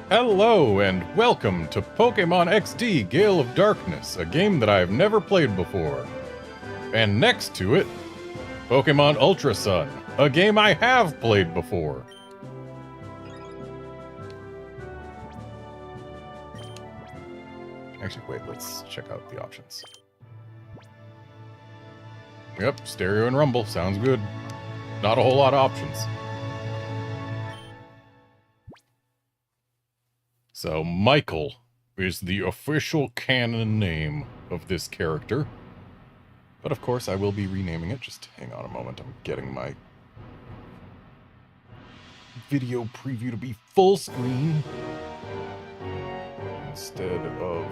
Hello and welcome to Pokémon XD Gale of Darkness, a game that I've never played before. And next to it, Pokémon Ultra Sun, a game I have played before. Actually, wait, let's check out the options. Yep, stereo and rumble, sounds good. Not a whole lot of options. So, Michael is the official canon name of this character. But of course, I will be renaming it. Just hang on a moment. I'm getting my video preview to be full screen instead of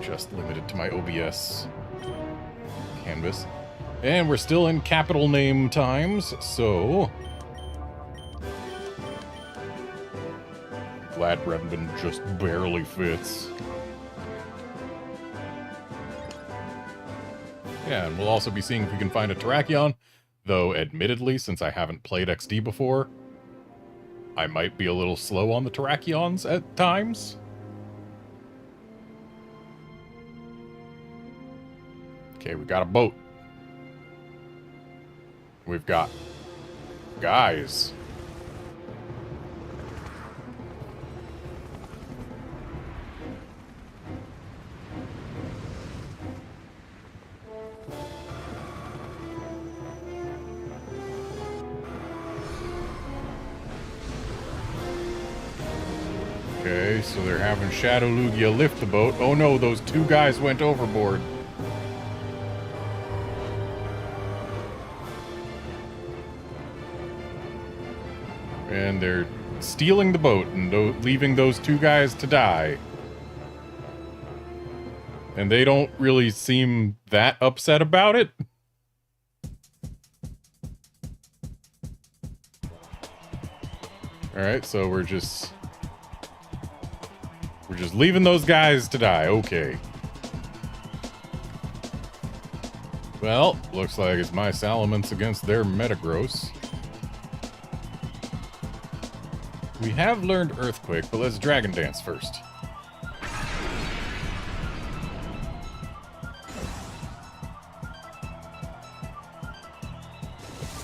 just limited to my OBS canvas. And we're still in capital name times, so glad Redmond just barely fits. Yeah, and we'll also be seeing if we can find a Terrakion, though admittedly, since I haven't played XD before, I might be a little slow on the Terrakions at times. Okay, we got a boat. We've got guys. Okay, so they're having Shadow Lugia lift the boat. Oh no, those two guys went overboard. And they're stealing the boat and leaving those two guys to die. And they don't really seem that upset about it. Alright, so we're just leaving those guys to die. Okay. Well, looks like it's my Salamence against their Metagross. We have learned Earthquake, but let's Dragon Dance first.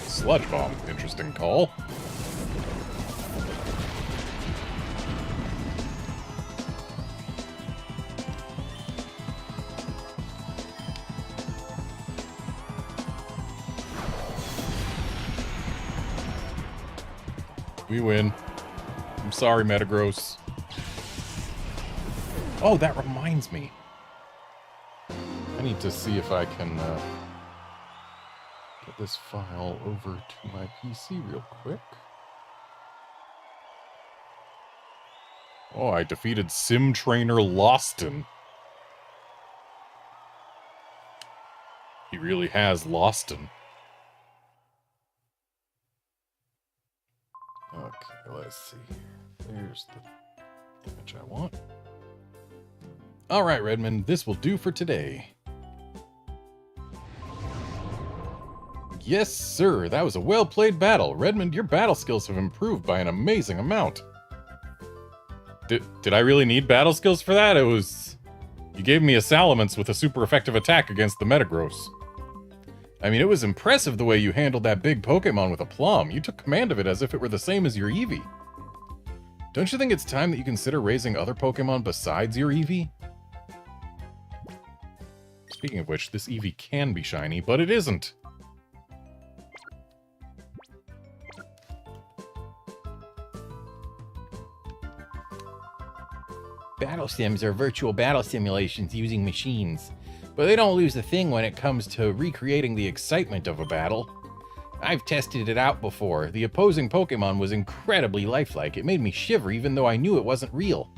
Sludge Bomb, interesting call. We win. I'm sorry, Metagross. Oh, that reminds me. I need to see if I can get this file over to my PC real quick. Oh, I defeated Sim Trainer Loston. He really has Loston. Okay, let's see. There's the image I want. Alright, Redmond, this will do for today. Yes, sir, that was a well-played battle. Redmond, your battle skills have improved by an amazing amount. Did I really need battle skills for that? You gave me a Salamence with a super effective attack against the Metagross. I mean, it was impressive the way you handled that big Pokemon with aplomb. You took command of it as if it were the same as your Eevee. Don't you think it's time that you consider raising other Pokemon besides your Eevee? Speaking of which, this Eevee can be shiny, but it isn't. Battle sims are virtual battle simulations using machines. But they don't lose a thing when it comes to recreating the excitement of a battle. I've tested it out before. The opposing Pokemon was incredibly lifelike. It made me shiver even though I knew it wasn't real.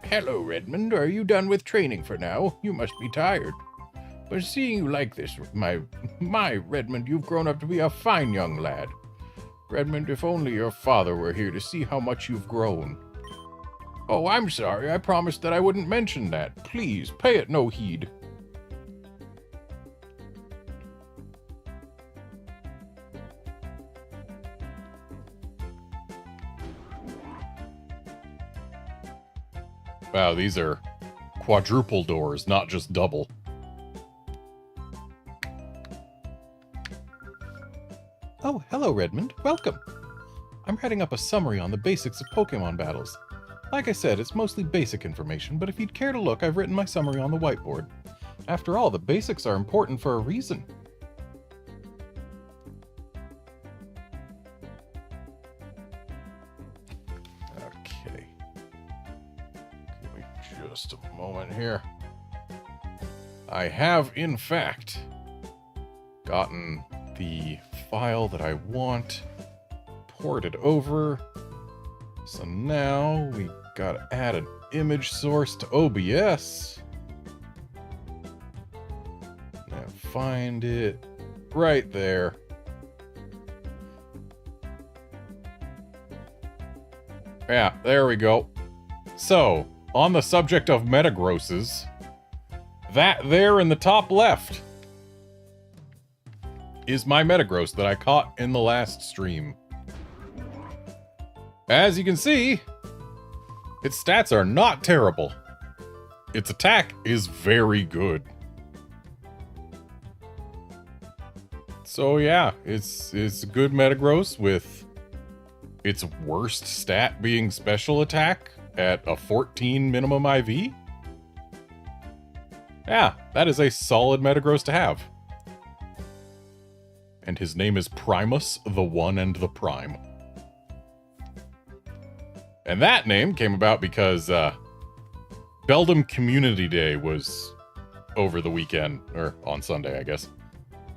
Hello, Redmond. Are you done with training for now? You must be tired. But seeing you like this, my Redmond, you've grown up to be a fine young lad. Redmond, if only your father were here to see how much you've grown. Oh, I'm sorry. I promised that I wouldn't mention that. Please, pay it no heed. Wow, these are quadruple doors, not just double. Oh, hello, Redmond. Welcome. I'm writing up a summary on the basics of Pokemon battles. Like I said, it's mostly basic information, but if you'd care to look, I've written my summary on the whiteboard. After all, the basics are important for a reason. Okay. Give me just a moment here. I have, in fact, gotten the file that I want ported over. So now we gotta add an image source to OBS. Now find it right there. Yeah, there we go. So, on the subject of Metagrosses, that there in the top left is my Metagross that I caught in the last stream. As you can see, its stats are not terrible. Its attack is very good. So yeah, it's a good Metagross with its worst stat being special attack at a 14 minimum IV. Yeah, that is a solid Metagross to have. And his name is Primus, the One and the Prime. And that name came about because Beldum Community Day was over the weekend, or on Sunday, I guess.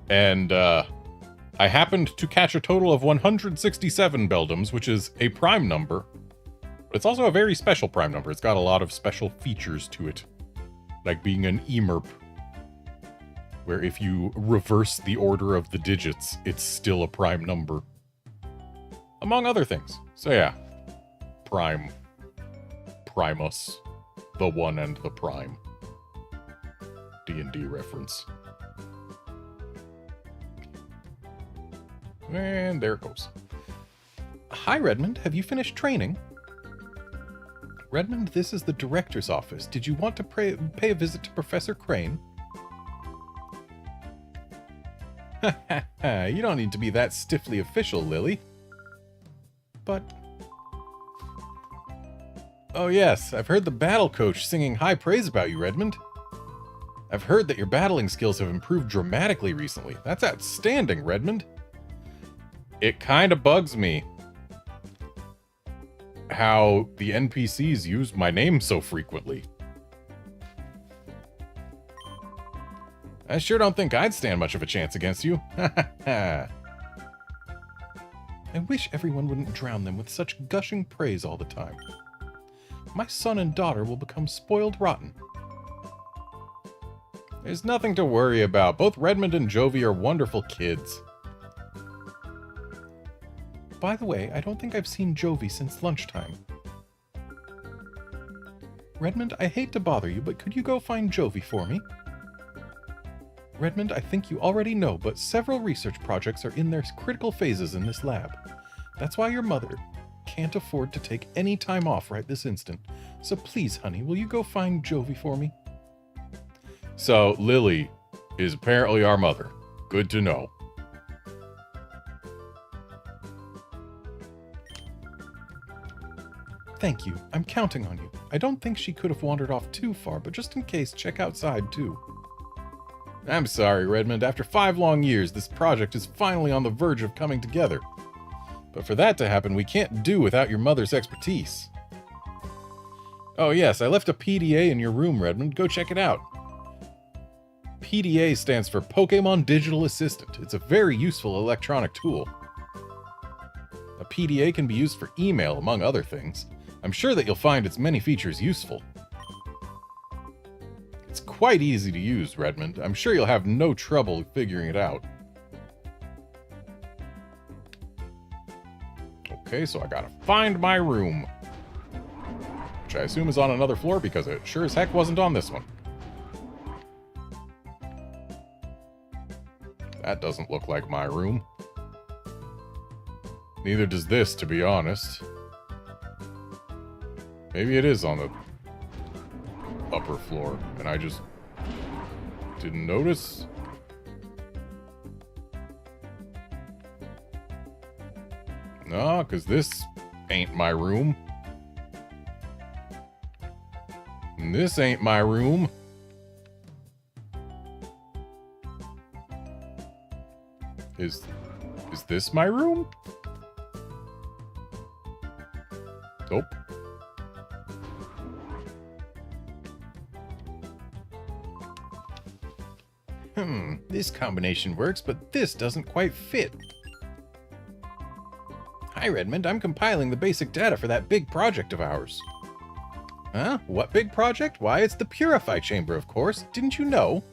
And I happened to catch a total of 167 Beldums, which is a prime number. But it's also a very special prime number. It's got a lot of special features to it. Like being an emerp, where if you reverse the order of the digits, it's still a prime number. Among other things. So yeah. Primus, the One and the Prime. D&D reference. And there it goes. Hi, Redmond. Have you finished training? Redmond, this is the director's office. Did you want to pay a visit to Professor Crane? You don't need to be that stiffly official, Lily. But... Oh yes, I've heard the battle coach singing high praise about you, Redmond. I've heard that your battling skills have improved dramatically recently. That's outstanding, Redmond. It kinda bugs me how the NPCs use my name so frequently. I sure don't think I'd stand much of a chance against you. I wish everyone wouldn't drown them with such gushing praise all the time. My son and daughter will become spoiled rotten. There's nothing to worry about. Both Redmond and Jovi are wonderful kids. By the way, I don't think I've seen Jovi since lunchtime. Redmond, I hate to bother you, but could you go find Jovi for me? Redmond, I think you already know, but several research projects are in their critical phases in this lab. That's why your mother can't afford to take any time off right this instant. So please, honey, will you go find Jovi for me? So, Lily is apparently our mother. Good to know. Thank you. I'm counting on you. I don't think she could have wandered off too far, but just in case, check outside too. I'm sorry, Redmond. After 5 long years, this project is finally on the verge of coming together. But for that to happen, we can't do without your mother's expertise. Oh yes, I left a PDA in your room, Redmond. Go check it out. PDA stands for Pokémon Digital Assistant. It's a very useful electronic tool. A PDA can be used for email, among other things. I'm sure that you'll find its many features useful. It's quite easy to use, Redmond. I'm sure you'll have no trouble figuring it out. Okay, so I gotta find my room. Which I assume is on another floor because it sure as heck wasn't on this one. That doesn't look like my room. Neither does this, to be honest. Maybe it is on the... upper floor, and I just didn't notice. No, because this ain't my room. And this ain't my room. Is this my room? Nope. This combination works, but this doesn't quite fit. Hi, Redmond. I'm compiling the basic data for that big project of ours. Huh? What big project? Why, it's the Purify Chamber, of course. Didn't you know?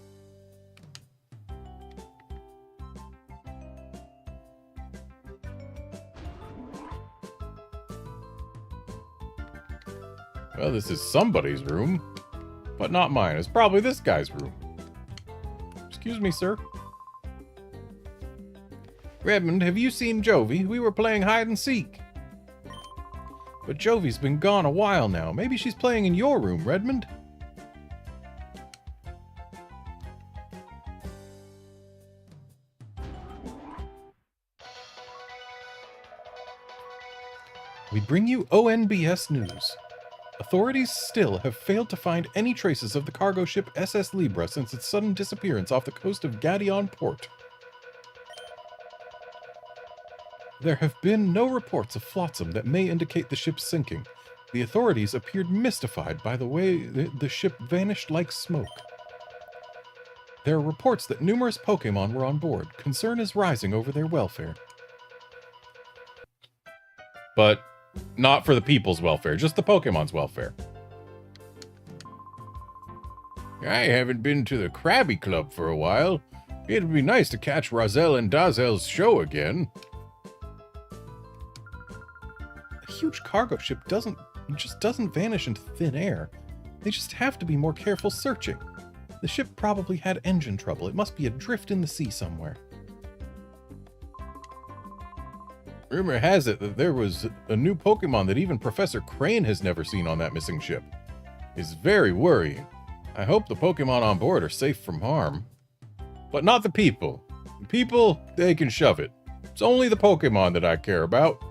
Well, this is somebody's room, but not mine. It's probably this guy's room. Excuse me, sir. Redmond, have you seen Jovi? We were playing hide and seek. But Jovi's been gone a while now. Maybe she's playing in your room, Redmond? We bring you ONBS news. Authorities still have failed to find any traces of the cargo ship SS Libra since its sudden disappearance off the coast of Gadion Port. There have been no reports of flotsam that may indicate the ship's sinking. The authorities appeared mystified by the way the ship vanished like smoke. There are reports that numerous Pokémon were on board. Concern is rising over their welfare. But not for the people's welfare, just the Pokemon's welfare. I haven't been to the Krabby Club for a while. It'd be nice to catch Razel and Dazel's show again. A huge cargo ship just doesn't vanish into thin air. They just have to be more careful searching. The ship probably had engine trouble. It must be adrift in the sea somewhere. Rumor has it that there was a new Pokemon that even Professor Crane has never seen on that missing ship. It's very worrying. I hope the Pokemon on board are safe from harm. But not the people. The people, they can shove it. It's only the Pokemon that I care about.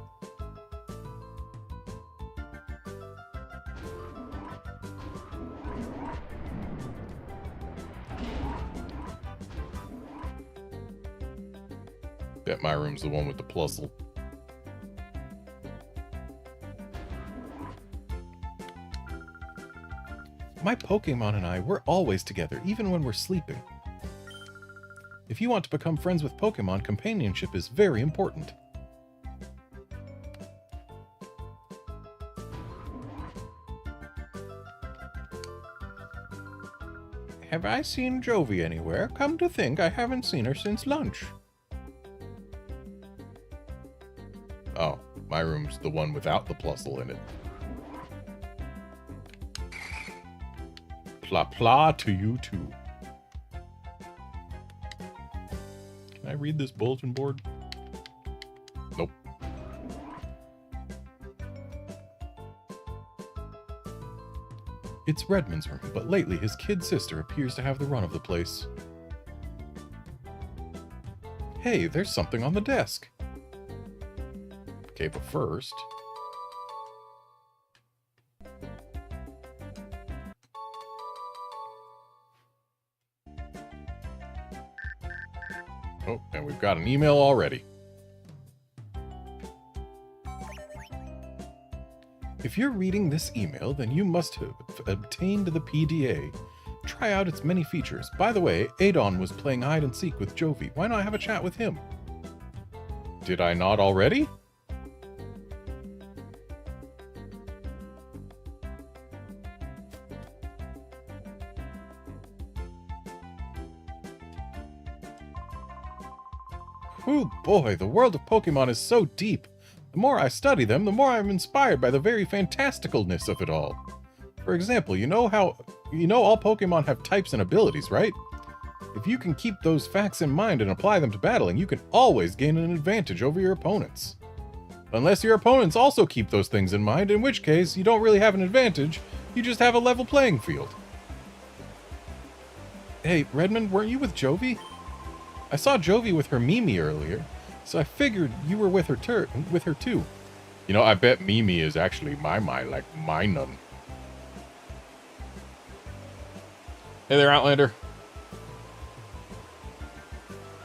Bet my room's the one with the plusle. My Pokemon and I, we're always together, even when we're sleeping. If you want to become friends with Pokemon, companionship is very important. Have I seen Jovi anywhere? Come to think, I haven't seen her since lunch. Oh, my room's the one without the plusle in it. Pla to you too. Can I read this bulletin board? Nope. It's Redmond's room, but lately his kid sister appears to have the run of the place. Hey, there's something on the desk. Okay, but first... Oh, and we've got an email already. If you're reading this email, then you must have obtained the PDA. Try out its many features. By the way, Adon was playing hide and seek with Jovi. Why not have a chat with him? Did I not already? Oh boy, the world of Pokemon is so deep. The more I study them, the more I'm inspired by the very fantasticalness of it all. For example, you know all Pokemon have types and abilities, right? If you can keep those facts in mind and apply them to battling, you can always gain an advantage over your opponents. Unless your opponents also keep those things in mind, in which case you don't really have an advantage, you just have a level playing field. Hey, Redmond, weren't you with Jovi? I saw Jovi with her Mimi earlier, so I figured you were with her too. You know, I bet Mimi is actually like my nun. Hey there, Outlander.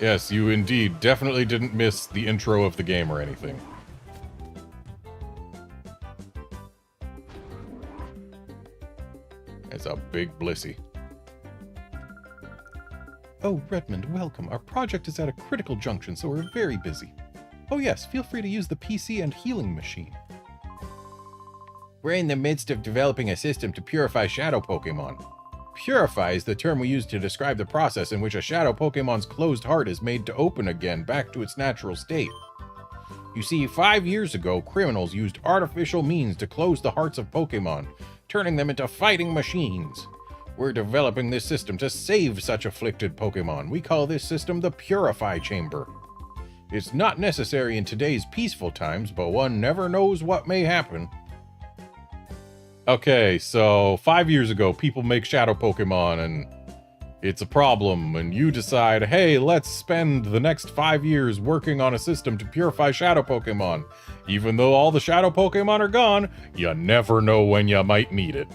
Yes, you indeed definitely didn't miss the intro of the game or anything. It's a big blissy. Oh, Redmond, welcome. Our project is at a critical junction, so we're very busy. Oh yes, feel free to use the PC and healing machine. We're in the midst of developing a system to purify shadow Pokemon. Purify is the term we use to describe the process in which a shadow Pokemon's closed heart is made to open again back to its natural state. You see, 5 years ago, criminals used artificial means to close the hearts of Pokemon, turning them into fighting machines. We're developing this system to save such afflicted Pokemon. We call this system the Purify Chamber. It's not necessary in today's peaceful times, but one never knows what may happen. Okay, so 5 years ago, people make shadow Pokemon, and it's a problem, and you decide, hey, let's spend the next 5 years working on a system to purify shadow Pokemon. Even though all the shadow Pokemon are gone, you never know when you might need it.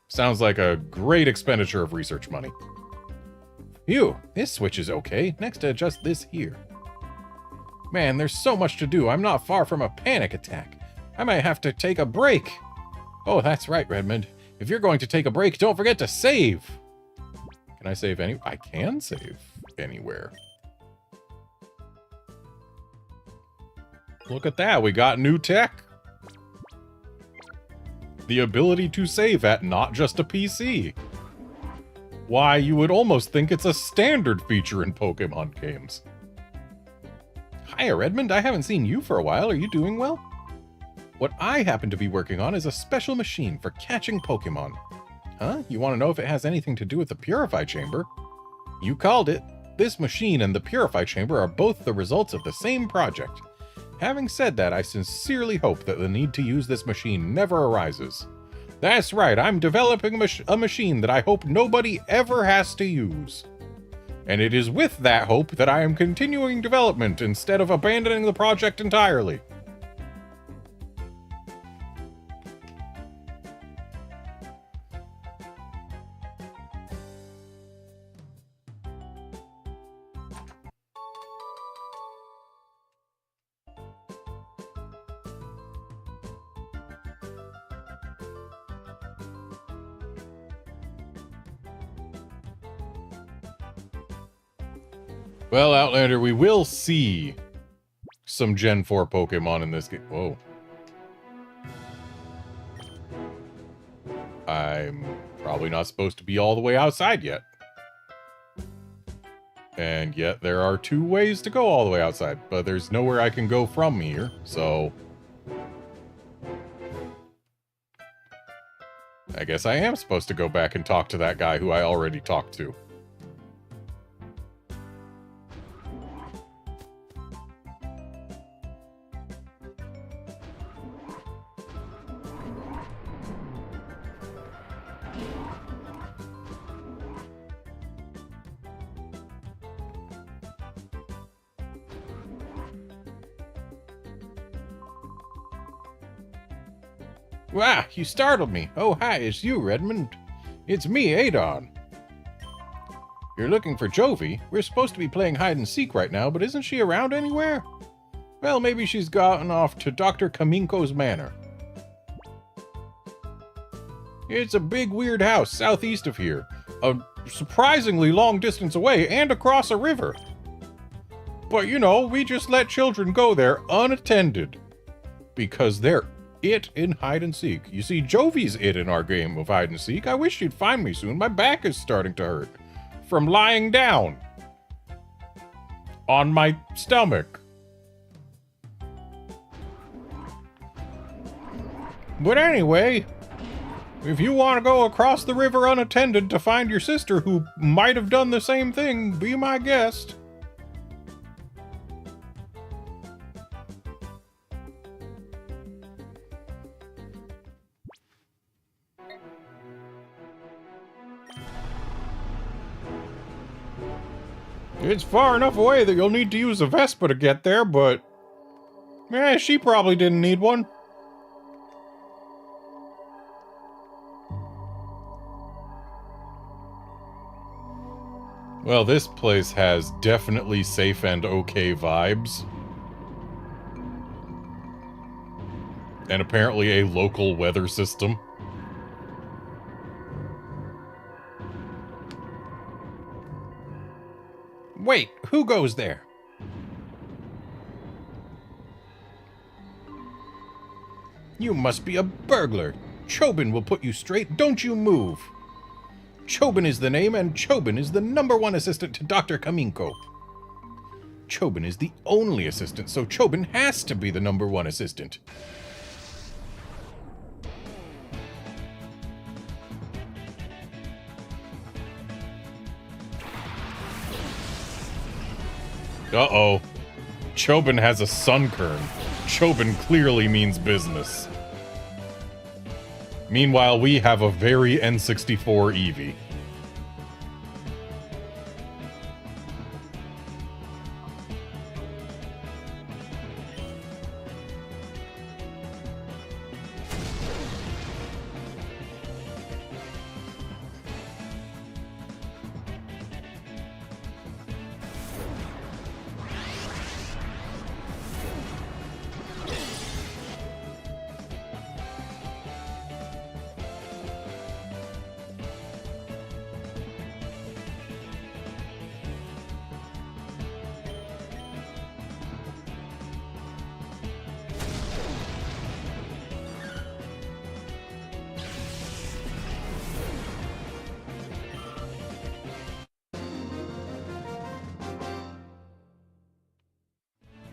Sounds like a great expenditure of research money. Phew, this switch is okay. Next, adjust this here. Man, there's so much to do. I'm not far from a panic attack. I might have to take a break. Oh, that's right, Redmond. If you're going to take a break, don't forget to save. Can I save any? I can save anywhere. Look at that. We got new tech. The ability to save at not just a PC. Why, you would almost think it's a standard feature in Pokemon games. Hiya, Redmond. I haven't seen you for a while. Are you doing well? What I happen to be working on is a special machine for catching Pokemon. Huh? You want to know if it has anything to do with the Purify Chamber? You called it. This machine and the Purify Chamber are both the results of the same project. Having said that, I sincerely hope that the need to use this machine never arises. That's right, I'm developing a machine that I hope nobody ever has to use. And it is with that hope that I am continuing development instead of abandoning the project entirely. Well, Outlander, we will see some Gen 4 Pokemon in this game. Whoa. I'm probably not supposed to be all the way outside yet. And yet there are 2 ways to go all the way outside, but there's nowhere I can go from here, so I guess I am supposed to go back and talk to that guy who I already talked to. Wow, you startled me. Oh, hi, it's you, Redmond. It's me, Adon. You're looking for Jovi? We're supposed to be playing hide-and-seek right now, but isn't she around anywhere? Well, maybe she's gotten off to Dr. Kaminko's manor. It's a big, weird house southeast of here. A surprisingly long distance away and across a river. But, you know, we just let children go there unattended. Because they're it in hide-and-seek. You see, Jovi's it in our game of hide-and-seek. I wish she'd find me soon. My back is starting to hurt. From lying down. On my stomach. But anyway, if you want to go across the river unattended to find your sister who might have done the same thing, be my guest. It's far enough away that you'll need to use a Vespa to get there, but... she probably didn't need one. Well, this place has definitely safe and okay vibes. And apparently a local weather system. Wait, who goes there? You must be a burglar. Chobin will put you straight. Don't you move. Chobin is the name, and Chobin is the #1 assistant to Dr. Kaminko. Chobin is the only assistant, so Chobin has to be the #1 assistant. Uh-oh. Chobin has a sunkern. Chobin clearly means business. Meanwhile, we have a very N64 Eevee.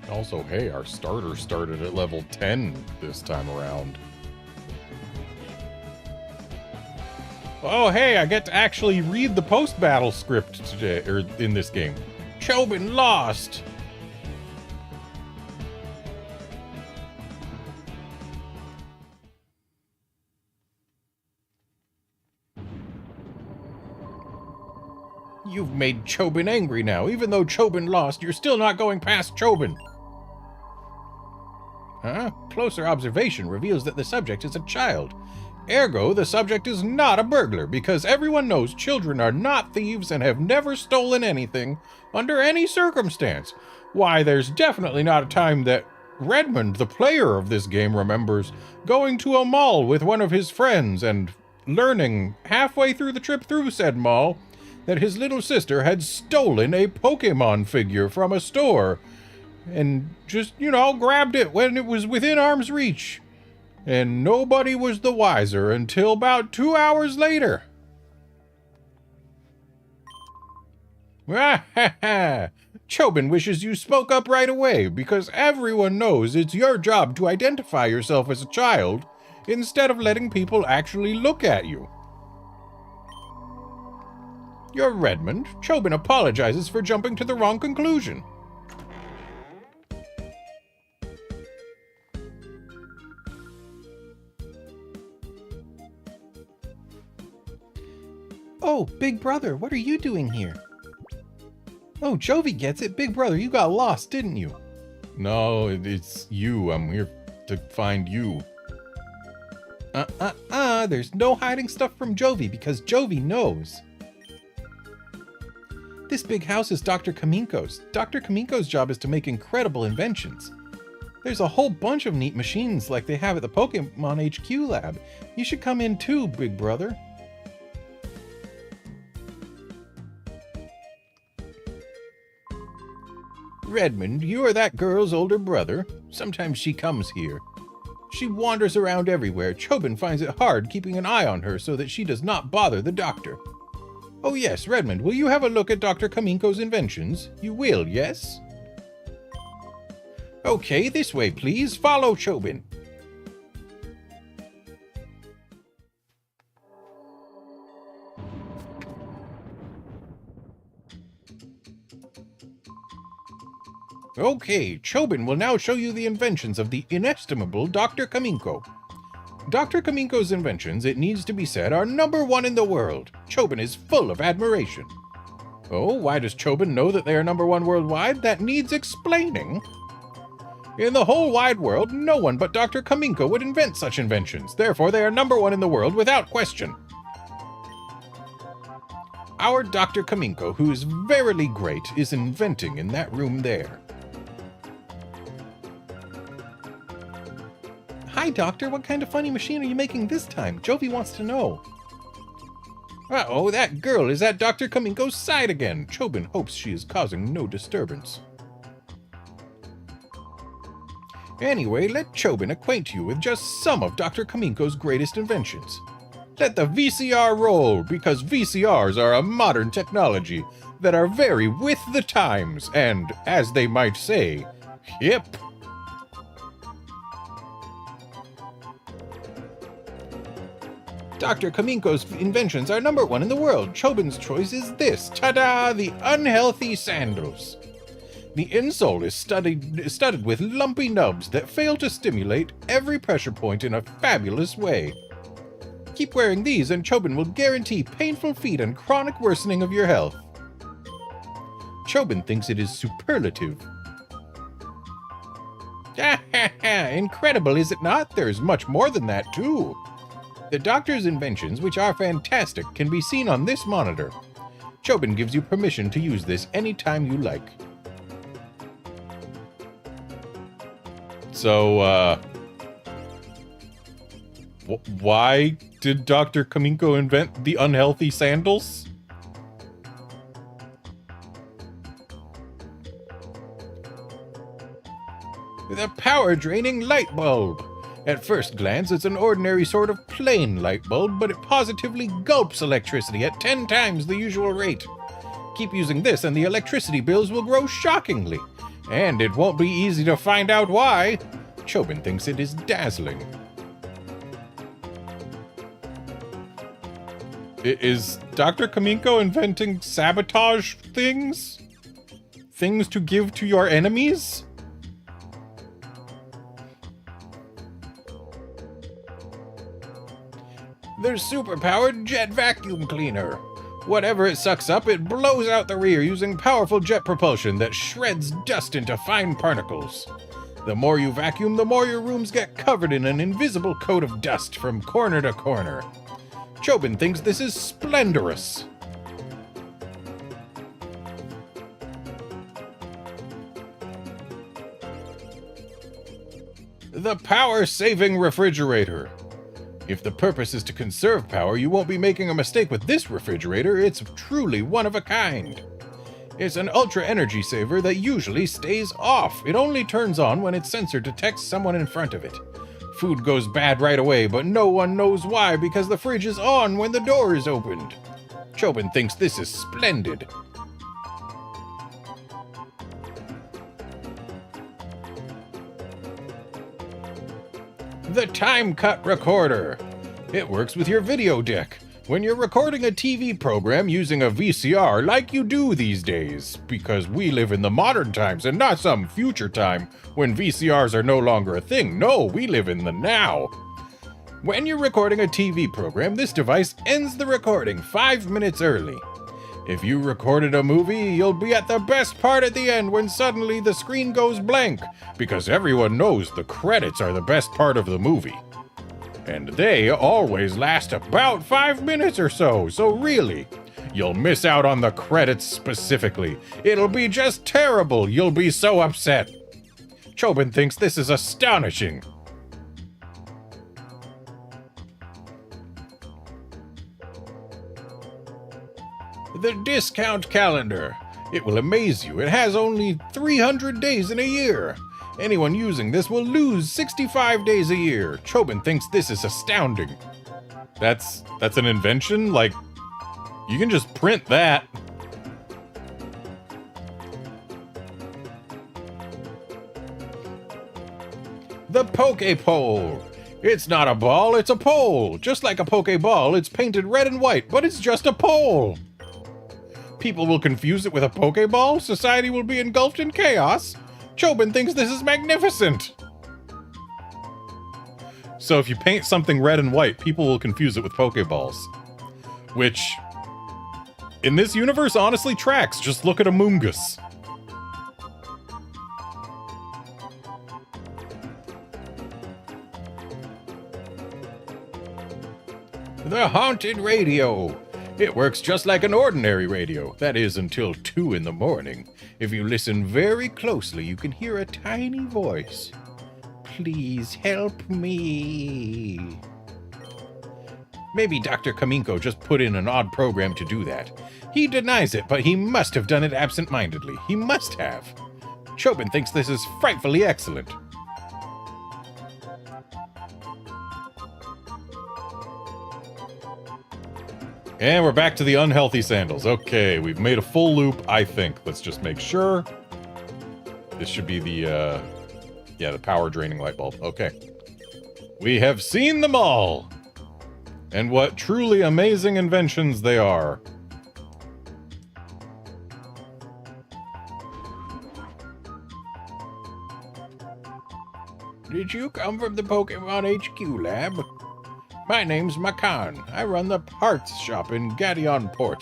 Also, hey, our starter started at level 10 this time around. Oh, hey, I get to actually read the post-battle script today, or in this game. Chobin lost! You've made Chobin angry now. Even though Chobin lost, you're still not going past Chobin. Huh? Closer observation reveals that the subject is a child. Ergo, the subject is not a burglar, because everyone knows children are not thieves and have never stolen anything under any circumstance. Why, there's definitely not a time that Redmond, the player of this game, remembers going to a mall with one of his friends and learning halfway through the trip through said mall that his little sister had stolen a Pokémon figure from a store and just, grabbed it when it was within arm's reach. And nobody was the wiser until about 2 hours later. Chobin wishes you spoke up right away, because everyone knows it's your job to identify yourself as a child instead of letting people actually look at you. You're Redmond. Chobin apologizes for jumping to the wrong conclusion. Oh, Big Brother, what are you doing here? Oh, Jovi gets it. Big Brother, you got lost, didn't you? No, it's you. I'm here to find you. There's no hiding stuff from Jovi because Jovi knows. This big house is Dr. Kaminko's. Dr. Kaminko's job is to make incredible inventions. There's a whole bunch of neat machines like they have at the Pokémon HQ lab. You should come in too, Big Brother. Redmond, you are that girl's older brother. Sometimes she comes here. She wanders around everywhere. Chobin finds it hard keeping an eye on her so that she does not bother the doctor. Oh yes, Redmond, will you have a look at Dr. Kaminko's inventions? You will, yes? Okay, this way, please. Follow Chobin. Okay, Chobin will now show you the inventions of the inestimable Dr. Kaminko. Dr. Kaminko's inventions, it needs to be said, are #1 in the world. Chobin is full of admiration. Oh, why does Chobin know that they are #1 worldwide? That needs explaining. In the whole wide world, no one but Dr. Kaminko would invent such inventions. Therefore, they are #1 in the world without question. Our Dr. Kaminko, who is verily great, is inventing in that room there. Hi, Doctor. What kind of funny machine are you making this time? Jovi wants to know. Uh-oh, that girl is at Dr. Kaminko's side again. Chobin hopes she is causing no disturbance. Anyway, let Chobin acquaint you with just some of Dr. Kaminko's greatest inventions. Let the VCR roll, because VCRs are a modern technology that are very with the times and, as they might say, hip. Dr. Kaminko's inventions are #1 in the world. Chobin's choice is this. Ta-da! The unhealthy sandals. The insole is studded with lumpy nubs that fail to stimulate every pressure point in a fabulous way. Keep wearing these and Chobin will guarantee painful feet and chronic worsening of your health. Chobin thinks it is superlative. Incredible, is it not? There's much more than that, too. The doctor's inventions, which are fantastic, can be seen on this monitor. Chobin gives you permission to use this anytime you like. So, why did Dr. Kaminko invent the unhealthy sandals? The power-draining light bulb. At first glance, it's an ordinary sort of plain light bulb, but it positively gulps electricity at 10 times the usual rate. Keep using this and the electricity bills will grow shockingly. And it won't be easy to find out why. Chobin thinks it is dazzling. Is Dr. Kaminko inventing sabotage things? Things to give to your enemies? There's superpowered jet vacuum cleaner. Whatever it sucks up, it blows out the rear using powerful jet propulsion that shreds dust into fine particles. The more you vacuum, the more your rooms get covered in an invisible coat of dust from corner to corner. Chobin thinks this is splendorous. The power-saving refrigerator. If the purpose is to conserve power, you won't be making a mistake with this refrigerator. It's truly one of a kind. It's an ultra energy saver that usually stays off. It only turns on when its sensor detects someone in front of it. Food goes bad right away, but no one knows why because the fridge is on when the door is opened. Chobin thinks this is splendid. The time cut recorder. It works with your video deck. When you're recording a TV program using a VCR like you do these days, because we live in the modern times and not some future time when VCRs are no longer a thing. No, we live in the now. When you're recording a TV program, this device ends the recording 5 minutes early. If you recorded a movie, you'll be at the best part at the end when suddenly the screen goes blank, because everyone knows the credits are the best part of the movie. And they always last about 5 minutes or so, so really, you'll miss out on the credits specifically. It'll be just terrible, you'll be so upset. Chobin thinks this is astonishing. The discount calendar. It will amaze you. It has only 300 days in a year. Anyone using this will lose 65 days a year. Chobin thinks this is astounding. That's an invention? Like, you can just print that. The Pokepole. It's not a ball, it's a pole. Just like a Pokeball, it's painted red and white, but it's just a pole. People will confuse it with a Pokeball. Society will be engulfed in chaos. Chobin thinks this is magnificent. So if you paint something red and white, people will confuse it with Pokeballs. Which In this universe, honestly tracks. Just look at Amoongus. The haunted radio. It works just like an ordinary radio. That is until 2 in the morning. If you listen very closely, you can hear a tiny voice. Please help me. Maybe Dr. Kaminko just put in an odd program to do that. He denies it, but he must have done it absent-mindedly. He must have. Chobin thinks this is frightfully excellent. And we're back to the unhealthy sandals. Okay, we've made a full loop, I think. Let's just make sure. This should be the, the power draining light bulb. Okay. We have seen them all! And what truly amazing inventions they are. Did you come from the Pokemon HQ lab? My name's Makan. I run the parts shop in Gadion Port.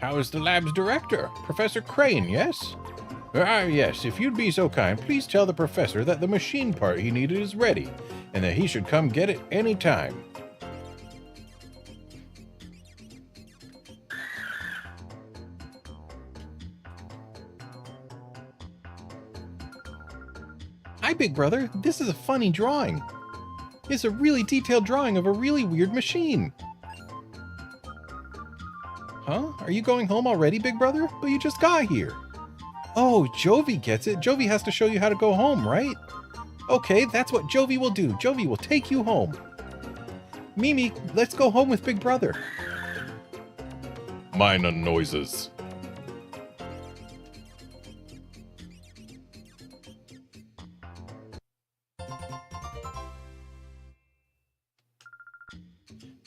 How is the lab's director? Professor Crane, yes? Yes, if you'd be so kind, please tell the professor that the machine part he needed is ready, and that he should come get it any time. Hi, Big Brother. This is a funny drawing. It's a really detailed drawing of a really weird machine. Huh? Are you going home already, Big Brother? But you just got here. Oh, Jovi gets it. Jovi has to show you how to go home, right? Okay, that's what Jovi will do. Jovi will take you home. Mimi, let's go home with Big Brother. Minor noises.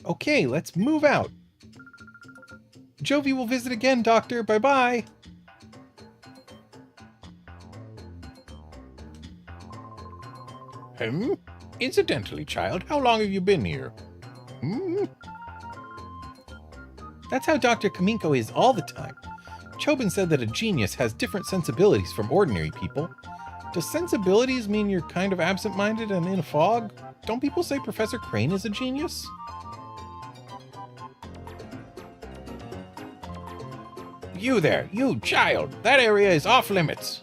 Okay, let's move out. Jovi will visit again, Doctor. Bye-bye. Incidentally, child, how long have you been here? That's how Dr. Kaminko is all the time. Chobin said that a genius has different sensibilities from ordinary people. Does sensibilities mean you're kind of absent-minded and in a fog? Don't people say Professor Crane is a genius? You there, you child! That area is off limits!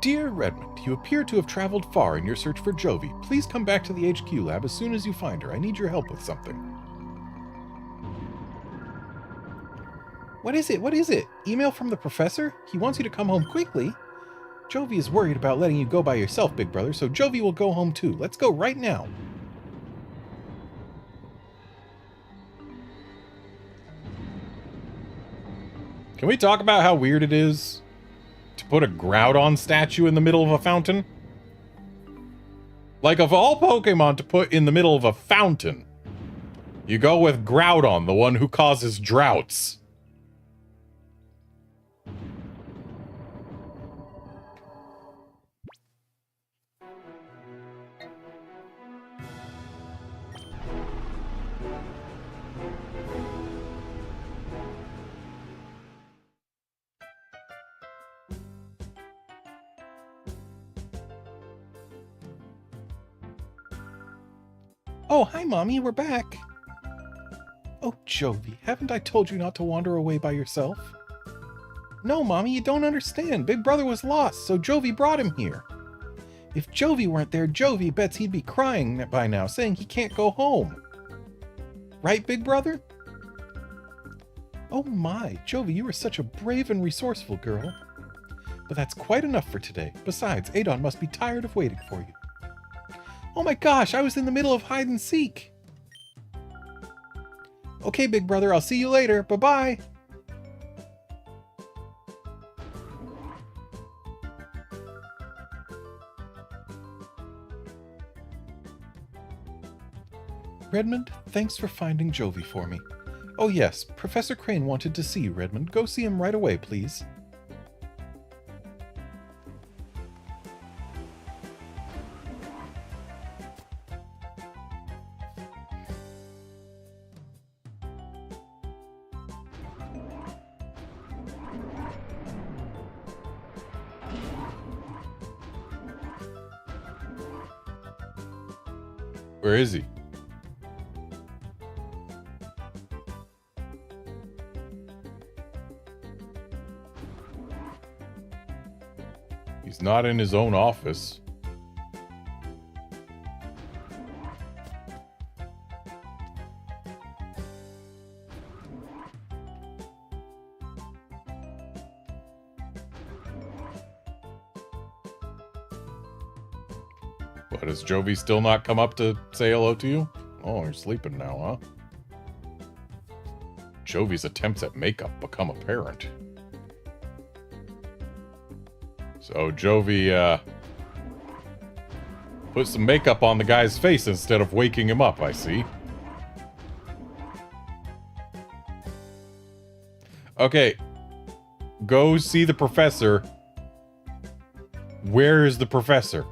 Dear Redmond, you appear to have traveled far in your search for Jovi. Please come back to the HQ lab as soon as you find her. I need your help with something. What is it? What is it? Email from the professor? He wants you to come home quickly. Jovi is worried about letting you go by yourself, Big Brother, so Jovi will go home too. Let's go right now. Can we talk about how weird it is to put a Groudon statue in the middle of a fountain? Like, of all Pokemon to put in the middle of a fountain, you go with Groudon, the one who causes droughts. Oh, hi, Mommy, we're back. Oh, Jovi, haven't I told you not to wander away by yourself? No, Mommy, you don't understand. Big Brother was lost, so Jovi brought him here. If Jovi weren't there, Jovi bets he'd be crying by now, saying he can't go home. Right, Big Brother? Oh my, Jovi, you are such a brave and resourceful girl. But that's quite enough for today. Besides, Adon must be tired of waiting for you. Oh my gosh, I was in the middle of hide and seek. Okay, Big Brother, I'll see you later. Bye-bye. Redmond, thanks for finding Jovi for me. Oh yes, Professor Crane wanted to see you, Redmond. Go see him right away, please. Where is he? He's not in his own office. What, has Jovi still not come up to say hello to you? Oh, you're sleeping now, huh? Jovi's attempts at makeup become apparent. So Jovi, put some makeup on the guy's face instead of waking him up, I see. Okay. Go see the professor. Where is the professor?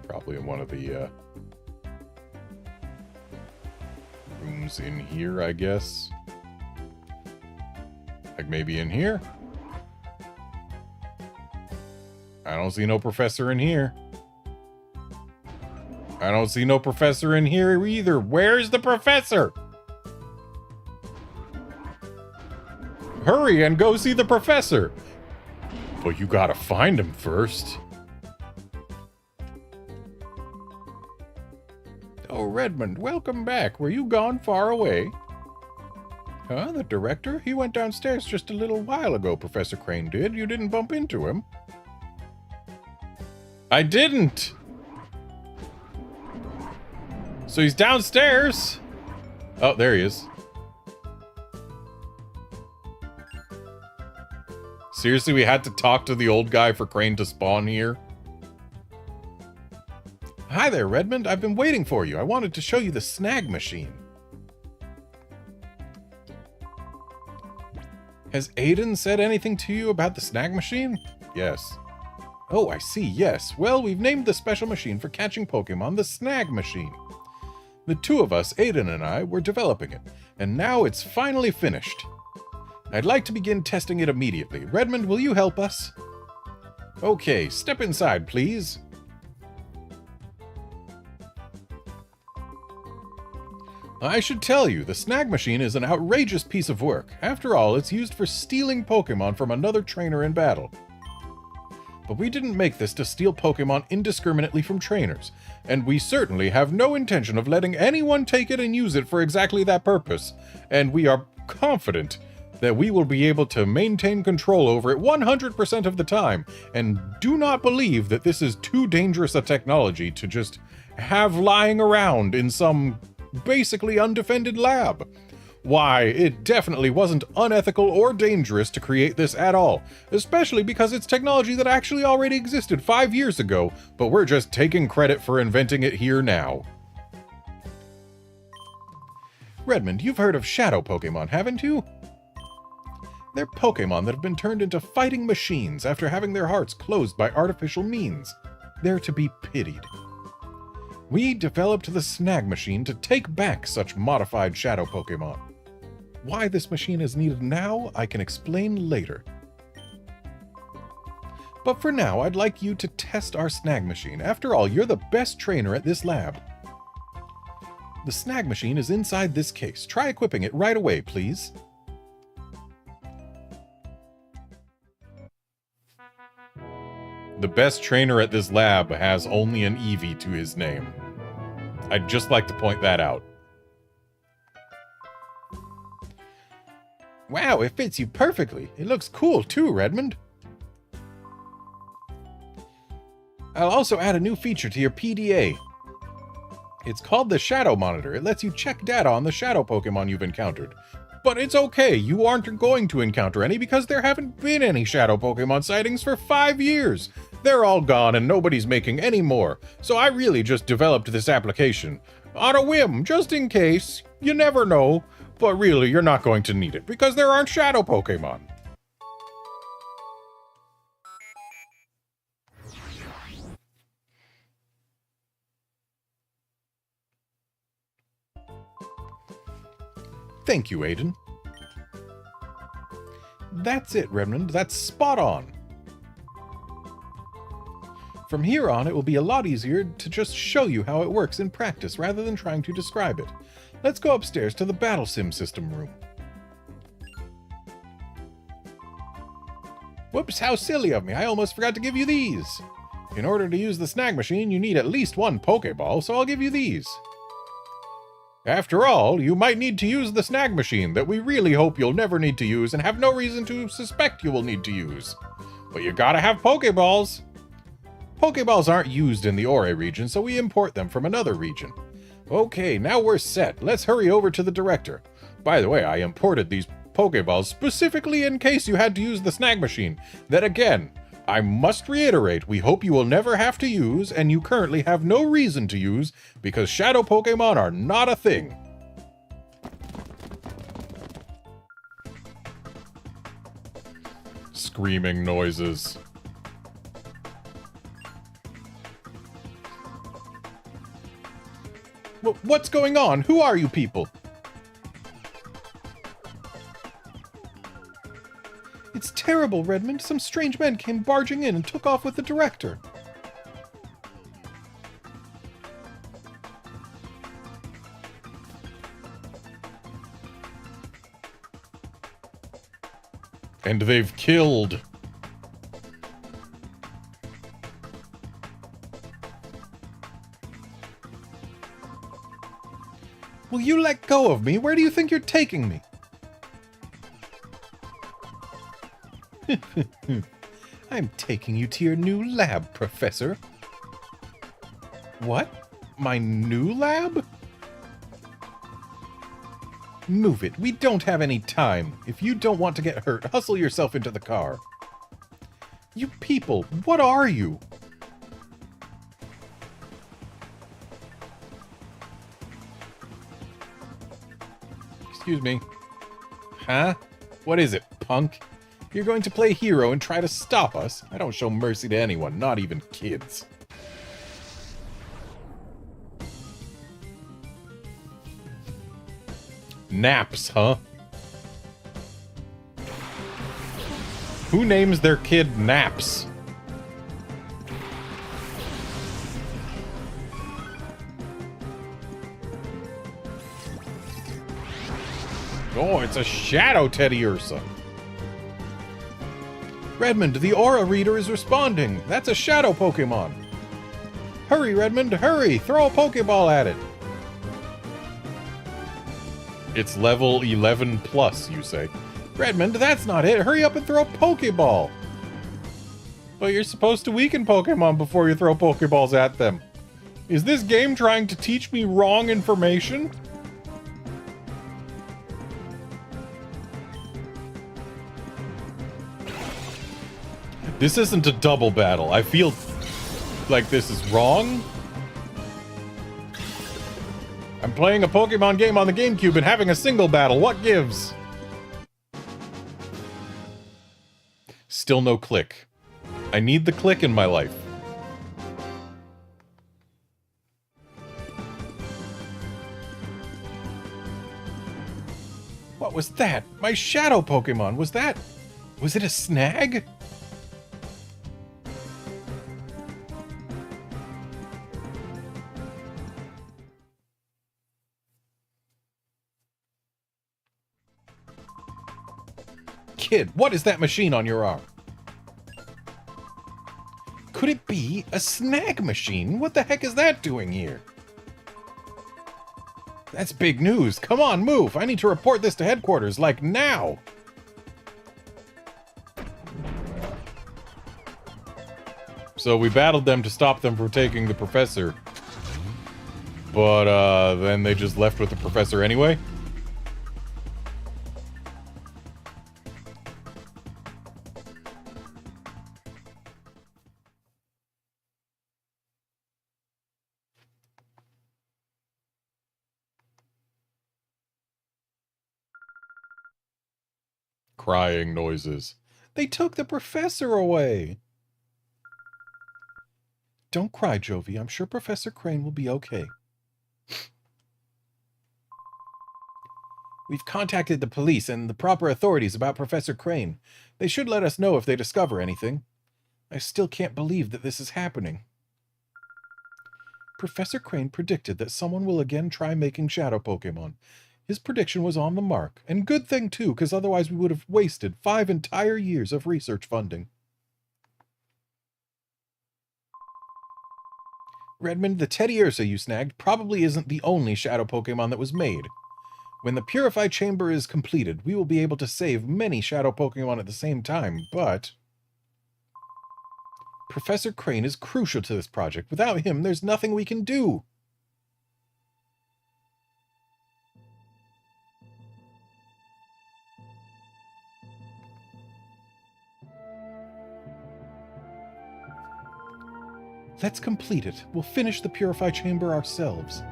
Probably in one of the rooms in here, I guess. Like maybe in here? I don't see no professor in here. I don't see no professor in here either. Where's the professor? Hurry and go see the professor. But you gotta find him first. Oh, Redmond, welcome back. Were you gone far away? Huh? The director? He went downstairs just a little while ago, Professor Crane did. You didn't bump into him. I didn't! So he's downstairs! Oh, there he is. Seriously, we had to talk to the old guy for Crane to spawn here? Hi there, Redmond. I've been waiting for you. I wanted to show you the snag machine. Has Aiden said anything to you about the snag machine? Yes. Oh, I see, yes. Well, we've named the special machine for catching Pokemon the snag machine. The two of us, Aiden and I, were developing it, and now it's finally finished. I'd like to begin testing it immediately. Redmond, will you help us? Okay, step inside, please. I should tell you, the snag machine is an outrageous piece of work. After all, it's used for stealing Pokemon from another trainer in battle. But we didn't make this to steal Pokemon indiscriminately from trainers, and we certainly have no intention of letting anyone take it and use it for exactly that purpose, and we are confident that we will be able to maintain control over it 100% of the time, and do not believe that this is too dangerous a technology to just have lying around in some basically undefended lab. Why, it definitely wasn't unethical or dangerous to create this at all, especially because it's technology that actually already existed 5 years ago, but we're just taking credit for inventing it here now. Redmond, you've heard of shadow Pokemon, haven't you? They're Pokemon that have been turned into fighting machines after having their hearts closed by artificial means. They're to be pitied. We developed the snag machine to take back such modified shadow Pokemon. Why this machine is needed now, I can explain later. But for now, I'd like you to test our snag machine. After all, you're the best trainer at this lab. The snag machine is inside this case. Try equipping it right away, please. The best trainer at this lab has only an Eevee to his name. I'd just like to point that out. Wow, it fits you perfectly. It looks cool too, Redmond. I'll also add a new feature to your PDA. It's called the Shadow Monitor. It lets you check data on the shadow Pokemon you've encountered. But it's okay, you aren't going to encounter any because there haven't been any shadow Pokemon sightings for 5 years. They're all gone and nobody's making any more, so I really just developed this application. On a whim, just in case. You never know. But really, you're not going to need it because there aren't shadow Pokemon. Thank you, Aiden. That's it, Redmond. That's spot on. From here on, it will be a lot easier to just show you how it works in practice rather than trying to describe it. Let's go upstairs to the Battle Sim system room. Whoops, how silly of me. I almost forgot to give you these. In order to use the snag machine, you need at least one Pokeball, so I'll give you these. After all, you might need to use the snag machine that we really hope you'll never need to use and have no reason to suspect you will need to use. But you gotta have Pokeballs. Pokeballs aren't used in the Ore region, so we import them from another region. Okay, now we're set. Let's hurry over to the director. By the way, I imported these Pokeballs specifically in case you had to use the snag machine. That again, I must reiterate, we hope you will never have to use, and you currently have no reason to use, because shadow Pokemon are not a thing. Screaming noises. What's going on? Who are you people? It's terrible, Redmond. Some strange men came barging in and took off with the director. And they've killed. Will you let go of me? Where do you think you're taking me? I'm taking you to your new lab, Professor. What? My new lab? Move it. We don't have any time. If you don't want to get hurt, hustle yourself into the car. You people, what are you? Excuse me. Huh? What is it, punk? You're going to play hero and try to stop us? I don't show mercy to anyone, not even kids. Naps, huh? Who names their kid Naps? Oh, it's a Shadow Teddy Ursa. Redmond, the Aura Reader is responding. That's a Shadow Pokemon. Hurry, Redmond, hurry! Throw a Pokeball at it. It's level 11 plus, you say. Redmond, that's not it. Hurry up and throw a Pokeball. But you're supposed to weaken Pokemon before you throw Pokeballs at them. Is this game trying to teach me wrong information? This isn't a double battle. I feel like this is wrong. I'm playing a Pokemon game on the GameCube and having a single battle. What gives? Still no click. I need the click in my life. What was that? My Shadow Pokemon. Was it a snag? Kid, what is that machine on your arm? Could it be a snag machine? What the heck is that doing here? That's big news. Come on, move. I need to report this to headquarters, like now. So we battled them to stop them from taking the professor. But, then they just left with the professor anyway? crying noises. They took the professor away. Don't cry, Jovi. I'm sure Professor Crane will be okay. We've contacted the police and the proper authorities about Professor Crane. They should let us know if they discover anything. I still can't believe that this is happening. Professor Crane predicted that someone will again try making shadow Pokemon. His prediction was on the mark, and good thing too, because otherwise we would have wasted 5 entire years of research funding. Redmond, the Teddiursa you snagged probably isn't the only shadow Pokemon that was made. When the Purify Chamber is completed, we will be able to save many shadow Pokemon at the same time, but Professor Crane is crucial to this project. Without him, there's nothing we can do. Let's complete it. We'll finish the Purify Chamber ourselves.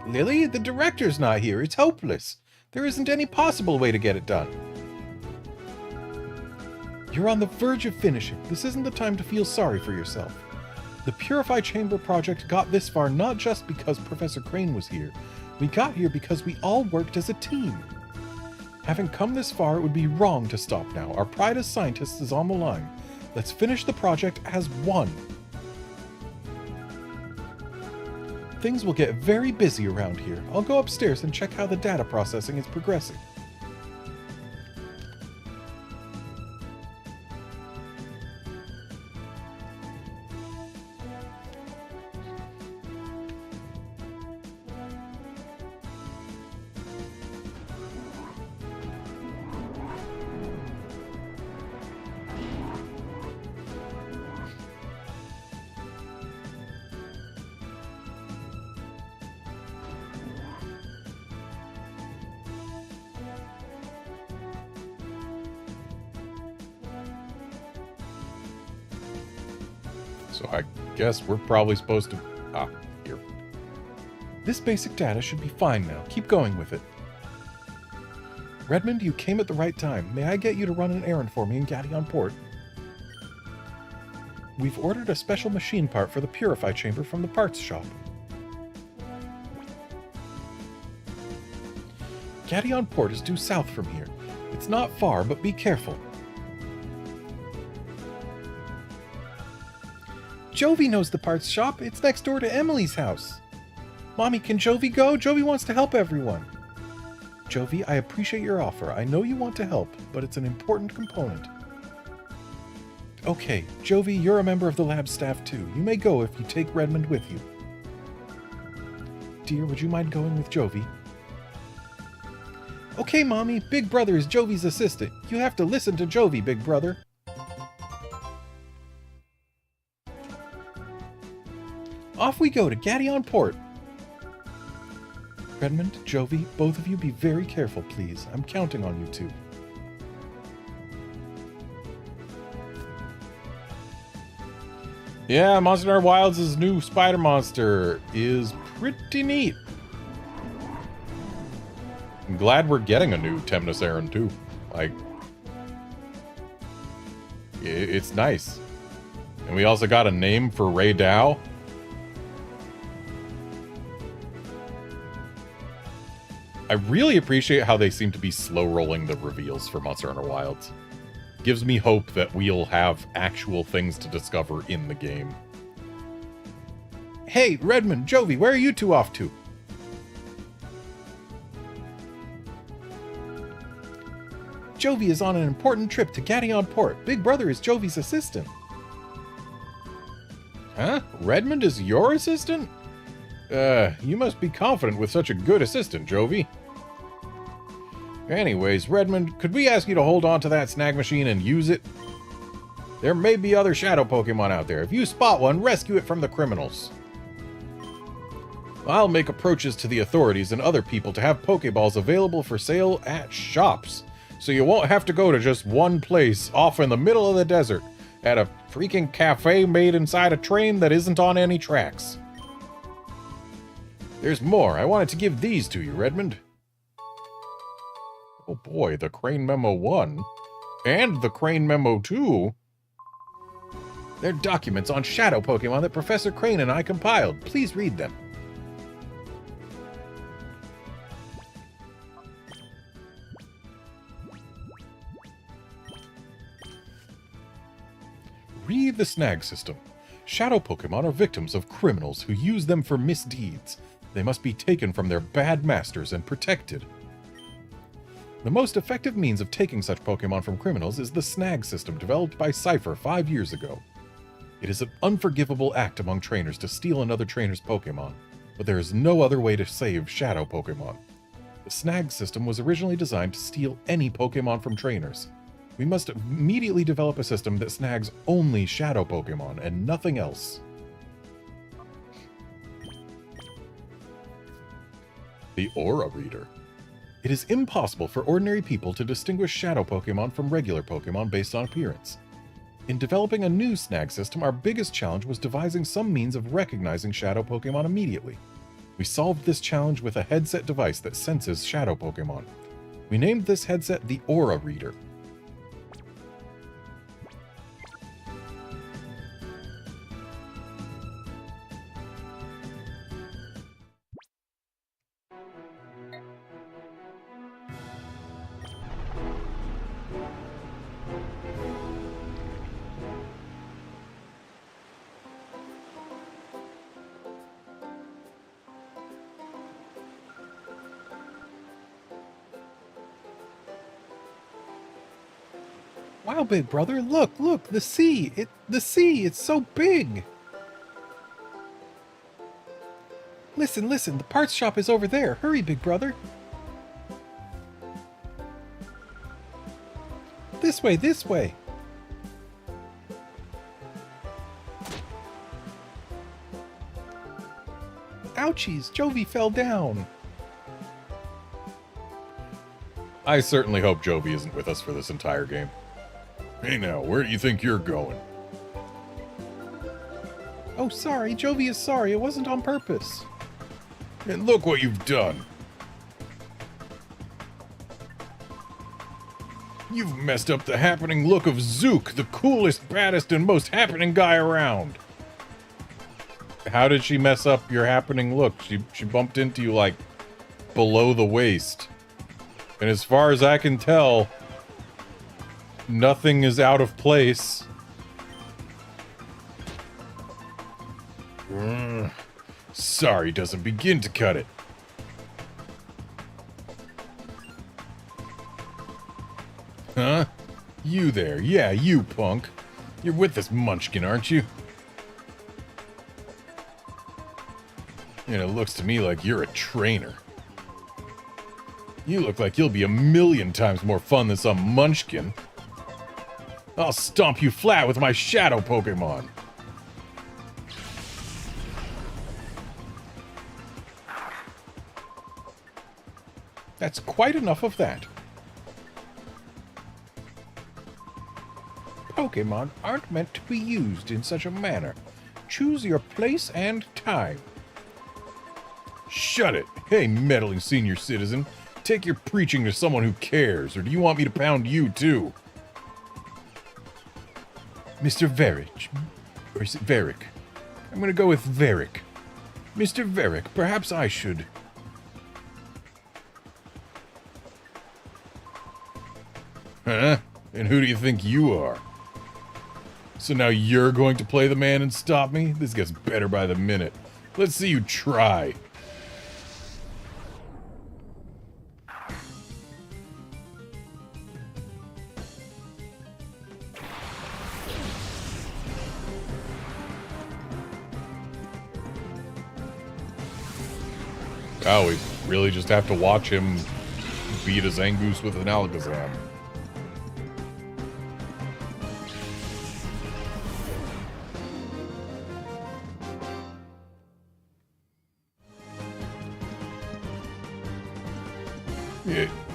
Lily, the director's not here. It's hopeless. There isn't any possible way to get it done. You're on the verge of finishing. This isn't the time to feel sorry for yourself. The Purify Chamber project got this far not just because Professor Crane was here. We got here because we all worked as a team. Having come this far, it would be wrong to stop now. Our pride as scientists is on the line. Let's finish the project as one. Things will get very busy around here. I'll go upstairs and check how the data processing is progressing. So I guess we're probably supposed to... here. This basic data should be fine now. Keep going with it. Redmond, you came at the right time. May I get you to run an errand for me in Gation Port? We've ordered a special machine part for the Purify Chamber from the parts shop. Gation Port is due south from here. It's not far, but be careful. Jovi knows the parts shop. It's next door to Emily's house. Mommy, can Jovi go? Jovi wants to help everyone. Jovi, I appreciate your offer. I know you want to help, but it's an important component. Okay, Jovi, you're a member of the lab staff too. You may go if you take Redmond with you. Dear, would you mind going with Jovi? Okay, Mommy. Big Brother is Jovi's assistant. You have to listen to Jovi, Big Brother. Off we go to Gation Port. Redmond, Jovi, both of you be very careful, please. I'm counting on you two. Yeah, Monster Hunter Wilds' new spider monster is pretty neat. I'm glad we're getting a new Temnus Aaron too. Like, it's nice. And we also got a name for Ray Dow. I really appreciate how they seem to be slow-rolling the reveals for Monster Hunter Wilds. Gives me hope that we'll have actual things to discover in the game. Hey, Redmond, Jovi, where are you two off to? Jovi is on an important trip to Gation Port. Big Brother is Jovi's assistant. Huh? Redmond is your assistant? You must be confident with such a good assistant, Jovi. Anyways, Redmond, could we ask you to hold on to that snag machine and use it? There may be other shadow Pokemon out there. If you spot one, rescue it from the criminals. I'll make approaches to the authorities and other people to have Pokeballs available for sale at shops, so you won't have to go to just one place off in the middle of the desert at a freaking cafe made inside a train that isn't on any tracks. There's more. I wanted to give these to you, Redmond. Oh boy, the Crane Memo 1 and the Crane Memo 2. They're documents on shadow Pokemon that Professor Crane and I compiled. Please read them. Read the snag system. Shadow Pokemon are victims of criminals who use them for misdeeds. They must be taken from their bad masters and protected. The most effective means of taking such Pokemon from criminals is the snag system developed by Cypher 5 years ago. It is an unforgivable act among trainers to steal another trainer's Pokemon, but there is no other way to save Shadow Pokemon. The snag system was originally designed to steal any Pokemon from trainers. We must immediately develop a system that snags only Shadow Pokemon and nothing else. The Aura Reader. It is impossible for ordinary people to distinguish Shadow Pokemon from regular Pokemon based on appearance. In developing a new snag system, our biggest challenge was devising some means of recognizing Shadow Pokemon immediately. We solved this challenge with a headset device that senses Shadow Pokemon. We named this headset the Aura Reader. Wow, big brother, look, the sea! It's so big! Listen, the parts shop is over there. Hurry, big brother. This way. Ouchies, Jovi fell down. I certainly hope Jovi isn't with us for this entire game. Hey now, where do you think you're going? Oh, sorry, Jovi is sorry. It wasn't on purpose. And look what you've done. You've messed up the happening look of Zook, the coolest, baddest, and most happening guy around. How did she mess up your happening look? She bumped into you, like, below the waist. And as far as I can tell, nothing is out of place. Sorry doesn't begin to cut it. Huh? You there. Yeah, you punk. You're with this munchkin, aren't you? And it looks to me like you're a trainer. You look like you'll be 1,000,000 times more fun than some munchkin. I'll stomp you flat with my shadow Pokemon. That's quite enough of that. Pokemon aren't meant to be used in such a manner. Choose your place and time. Shut it! Hey, meddling senior citizen. Take your preaching to someone who cares, or do you want me to pound you too? Mr. Varick. Or is it Varick? I'm gonna go with Varick. Mr. Varick, perhaps I should... Huh? And who do you think you are? So now you're going to play the man and stop me? This gets better by the minute. Let's see you try. Oh, we really just have to watch him beat a Zangoose with an Alakazam.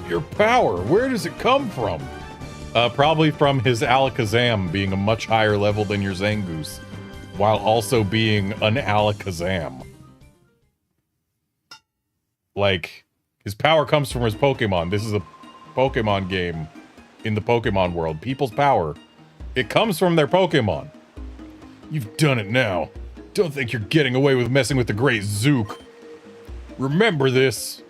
Your power, where does it come from? Probably from his Alakazam being a much higher level than your Zangoose, while also being an Alakazam. Like, his power comes from his Pokemon. This is a Pokemon game in the Pokemon world, people's power, it comes from their Pokemon. You've done it now. Don't think you're getting away with messing with the great Zook. Remember this.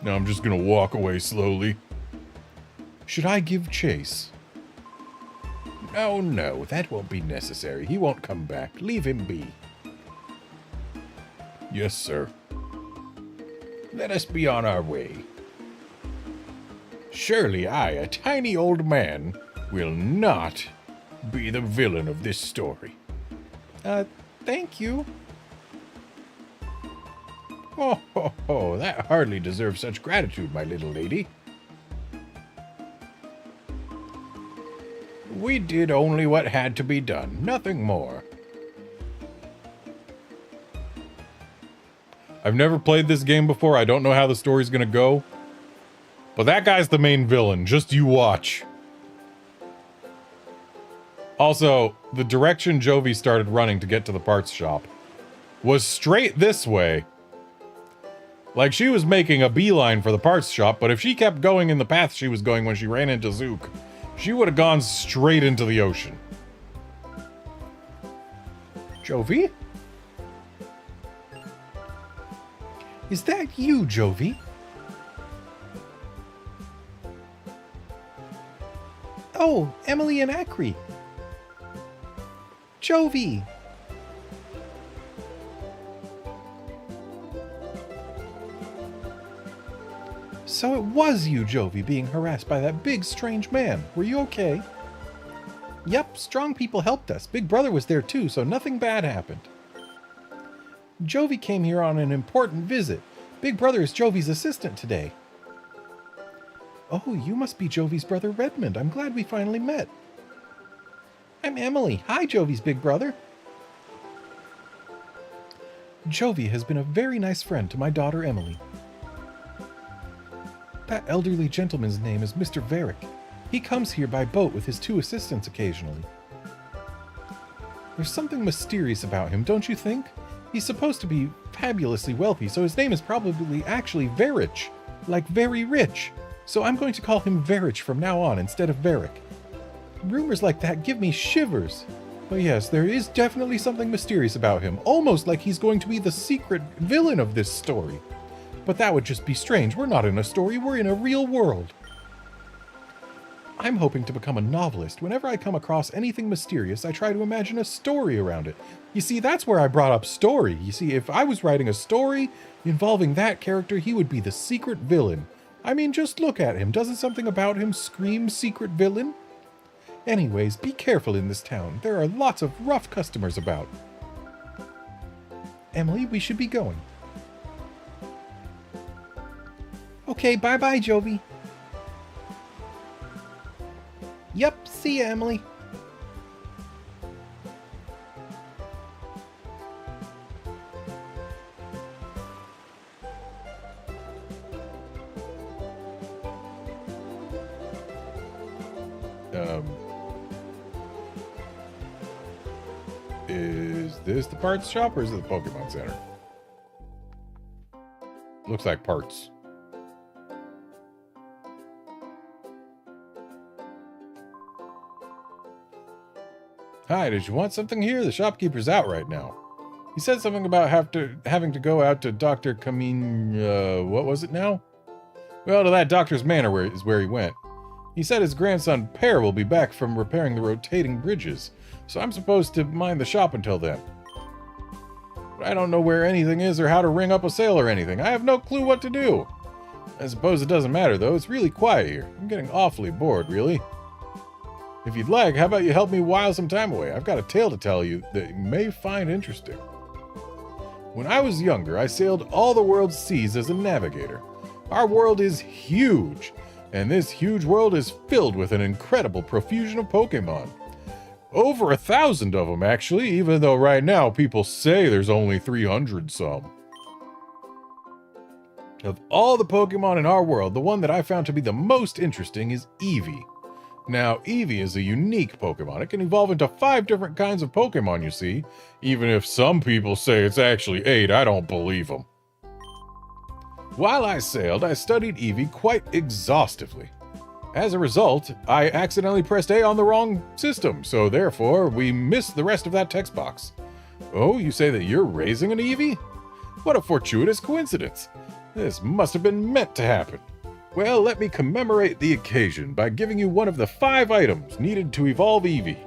Now I'm just gonna walk away slowly. Should I give chase? No, no, that won't be necessary. He won't come back. Leave him be. Yes, sir. Let us be on our way. Surely I, a tiny old man, will not be the villain of this story. Thank you. Oh, ho, ho, that hardly deserves such gratitude, my little lady. We did only what had to be done, nothing more. I've never played this game before. I don't know how the story's gonna go. But that guy's the main villain. Just you watch. Also, the direction Jovi started running to get to the parts shop was straight this way. Like, she was making a beeline for the parts shop, but if she kept going in the path she was going when she ran into Zook, she would have gone straight into the ocean. Jovi? Is that you, Jovi? Oh, Emily and Acri. Jovi! So it was you, Jovi, being harassed by that big, strange man. Were you okay? Yep, strong people helped us. Big Brother was there too, so nothing bad happened. Jovi came here on an important visit. Big Brother is Jovi's assistant today. Oh, you must be Jovi's brother Redmond. I'm glad we finally met. I'm Emily. Hi, Jovi's big brother. Jovi has been a very nice friend to my daughter Emily. That elderly gentleman's name is Mr. Varick. He comes here by boat with his 2 assistants occasionally. There's something mysterious about him, don't you think? He's supposed to be fabulously wealthy, so his name is probably actually Verich, like very rich. So I'm going to call him Verich from now on instead of Varick. Rumors like that give me shivers. But yes, there is definitely something mysterious about him, almost like he's going to be the secret villain of this story. But that would just be strange. We're not in a story, we're in a real world. I'm hoping to become a novelist. Whenever I come across anything mysterious, I try to imagine a story around it. You see, that's where I brought up story. You see, if I was writing a story involving that character, he would be the secret villain. I mean, just look at him. Doesn't something about him scream secret villain? Anyways, be careful in this town. There are lots of rough customers about. Emily, we should be going. Okay, bye-bye, Jovi. Yep, see ya, Emily. Is this the parts shop or is it the Pokemon Center? Looks like parts. Hi, did you want something here? The shopkeeper's out right now. He said something about having to go out to Dr. What was it now? Well, to that doctor's manor is where he went. He said his grandson Pear will be back from repairing the rotating bridges, so I'm supposed to mind the shop until then. But I don't know where anything is or how to ring up a sale or anything. I have no clue what to do. I suppose it doesn't matter, though. It's really quiet here. I'm getting awfully bored, really. If you'd like, how about you help me while some time away? I've got a tale to tell you that you may find interesting. When I was younger, I sailed all the world's seas as a navigator. Our world is huge, and this huge world is filled with an incredible profusion of Pokemon. Over 1,000 of them, actually, even though right now people say there's only 300 some. Of all the Pokemon in our world, the one that I found to be the most interesting is Eevee. Now, Eevee is a unique Pokemon. It can evolve into 5 different kinds of Pokemon, you see. Even if some people say it's actually 8, I don't believe them. While I sailed, I studied Eevee quite exhaustively. As a result, I accidentally pressed A on the wrong system, so therefore we missed the rest of that text box. Oh, you say that you're raising an Eevee? What a fortuitous coincidence. This must have been meant to happen. Well, let me commemorate the occasion by giving you one of the 5 items needed to evolve Eevee.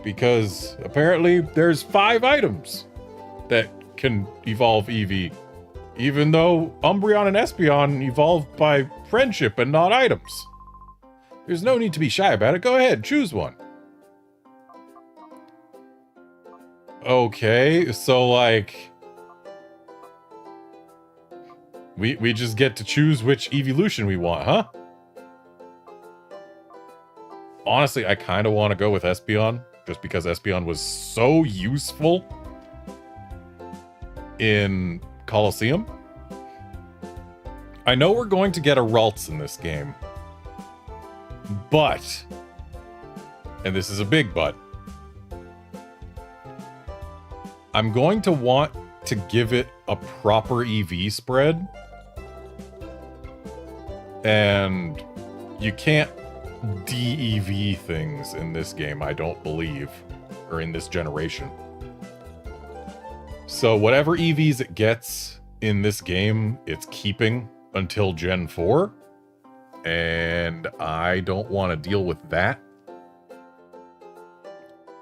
Because apparently there's 5 items that can evolve Eevee, even though Umbreon and Espeon evolved by friendship and not items. There's no need to be shy about it. Go ahead, choose one. Okay, so like... We just get to choose which evolution we want, huh? Honestly, I kind of want to go with Espeon, just because Espeon was so useful in Colosseum. I know we're going to get a Ralts in this game. But, and this is a big but, I'm going to want to give it a proper EV spread. And you can't de-EV things in this game, I don't believe, or in this generation. So whatever EVs it gets in this game, it's keeping until Gen 4. And I don't want to deal with that.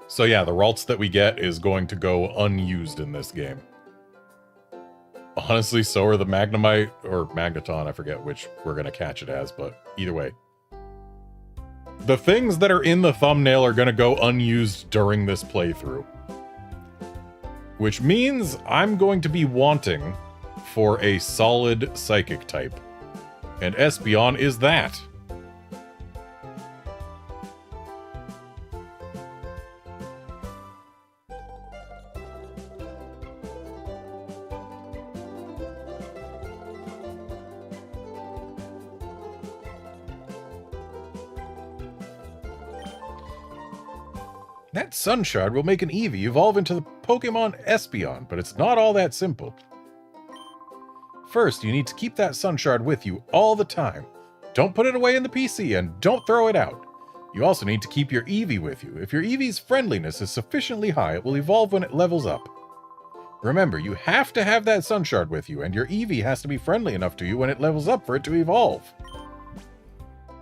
So yeah, the Ralts that we get is going to go unused in this game. Honestly, so are the Magnemite, or Magneton, I forget which we're going to catch it as, but either way. The things that are in the thumbnail are going to go unused during this playthrough. Which means I'm going to be wanting for a solid Psychic type. And Espeon is that. That Sun Shard will make an Eevee evolve into the Pokémon Espeon, but it's not all that simple. First, you need to keep that Sun Shard with you all the time. Don't put it away in the PC, and don't throw it out. You also need to keep your Eevee with you. If your Eevee's friendliness is sufficiently high, it will evolve when it levels up. Remember, you have to have that Sun Shard with you, and your Eevee has to be friendly enough to you when it levels up for it to evolve.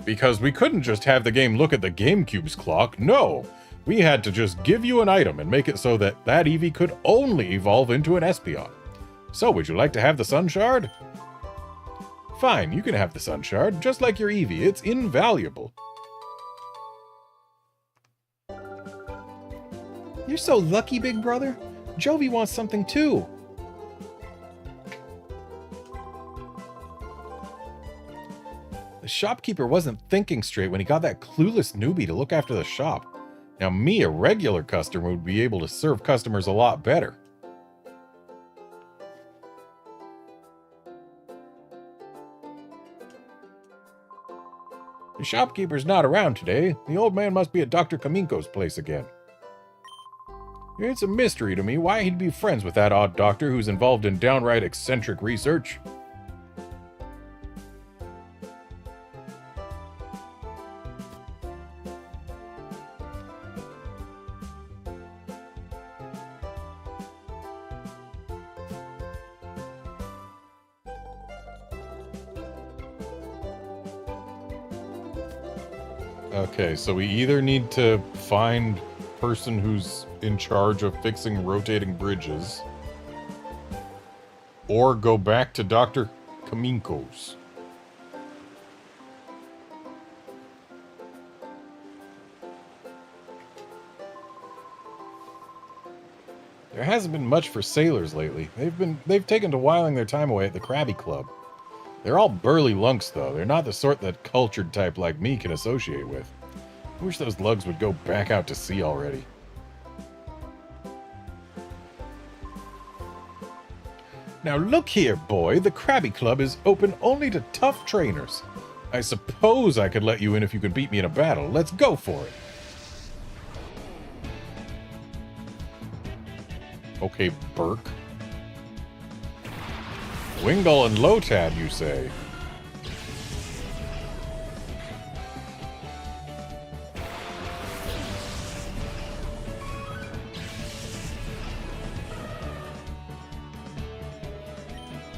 Because we couldn't just have the game look at the GameCube's clock, no! We had to just give you an item and make it so that that Eevee could only evolve into an Espeon. So, would you like to have the Sun Shard? Fine, you can have the Sun Shard, just like your Eevee. It's invaluable. You're so lucky, big brother. Jovi wants something too. The shopkeeper wasn't thinking straight when he got that clueless newbie to look after the shop. Now me, a regular customer, would be able to serve customers a lot better. The shopkeeper's not around today. The old man must be at Dr. Kaminko's place again. It's a mystery to me why he'd be friends with that odd doctor who's involved in downright eccentric research. Okay, so we either need to find person who's in charge of fixing rotating bridges, or go back to Dr. Kaminko's. There hasn't been much for sailors lately. They've taken to whiling their time away at the Krabby Club. They're all burly lunks, though. They're not the sort that cultured type like me can associate with. I wish those lugs would go back out to sea already. Now look here, boy. The Krabby Club is open only to tough trainers. I suppose I could let you in if you could beat me in a battle. Let's go for it. Okay, Burke. Wingull and Lotad, you say?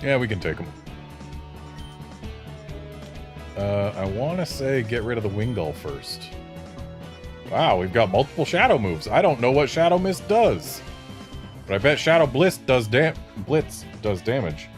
Yeah, we can take them. I want to say get rid of the Wingull first. Wow, we've got multiple Shadow moves. I don't know what Shadow Mist does. But I bet Shadow Blitz does damage.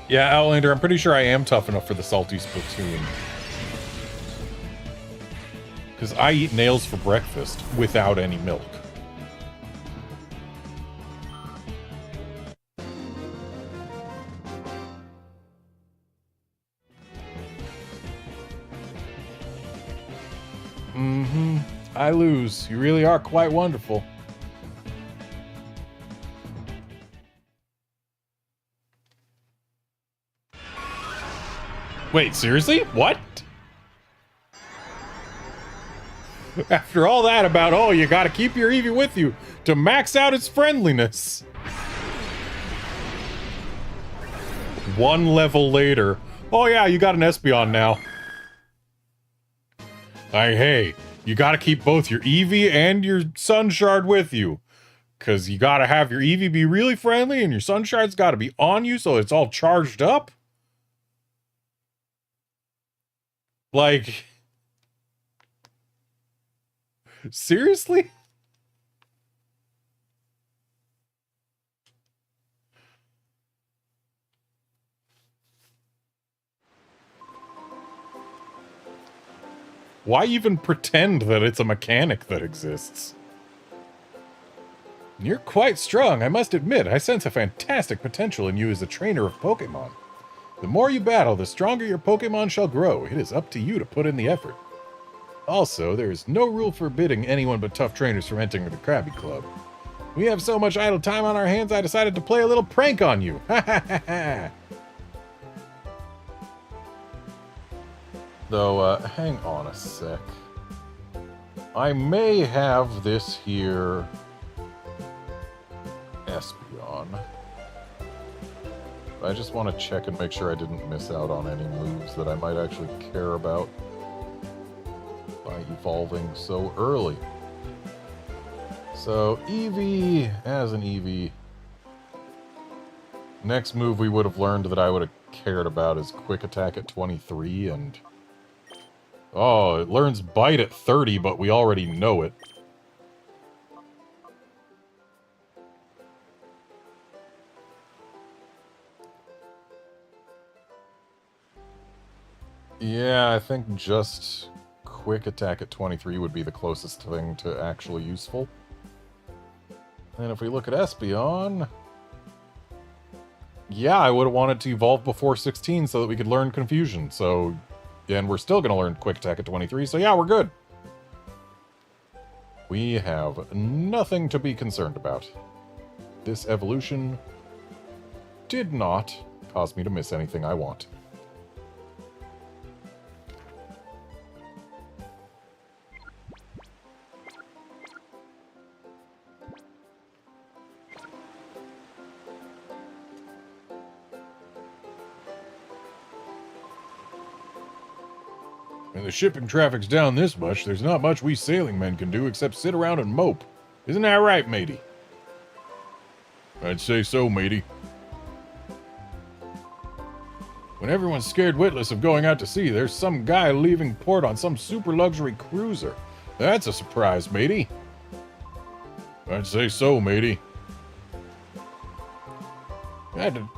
Yeah, Outlander, I'm pretty sure I am tough enough for the Salty Splatoon. Because I eat nails for breakfast without any milk. Mm-hmm. I lose. You really are quite wonderful. Wait, seriously? What? After all that about, oh, you gotta keep your Eevee with you to max out its friendliness. One level later. Oh yeah, you got an Espeon now. Hey, you gotta keep both your Eevee and your Sunshard with you. Because you gotta have your Eevee be really friendly and your Sunshard's gotta be on you so it's all charged up. Like, seriously? Why even pretend that it's a mechanic that exists? You're quite strong, I must admit. I sense a fantastic potential in you as a trainer of Pokémon. The more you battle, the stronger your Pokémon shall grow. It is up to you to put in the effort. Also, there is no rule forbidding anyone but tough trainers from entering the Krabby Club. We have so much idle time on our hands, I decided to play a little prank on you. Ha ha ha ha! Though, hang on a sec. I may have this here Espeon. I just want to check and make sure I didn't miss out on any moves that I might actually care about by evolving so early. So, Eevee as an Eevee. Next move we would have learned that I would have cared about is Quick Attack at 23, and... oh, it learns Bite at 30, but we already know it. Yeah, I think just Quick Attack at 23 would be the closest thing to actually useful. And if we look at Espeon... yeah, I would have wanted to evolve before 16 so that we could learn Confusion, so... and we're still going to learn Quick Attack at 23, so yeah, we're good. We have nothing to be concerned about. This evolution did not cause me to miss anything I want. When the shipping traffic's down this much, there's not much we sailing men can do except sit around and mope. Isn't that right, matey? I'd say so, matey. When everyone's scared witless of going out to sea, there's some guy leaving port on some super luxury cruiser. That's a surprise, matey. I'd say so, matey.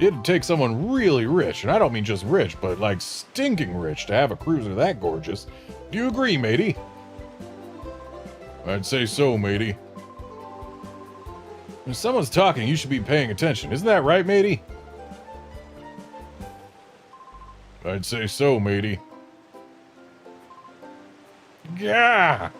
It'd take someone really rich, and I don't mean just rich, but like stinking rich to have a cruiser that gorgeous. Do you agree, matey? I'd say so, matey. If someone's talking, you should be paying attention. Isn't that right, matey? I'd say so, matey. Yeah!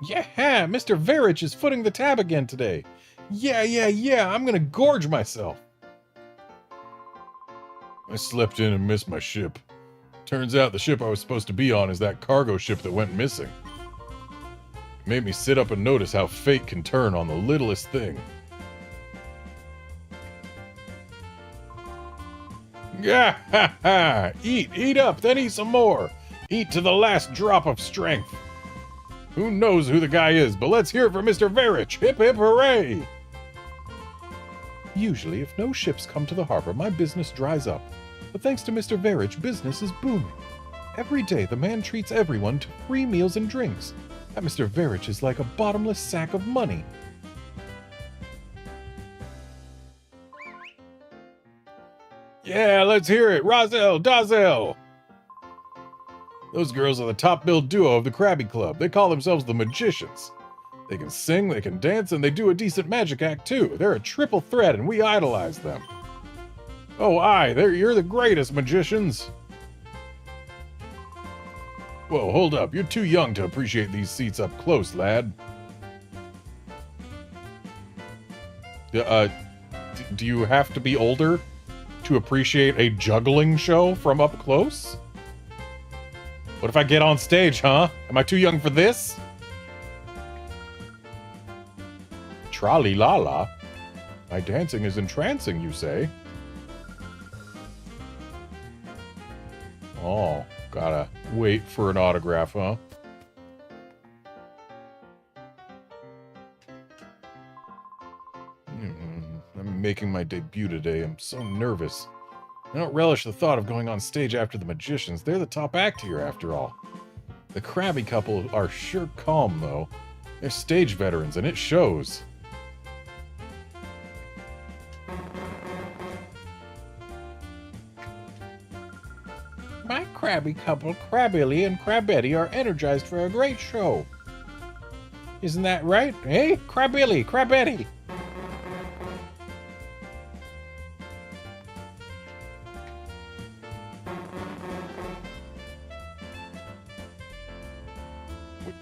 Yeah, Mr. Verich is footing the tab again today. Yeah, I'm gonna gorge myself. I slept in and missed my ship. Turns out the ship I was supposed to be on is that cargo ship that went missing. It made me sit up and notice how fate can turn on the littlest thing. Yeah, eat up, then eat some more. Eat to the last drop of strength. Who knows who the guy is, but let's hear it for Mr. Verich. Hip hip hooray! Usually, if no ships come to the harbor, my business dries up. But thanks to Mr. Verich, business is booming. Every day, the man treats everyone to free meals and drinks. That Mr. Verich is like a bottomless sack of money. Yeah, let's hear it. Razel, Dazel! Those girls are the top-billed duo of the Krabby Club. They call themselves the Magicians. They can sing, they can dance, and they do a decent magic act, too. They're a triple threat, and we idolize them. Oh, you're the greatest magicians. Whoa, hold up. You're too young to appreciate these seats up close, lad. Do you have to be older to appreciate a juggling show from up close? What if I get on stage, huh? Am I too young for this? Tra-li-la-la. My dancing is entrancing, you say? Oh, gotta wait for an autograph, huh? I'm making my debut today. I'm so nervous. I don't relish the thought of going on stage after the Magicians. They're the top act here, after all. The Krabby couple are sure calm, though. They're stage veterans, and it shows. My Krabby couple, Krabilly and Krabetty, are energized for a great show. Isn't that right? Eh? Krabilly, Krabetty!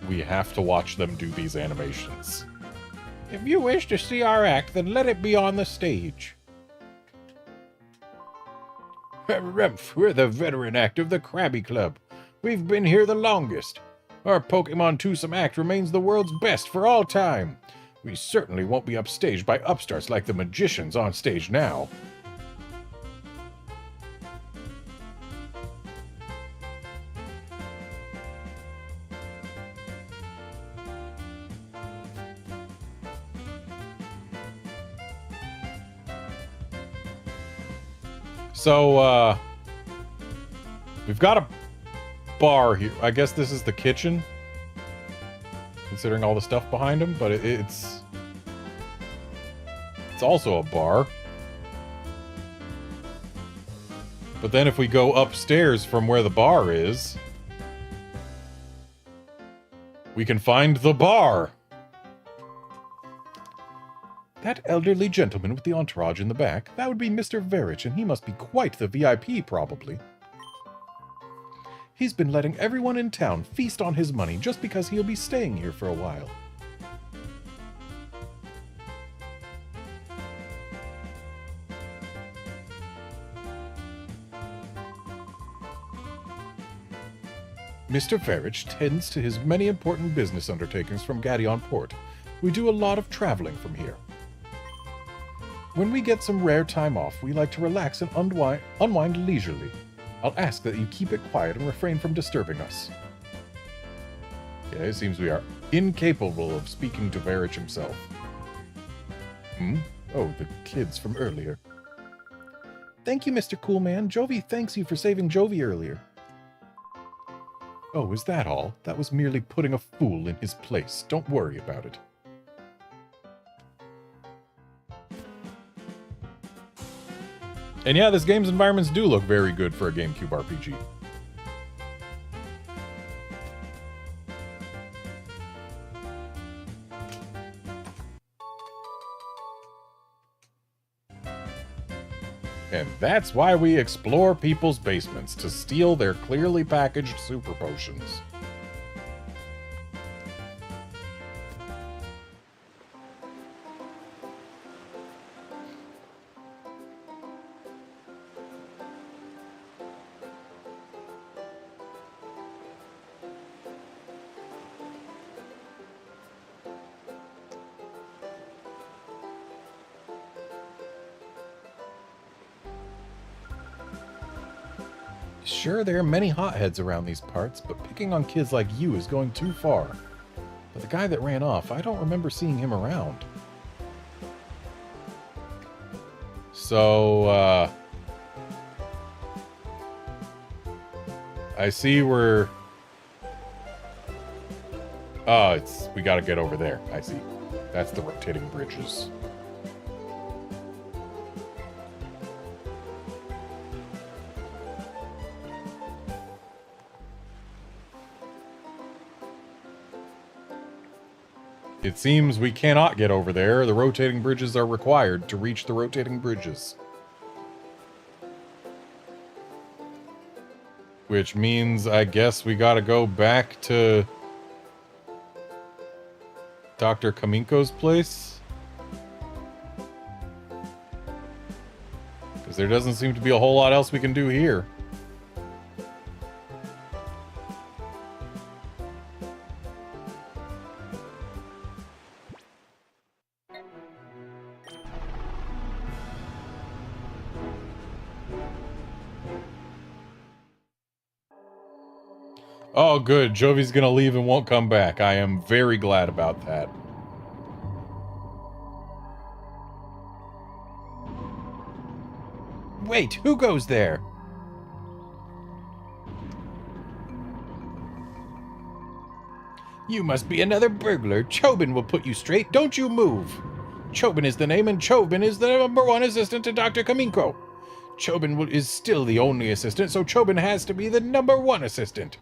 We have to watch them do these animations. If you wish to see our act, then let it be on the stage. We're the veteran act of the Krabby Club. We've been here the longest. Our Pokemon twosome act remains the world's best for all time. We certainly won't be upstaged by upstarts like the Magicians on stage now. So, we've got a bar here. I guess this is the kitchen, considering all the stuff behind him, but it's also a bar. But then if we go upstairs from where the bar is, we can find the bar. That elderly gentleman with the entourage in the back, that would be Mr. Verich, and he must be quite the VIP, probably. He's been letting everyone in town feast on his money just because he'll be staying here for a while. Mr. Verich tends to his many important business undertakings from Gadeon Port. We do a lot of traveling from here. When we get some rare time off, we like to relax and unwind leisurely. I'll ask that you keep it quiet and refrain from disturbing us. Okay, it seems we are incapable of speaking to Verich himself. Oh, the kids from earlier. Thank you, Mr. Coolman. Jovi thanks you for saving Jovi earlier. Oh, is that all? That was merely putting a fool in his place. Don't worry about it. And yeah, this game's environments do look very good for a GameCube RPG. And that's why we explore people's basements, to steal their clearly packaged super potions. Sure, there are many hotheads around these parts, but picking on kids like you is going too far. But the guy that ran off, I don't remember seeing him around. So, I see we're... Oh, we gotta get over there. I see. That's the rotating bridges. It seems we cannot get over there. The rotating bridges are required to reach the rotating bridges. Which means, I guess, we gotta go back to Dr. Kaminko's place? Because there doesn't seem to be a whole lot else we can do here. Oh, good. Jovi's gonna leave and won't come back. I am very glad about that. Wait, who goes there? You must be another burglar. Chobin will put you straight. Don't you move. Chobin is the name, and Chobin is the #1 assistant to Dr. Kaminko. Chobin is still the only assistant, so Chobin has to be the #1 assistant.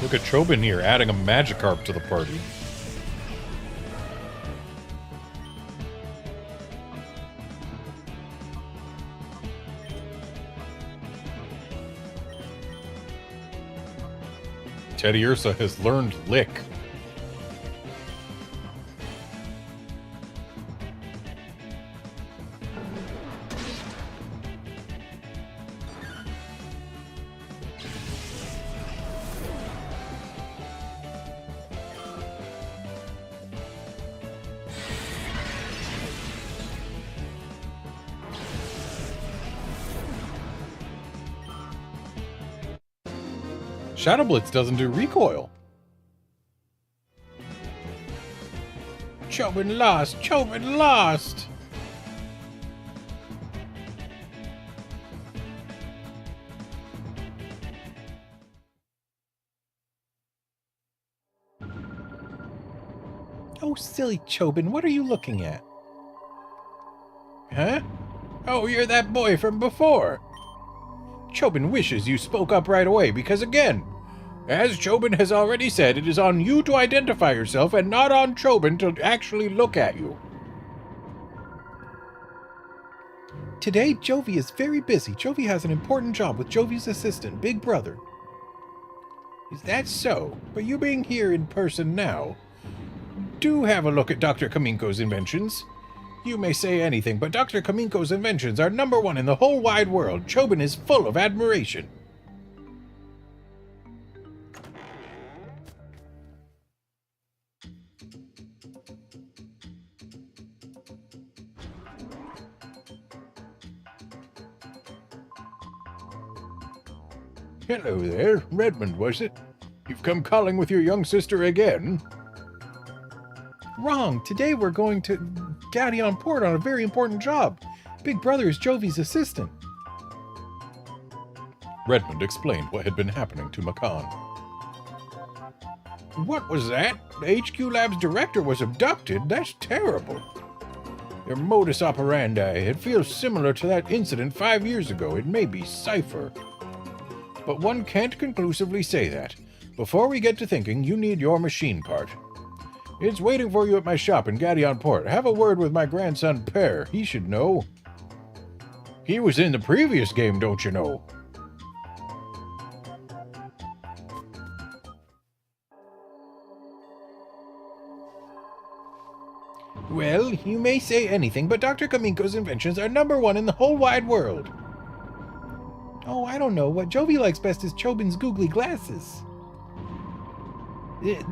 Look at Chobin here, adding a Magikarp to the party. Teddy Ursa has learned Lick. Shadow Blitz doesn't do recoil. Chobin lost! Chobin lost! Oh, silly Chobin, what are you looking at? Huh? Oh, you're that boy from before. Chobin wishes you spoke up right away, because again, as Chobin has already said, it is on you to identify yourself and not on Chobin to actually look at you. Today, Jovi is very busy. Jovi has an important job with Jovi's assistant, Big Brother. Is that so? But you being here in person now, do have a look at Dr. Kaminko's inventions. You may say anything, but Dr. Kaminko's inventions are #1 in the whole wide world. Chobin is full of admiration. Hello there, Redmond, was it? You've come calling with your young sister again? Wrong. Today we're going to Gadion Port on a very important job. Big Brother is Jovi's assistant. Redmond explained what had been happening to Makan. What was that? The HQ Lab's director was abducted? That's terrible. Your modus operandi, it feels similar to that incident 5 years ago. It may be Cypher. But one can't conclusively say that. Before we get to thinking, you need your machine part. It's waiting for you at my shop in Gadion Port. Have a word with my grandson, Per. He should know. He was in the previous game, don't you know? Well, you may say anything, but Dr. Kaminko's inventions are #1 in the whole wide world. Oh, I don't know. What Jovi likes best is Chobin's googly glasses.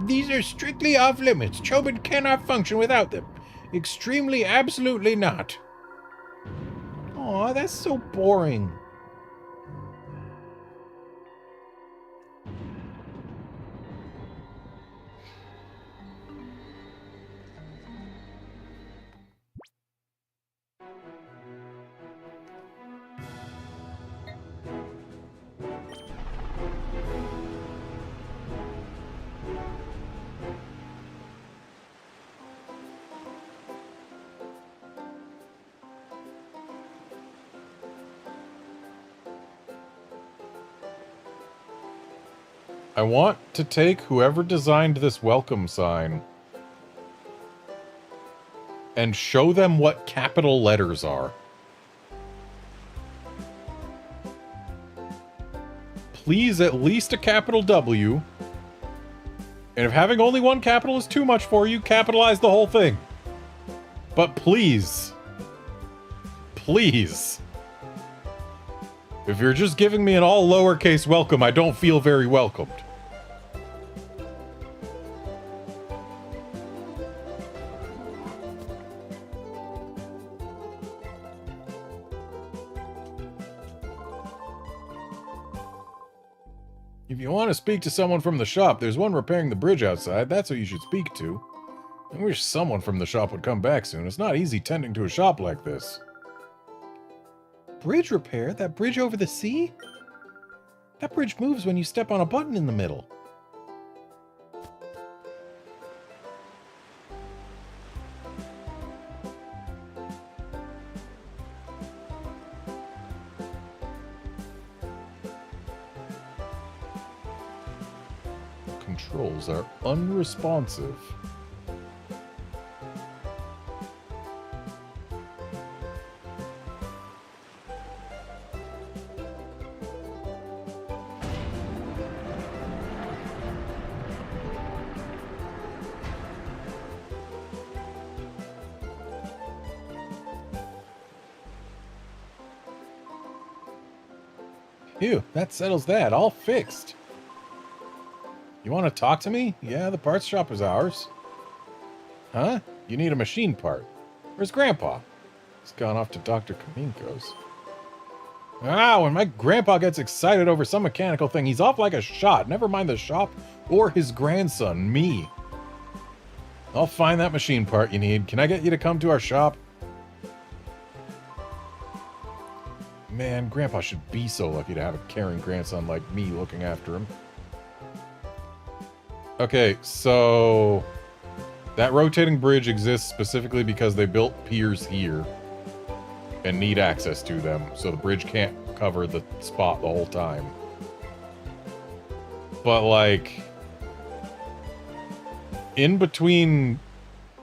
These are strictly off limits. Chobin cannot function without them. Extremely, absolutely not. Aw, that's so boring. I want to take whoever designed this welcome sign and show them what capital letters are. Please, at least a capital W. And if having only one capital is too much for you, capitalize the whole thing. But please, please. If you're just giving me an all lowercase welcome, I don't feel very welcomed. If you want to speak to someone from the shop, there's one repairing the bridge outside. That's who you should speak to. I wish someone from the shop would come back soon. It's not easy tending to a shop like this. Bridge repair? That bridge over the sea? That bridge moves when you step on a button in the middle. Controls are unresponsive. Phew, that settles that. All fixed. You want to talk to me? Yeah, the parts shop is ours. Huh? You need a machine part. Where's Grandpa? He's gone off to Dr. Kaminko's. Ah, when my grandpa gets excited over some mechanical thing, he's off like a shot. Never mind the shop or his grandson, me. I'll find that machine part you need. Can I get you to come to our shop? Man, Grandpa should be so lucky to have a caring grandson like me looking after him. Okay, so that rotating bridge exists specifically because they built piers here and need access to them, so the bridge can't cover the spot the whole time. But, like, in between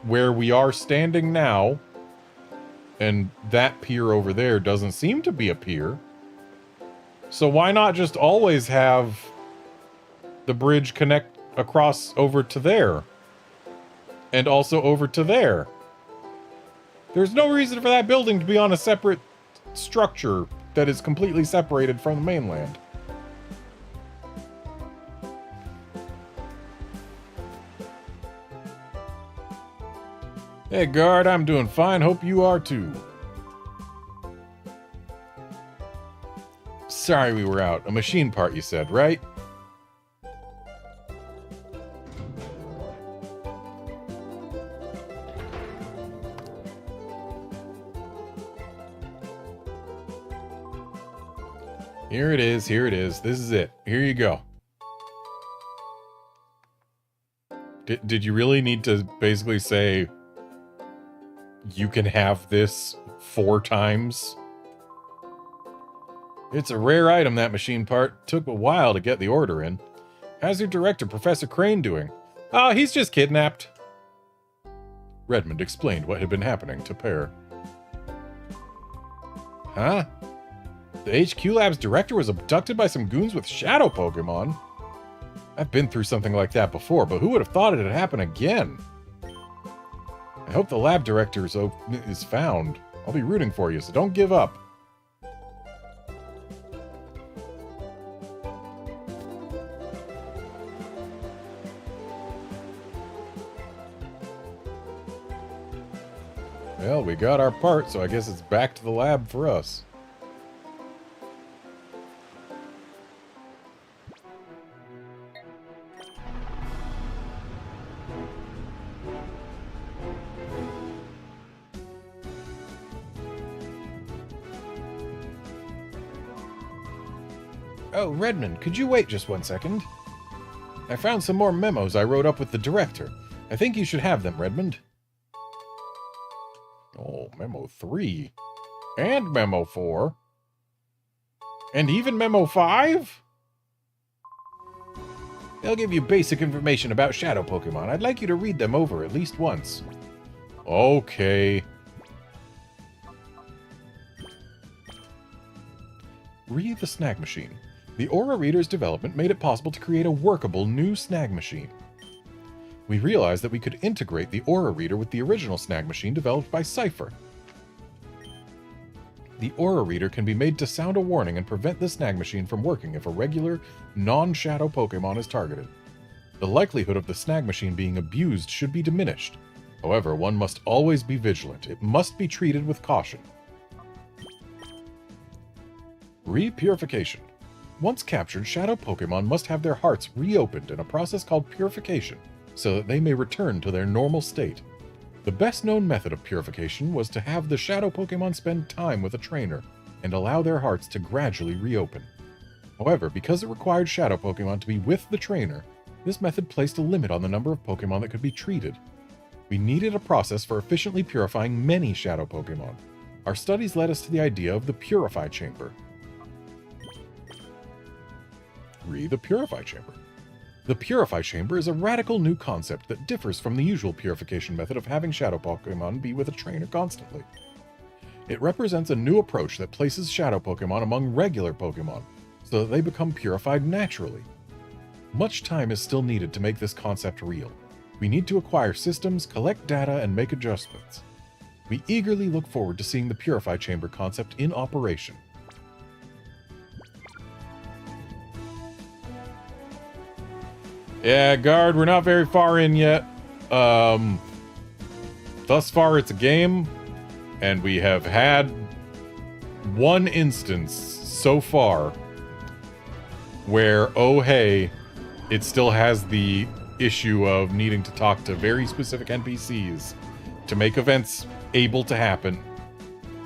where we are standing now and that pier over there doesn't seem to be a pier. So why not just always have the bridge connect across over to there and also over to there? There's no reason for that building to be on a separate structure that is completely separated from the mainland. Hey guard, I'm doing fine. Hope you are too. Sorry we were out. A machine part, you said, right? Here it is, here it is. This is it. Here you go. Did you really need to basically say you can have this 4 times? It's a rare item, that machine part. Took a while to get the order in. How's your director, Professor Crane, doing? Oh, he's just kidnapped. Redmond explained what had been happening to Pear. Huh? The HQ Lab's director was abducted by some goons with shadow Pokemon? I've been through something like that before, but who would have thought it had happened again? I hope the lab director is found. I'll be rooting for you, so don't give up. Well, we got our part, so I guess it's back to the lab for us. Oh, Redmond, could you wait just 1 second? I found some more memos I wrote up with the director. I think you should have them, Redmond. Oh, Memo 3. And Memo 4. And even Memo 5? They'll give you basic information about shadow Pokemon. I'd like you to read them over at least once. Okay. Read the Snag Machine. The Aura Reader's development made it possible to create a workable new Snag Machine. We realized that we could integrate the Aura Reader with the original Snag Machine developed by Cypher. The Aura Reader can be made to sound a warning and prevent the Snag Machine from working if a regular, non-shadow Pokemon is targeted. The likelihood of the Snag Machine being abused should be diminished. However, one must always be vigilant. It must be treated with caution. Repurification. Once captured, shadow Pokemon must have their hearts reopened in a process called purification, so that they may return to their normal state. The best known method of purification was to have the shadow Pokemon spend time with a trainer and allow their hearts to gradually reopen. However, because it required shadow Pokemon to be with the trainer, this method placed a limit on the number of Pokemon that could be treated. We needed a process for efficiently purifying many shadow Pokemon. Our studies led us to the idea of the Purify Chamber. Read the Purify Chamber. The Purify Chamber is a radical new concept that differs from the usual purification method of having shadow Pokemon be with a trainer constantly. It represents a new approach that places shadow Pokemon among regular Pokemon, so that they become purified naturally. Much time is still needed to make this concept real. We need to acquire systems, collect data, and make adjustments. We eagerly look forward to seeing the Purify Chamber concept in operation. Yeah, guard, we're not very far in yet. Thus far it's a game, and we have had one instance so far where, oh hey, it still has the issue of needing to talk to very specific NPCs to make events able to happen,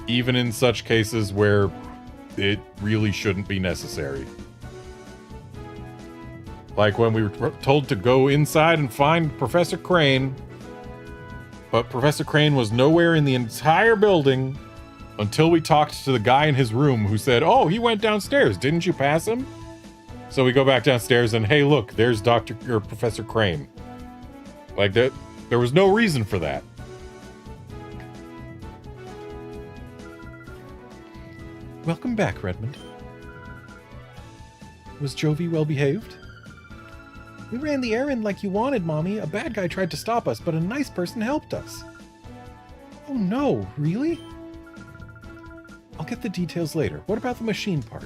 even in such cases where it really shouldn't be necessary. Like when we were told to go inside and find Professor Crane, but Professor Crane was nowhere in the entire building until we talked to the guy in his room who said, "Oh, he went downstairs. Didn't you pass him?" So we go back downstairs and, hey, look, there's Professor Crane. Like that, there was no reason for that. Welcome back, Redmond. Was Jovi well behaved? We ran the errand like you wanted, Mommy. A bad guy tried to stop us, but a nice person helped us. Oh no, really? I'll get the details later. What about the machine part?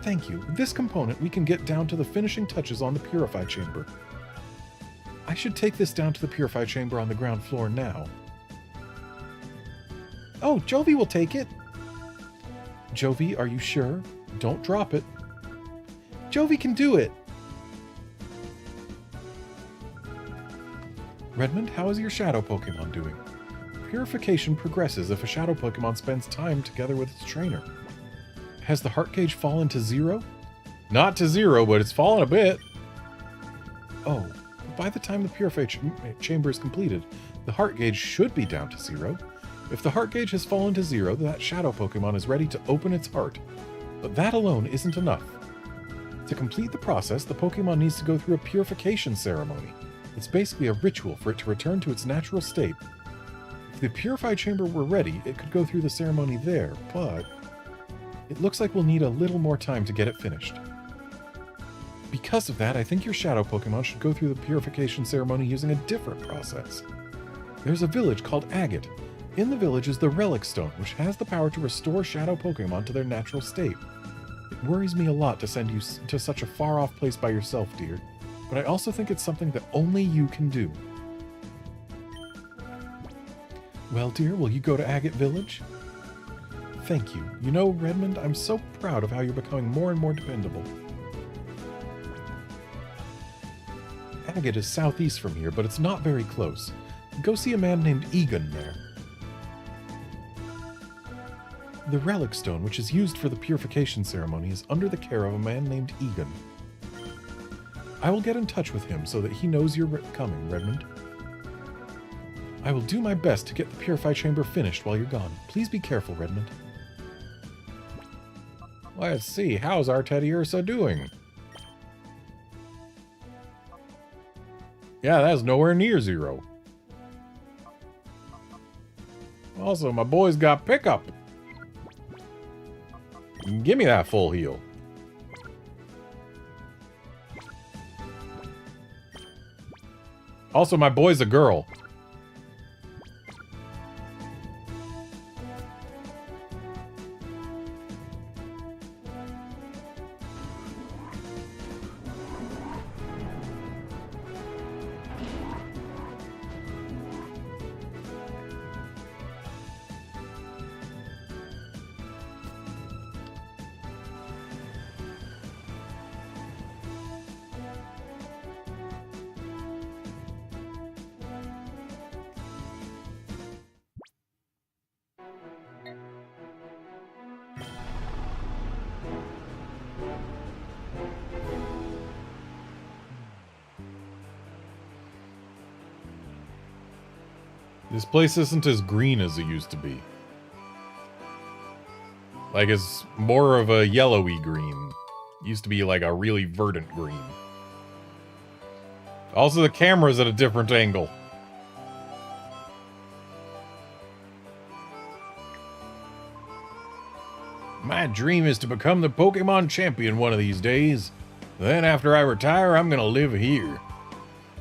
Thank you. With this component, we can get down to the finishing touches on the Purify Chamber. I should take this down to the Purify Chamber on the ground floor now. Oh, Jovi will take it. Jovi, are you sure? Don't drop it. Jovi can do it. Redmond, how is your shadow Pokemon doing? Purification progresses if a shadow Pokemon spends time together with its trainer. Has the heart gauge fallen to 0? Not to 0, but it's fallen a bit. Oh, by the time the purification chamber is completed, the heart gauge should be down to 0. If the heart gauge has fallen to 0, that shadow Pokemon is ready to open its heart. But that alone isn't enough. To complete the process, the Pokemon needs to go through a purification ceremony. It's basically a ritual for it to return to its natural state. If the purified chamber were ready, it could go through the ceremony there, but it looks like we'll need a little more time to get it finished. Because of that, I think your shadow Pokemon should go through the purification ceremony using a different process. There's a village called Agate. In the village is the Relic Stone, which has the power to restore shadow Pokemon to their natural state. It worries me a lot to send you to such a far-off place by yourself, dear, but I also think it's something that only you can do. Well, dear, will you go to Agate Village? Thank you. You know, Redmond, I'm so proud of how you're becoming more and more dependable. Agate is southeast from here, but it's not very close. Go see a man named Egan there. The Relic Stone, which is used for the purification ceremony, is under the care of a man named Egan. I will get in touch with him so that he knows you're coming, Redmond. I will do my best to get the Purify Chamber finished while you're gone. Please be careful, Redmond. Let's see, how's our Teddy Ursa doing? Yeah, that's nowhere near 0. Also, my boy's got pickup. Give me that full heal. Also, my boy's a girl. This place isn't as green as it used to be. Like, it's more of a yellowy green. Used to be like a really verdant green. Also, the camera's at a different angle. My dream is to become the Pokemon champion one of these days. Then after I retire, I'm gonna live here.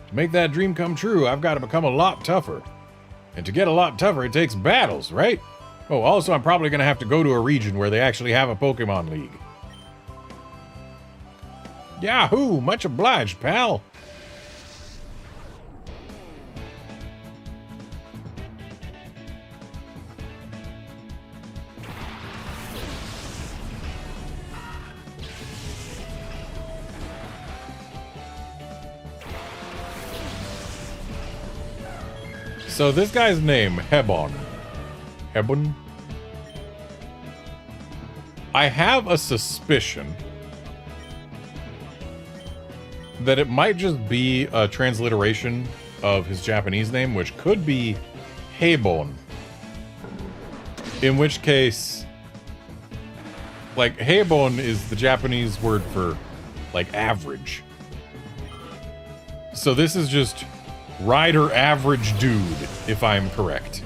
To make that dream come true, I've got to become a lot tougher. And to get a lot tougher, it takes battles, right? Oh, also, I'm probably going to have to go to a region where they actually have a Pokemon League. Yahoo! Much obliged, pal. So this guy's name, Hebon. Hebon? I have a suspicion that it might just be a transliteration of his Japanese name, which could be Hebon. In which case, like, Hebon is the Japanese word for, like, average. So this is just Rider Average Dude, if I'm correct.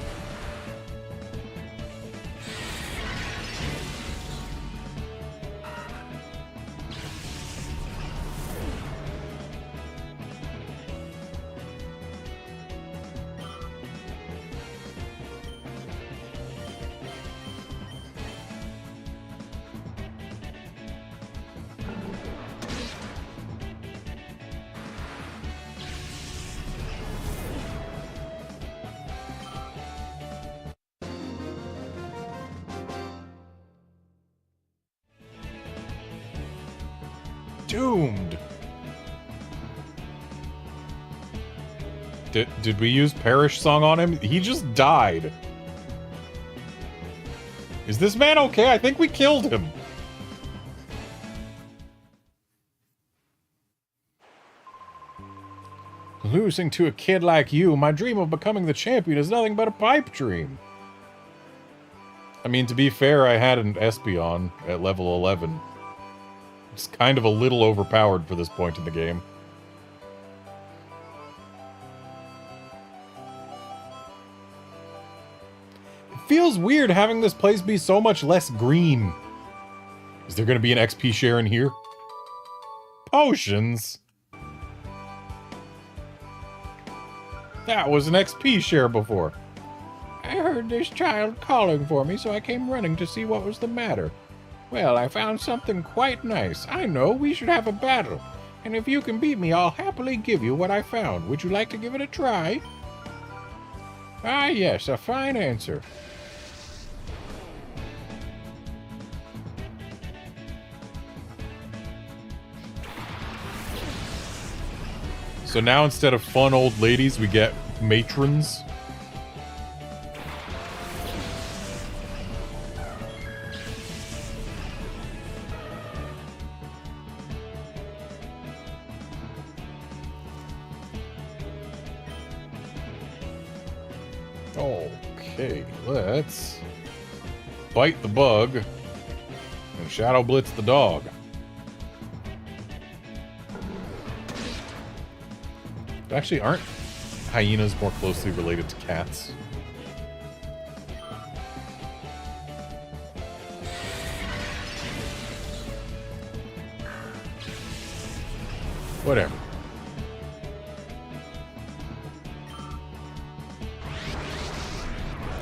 doomed. Did we use Perish Song on him? He just died. Is this man okay? I think we killed him. Losing to a kid like you, my dream of becoming the champion is nothing but a pipe dream. I mean, to be fair, I had an Espeon at level 11. It's kind of a little overpowered for this point in the game. It feels weird having this place be so much less green. Is there going to be an XP share in here? Potions? That was an XP share before. I heard this child calling for me, so I came running to see what was the matter. Well, I found something quite nice. I know, we should have a battle. And if you can beat me, I'll happily give you what I found. Would you like to give it a try? Ah, yes, a fine answer. So now instead of fun old ladies, we get matrons. Okay, let's bite the bug and Shadow Blitz the dog. Actually, aren't hyenas more closely related to cats? Whatever.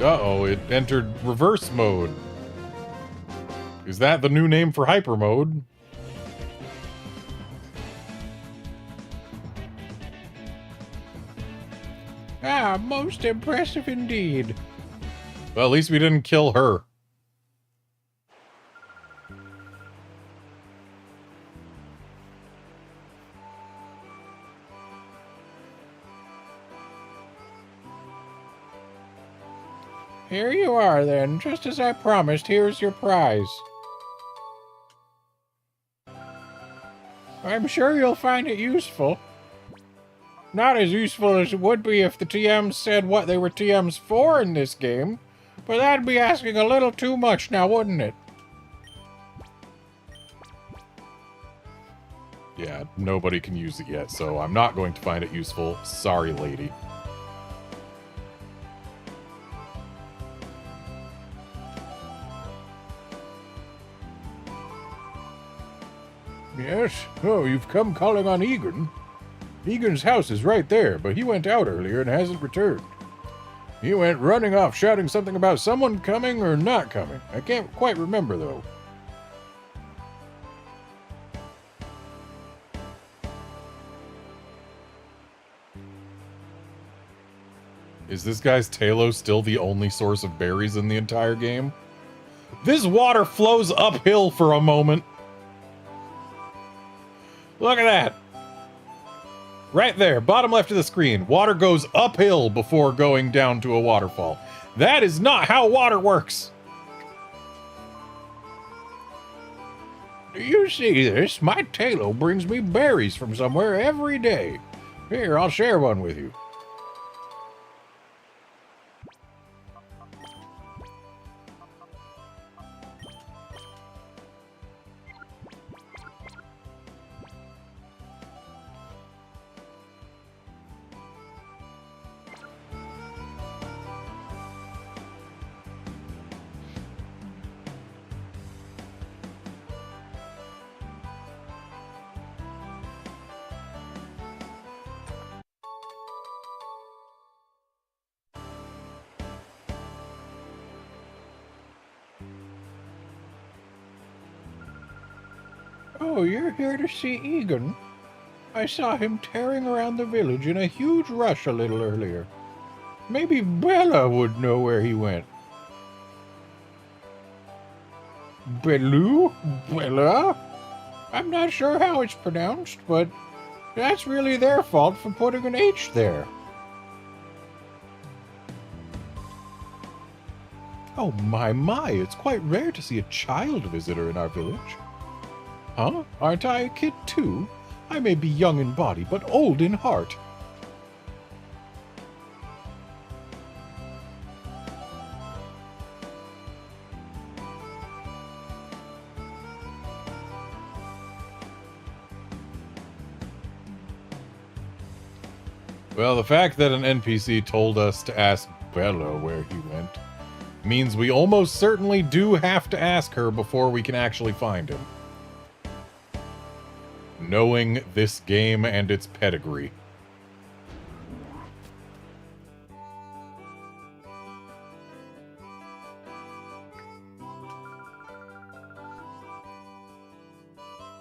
Uh-oh, it entered reverse mode. Is that the new name for hyper mode? Ah, most impressive indeed. Well, at least we didn't kill her. Here you are, then. Just as I promised, here's your prize. I'm sure you'll find it useful. Not as useful as it would be if the TMs said what they were TMs for in this game, but that'd be asking a little too much now, wouldn't it? Yeah, nobody can use it yet, so I'm not going to find it useful. Sorry, lady. Yes? Oh, you've come calling on Egan. Egan's house is right there, but he went out earlier and hasn't returned. He went running off shouting something about someone coming or not coming. I can't quite remember, though. Is this guy's Talos still the only source of berries in the entire game? This water flows uphill for a moment. Look at that. Right there, bottom left of the screen. Water goes uphill before going down to a waterfall. That is not how water works. Do you see this? My Talo brings me berries from somewhere every day. Here, I'll share one with you. Oh, you're here to see Egan? I saw him tearing around the village in a huge rush a little earlier. Maybe Bella would know where he went. Bella? I'm not sure how it's pronounced, but that's really their fault for putting an H there. Oh my, it's quite rare to see a child visitor in our village. Huh? Aren't I a kid too? I may be young in body, but old in heart. Well, the fact that an NPC told us to ask Bella where he went means we almost certainly do have to ask her before we can actually find him. Knowing this game and its pedigree.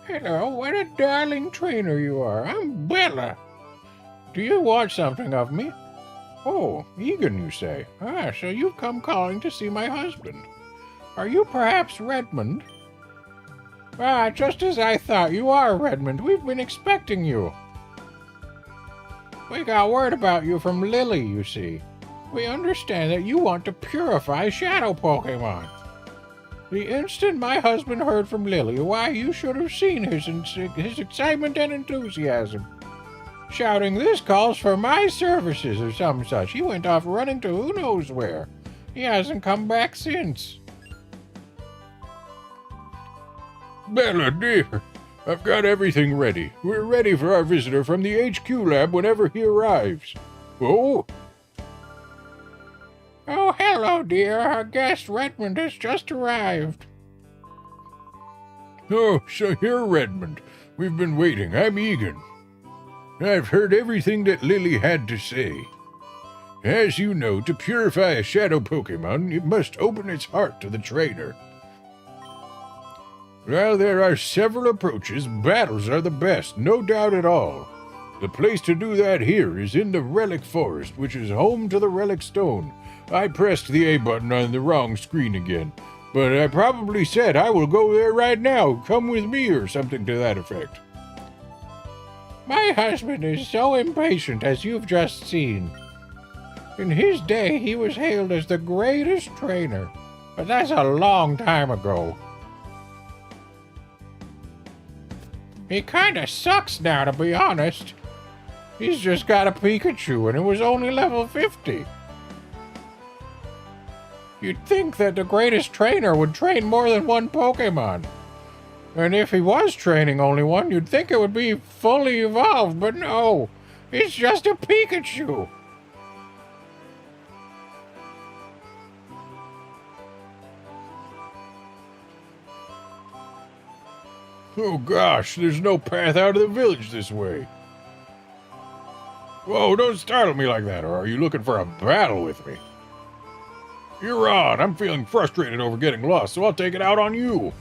Hello, what a darling trainer you are. I'm Bella. Do you want something of me? Oh, Egan, you say? Ah, so you've come calling to see my husband. Are you perhaps Redmond? Ah, just as I thought. You are Redmond. We've been expecting you. We got word about you from Lily, you see. We understand that you want to purify shadow Pokémon. The instant my husband heard from Lily, why, you should have seen his excitement and enthusiasm. Shouting, "This calls for my services," or some such. He went off running to who knows where. He hasn't come back since. Bella, dear, I've got everything ready. We're ready for our visitor from the HQ lab whenever he arrives. Oh? Oh, hello, dear. Our guest Redmond has just arrived. Oh, so you're Redmond. We've been waiting. I'm Egan. I've heard everything that Lily had to say. As you know, to purify a shadow Pokémon, it must open its heart to the trainer. While there are several approaches, battles are the best, no doubt at all. The place to do that here is in the Relic Forest, which is home to the Relic Stone. I pressed the A button on the wrong screen again, but I probably said I will go there right now. Come with me, or something to that effect. My husband is so impatient, as you've just seen. In his day, he was hailed as the greatest trainer, but that's a long time ago. He kinda sucks now, to be honest. He's just got a Pikachu, and it was only level 50. You'd think that the greatest trainer would train more than one Pokemon. And if he was training only one, you'd think it would be fully evolved, but no. It's just a Pikachu. Oh gosh, there's no path out of the village this way. Whoa, don't startle me like that, or are you looking for a battle with me? You're on. I'm feeling frustrated over getting lost, so I'll take it out on you.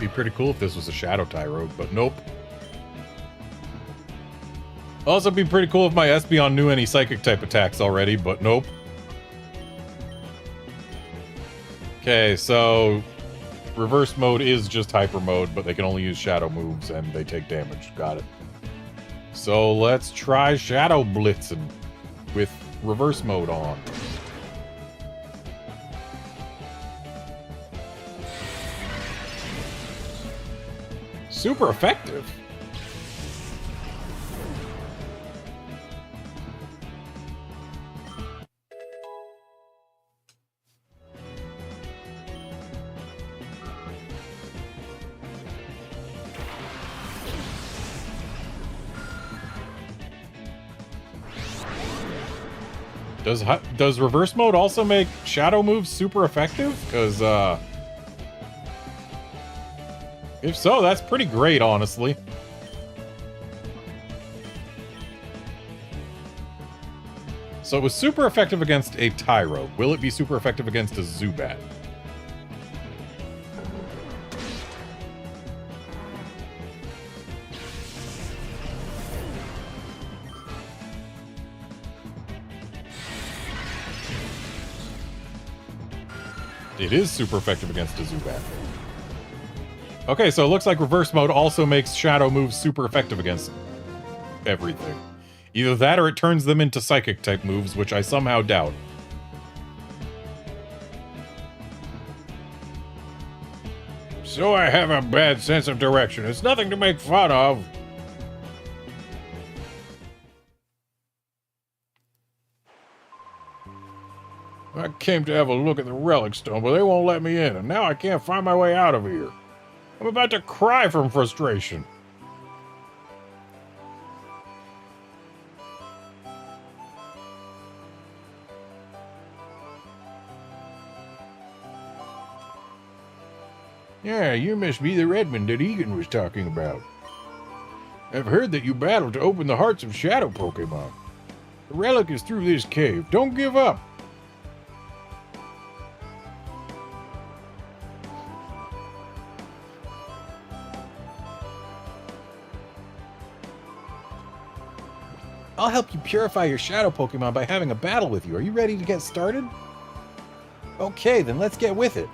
Be pretty cool if this was a Shadow Tyro, but nope. Also be pretty cool if my Espeon knew any Psychic type attacks already, but nope. Okay, so reverse mode is just hyper mode, but they can only use shadow moves and they take damage. Got it. So let's try Shadow Blitzing with reverse mode on. Super effective. Does reverse mode also make shadow moves super effective? Because, if so, that's pretty great, honestly. So it was super effective against a Tyro. Will it be super effective against a Zubat? It is super effective against a Zubat. Okay, so it looks like reverse mode also makes shadow moves super effective against everything. Either that or it turns them into psychic type moves, which I somehow doubt. So I have a bad sense of direction. It's nothing to make fun of. I came to have a look at the relic stone, but they won't let me in, and now I can't find my way out of here. I'm about to cry from frustration. Yeah, you must be the Redmond that Egan was talking about. I've heard that you battled to open the hearts of Shadow Pokemon. The relic is through this cave. Don't give up. I'll help you purify your shadow Pokemon by having a battle with you. Are you ready to get started? Okay, then let's get with it.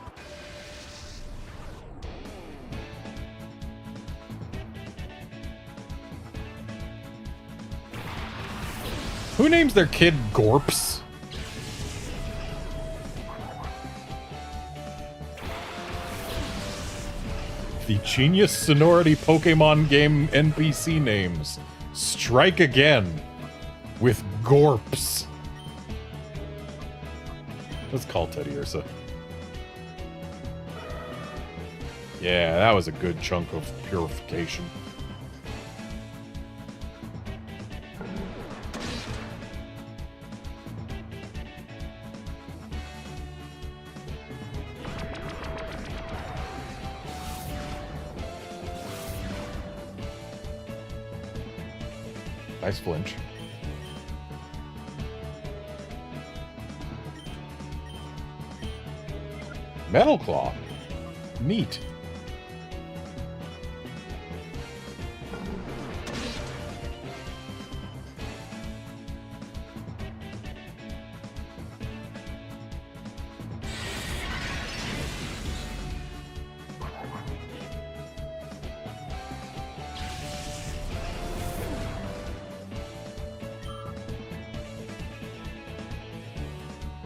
Who names their kid Gorps? The Genius Sonority Pokemon game NPC names. Strike again with Gorps. Let's call Teddy Ursa. Yeah, that was a good chunk of purification. Nice flinch. Metal Claw. Neat.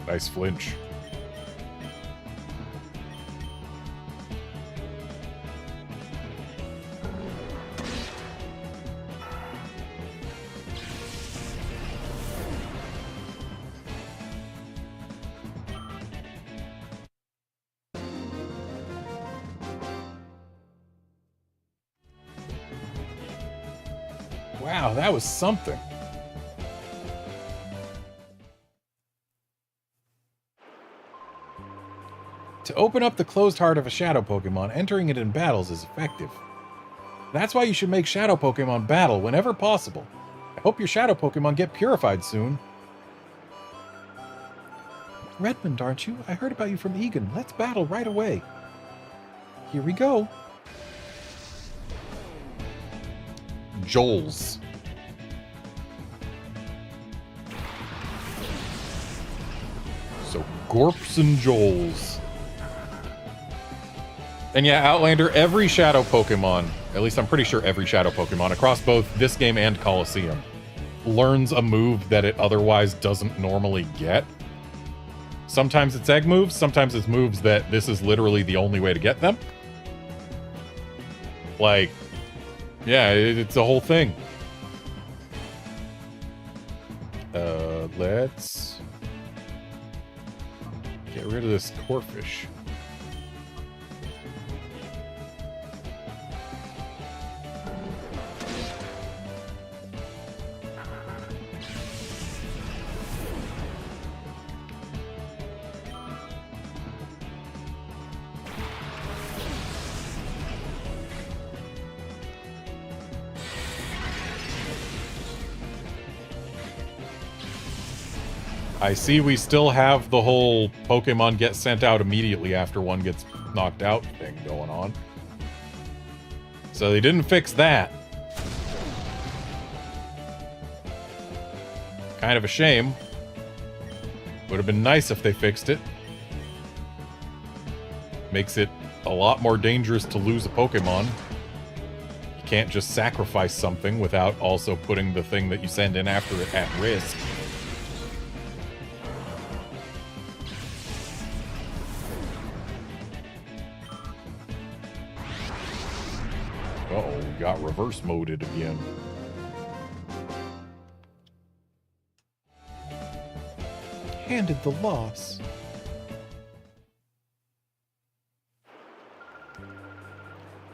Nice flinch. Wow, that was something. To open up the closed heart of a Shadow Pokemon, entering it in battles is effective. That's why you should make Shadow Pokemon battle whenever possible. I hope your Shadow Pokemon get purified soon. Redmond, aren't you? I heard about you from Egan. Let's battle right away. Here we go. Joel's. So Gorps and Joels. And yeah, Outlander, every Shadow Pokemon, at least I'm pretty sure every Shadow Pokemon across both this game and Coliseum, learns a move that it otherwise doesn't normally get. Sometimes it's egg moves, sometimes it's moves that this is literally the only way to get them. Like, yeah, it's a whole thing. Let's get rid of this Corphish. I see we still have the whole Pokemon get sent out immediately after one gets knocked out thing going on. So they didn't fix that. Kind of a shame. Would have been nice if they fixed it. Makes it a lot more dangerous to lose a Pokemon. You can't just sacrifice something without also putting the thing that you send in after it at risk. Uh-oh, we got reverse moded again. Handed the loss.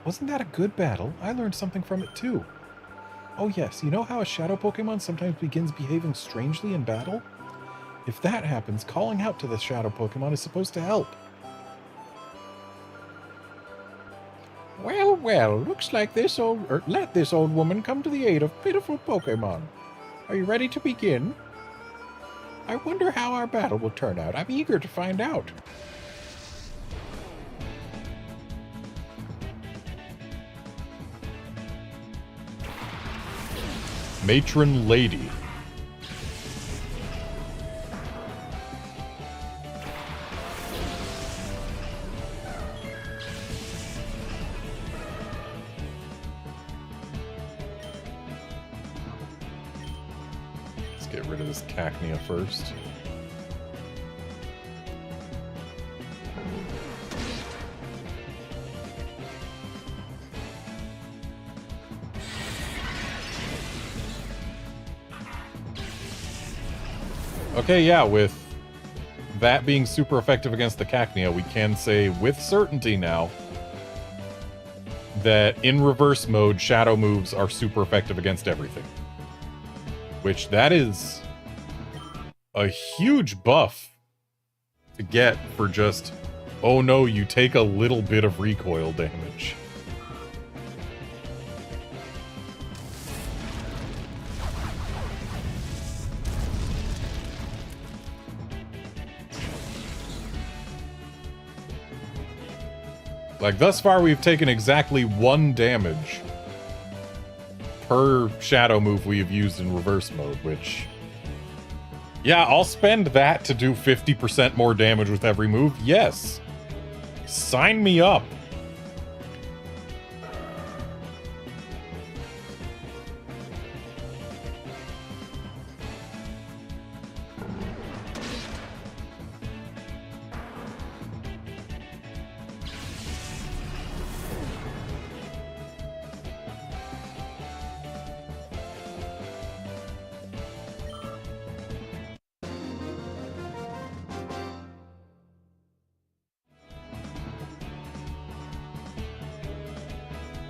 Wasn't that a good battle? I learned something from it too. Oh yes, you know how a shadow Pokemon sometimes begins behaving strangely in battle? If that happens, calling out to the shadow Pokemon is supposed to help. Well, well, looks like let this old woman come to the aid of pitiful Pokemon. Are you ready to begin? I wonder how our battle will turn out. I'm eager to find out. Matron Lady. Let's get rid of this Cacnea first. Okay, yeah, with that being super effective against the Cacnea, we can say with certainty now that in reverse mode, shadow moves are super effective against everything. Which, that is a huge buff to get for just, oh no, you take a little bit of recoil damage. Like, thus far, we've taken exactly 1 damage per shadow move we have used in reverse mode, which... Yeah, I'll spend that to do 50% more damage with every move. Yes. Sign me up.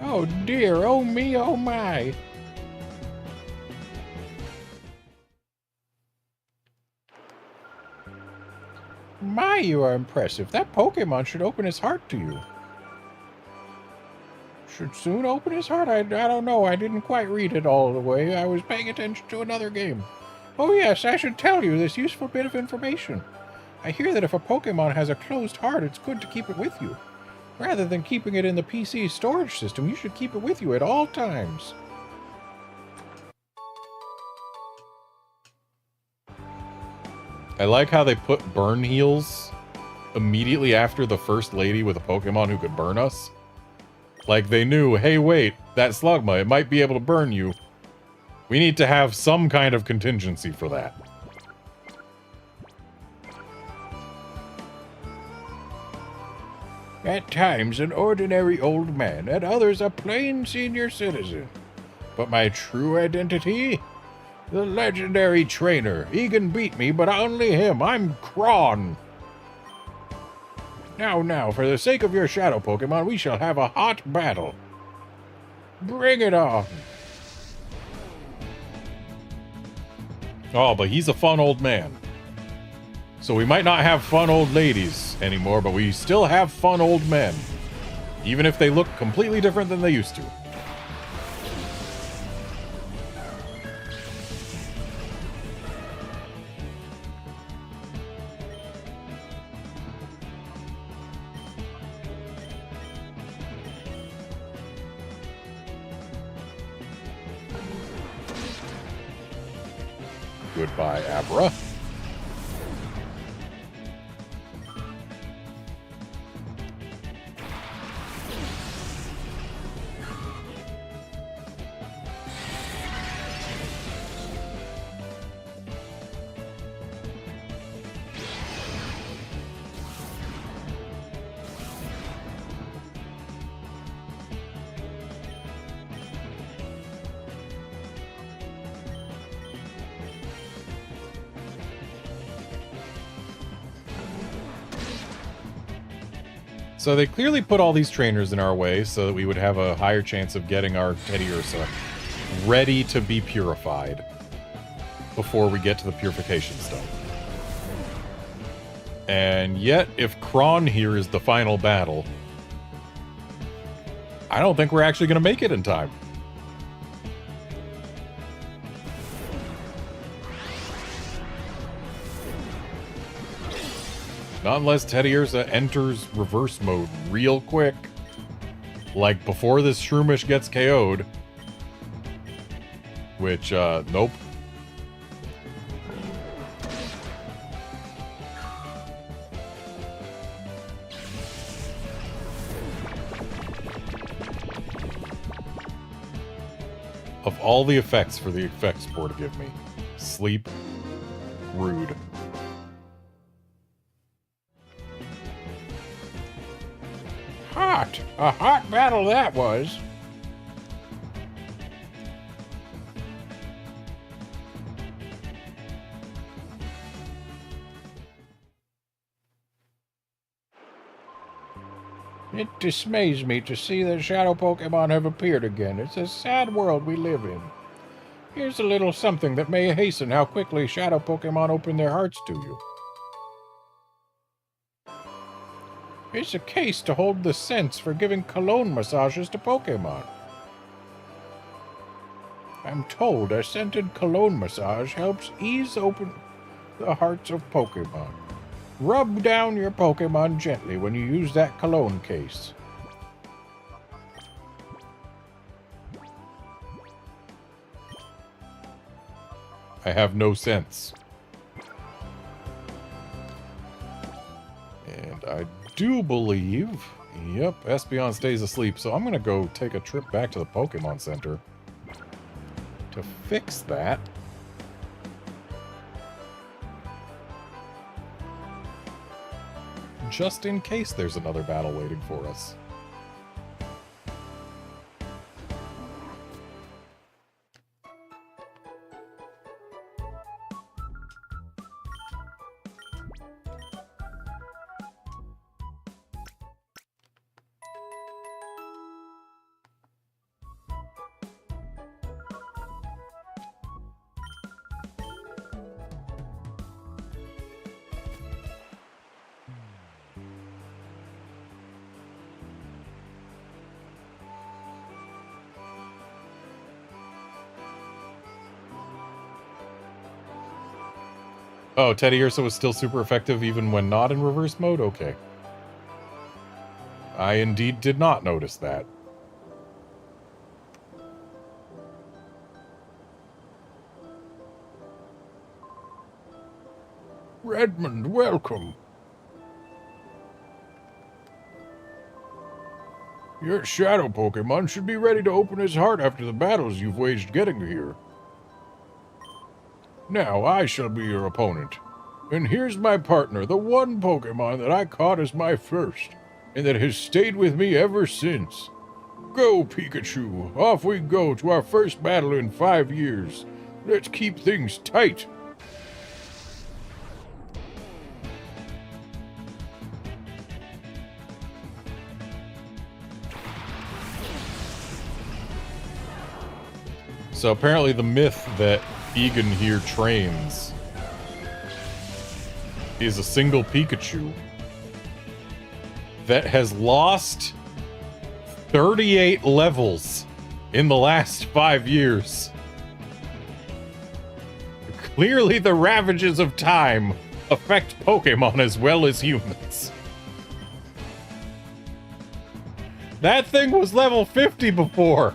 Oh dear, oh me, oh my. My, you are impressive. That Pokemon should open his heart to you. Should soon open his heart? I don't know. I didn't quite read it all the way. I was paying attention to another game. Oh yes, I should tell you this useful bit of information. I hear that if a Pokemon has a closed heart, it's good to keep it with you. Rather than keeping it in the PC storage system, you should keep it with you at all times. I like how they put burn heals immediately after the first lady with a Pokemon who could burn us. Like they knew, hey wait, that Slugma, it might be able to burn you. We need to have some kind of contingency for that. At times an ordinary old man, at others a plain senior citizen. But my true identity? The legendary trainer. Egan beat me, but only him. I'm Kron. Now, for the sake of your shadow Pokemon, we shall have a hot battle. Bring it on. Oh, but he's a fun old man. So we might not have fun old ladies anymore, but we still have fun old men. Even if they look completely different than they used to. Goodbye, Abra. So they clearly put all these trainers in our way so that we would have a higher chance of getting our Teddy Ursa ready to be purified before we get to the purification stone. And yet, if Kron here is the final battle, I don't think we're actually going to make it in time. Not unless Teddy Ursa enters reverse mode real quick. Like before this Shroomish gets KO'd. Which, nope. Of all the effects for the effects board to give me, sleep, rude. Hot! A hot battle that was! It dismays me to see that shadow Pokemon have appeared again. It's a sad world we live in. Here's a little something that may hasten how quickly shadow Pokemon open their hearts to you. It's a case to hold the sense for giving cologne massages to Pokemon. I'm told a scented cologne massage helps ease open the hearts of Pokemon. Rub down your Pokemon gently when you use that cologne case. I have no sense. And I do believe... Yep, Espeon stays asleep, so I'm going to go take a trip back to the Pokemon Center to fix that. Just in case there's another battle waiting for us. Oh, Teddy Ursa was still super effective even when not in reverse mode? Okay. I indeed did not notice that. Redmond, welcome. Your shadow Pokemon should be ready to open his heart after the battles you've waged getting here. Now I shall be your opponent. And here's my partner, the one Pokemon that I caught as my first, and that has stayed with me ever since. Go, Pikachu. Off we go to our first battle in 5 years. Let's keep things tight. So apparently the myth that Egan here trains is a single Pikachu that has lost 38 levels in the last 5 years. Clearly the ravages of time affect Pokemon as well as humans. That thing was level 50 before.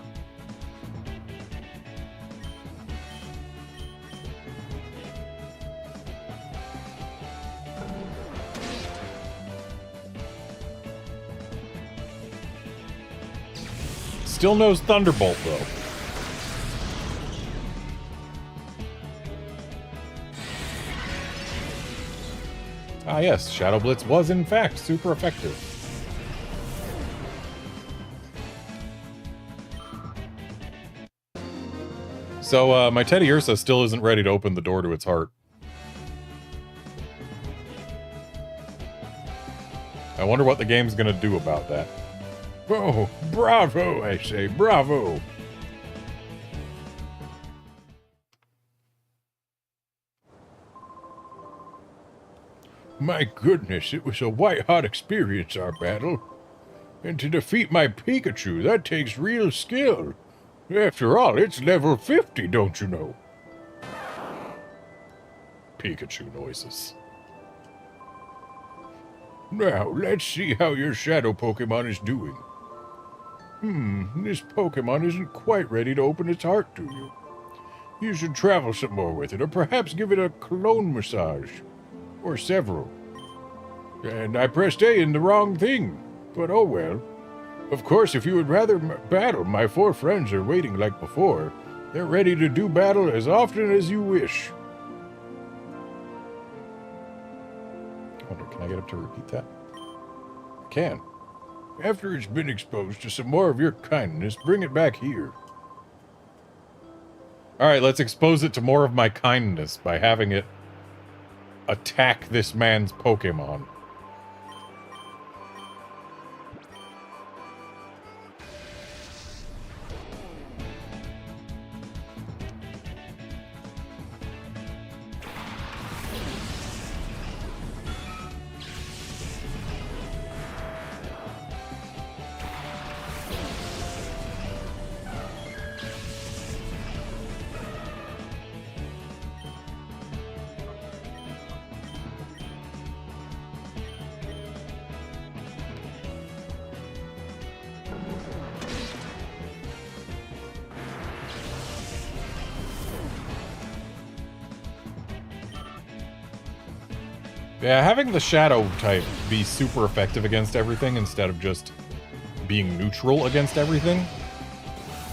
Still knows Thunderbolt, though. Ah, yes, Shadow Blitz was, in fact, super effective. So, my Teddy Ursa still isn't ready to open the door to its heart. I wonder what the game's gonna do about that. Oh, bravo, I say, bravo. My goodness, it was a white-hot experience, our battle. And to defeat my Pikachu, that takes real skill. After all, it's level 50, don't you know? Pikachu noises. Now, let's see how your shadow Pokemon is doing. This Pokemon isn't quite ready to open its heart to you. You should travel some more with it, or perhaps give it a clone massage. Or several. And I pressed A in the wrong thing, but oh well. Of course, if you would rather battle, my 4 friends are waiting like before. They're ready to do battle as often as you wish. Wonder, can I get him to repeat that? I can. After it's been exposed to some more of your kindness, bring it back here. Alright, let's expose it to more of my kindness by having it attack this man's Pokemon. Yeah, having the Shadow type be super effective against everything instead of just being neutral against everything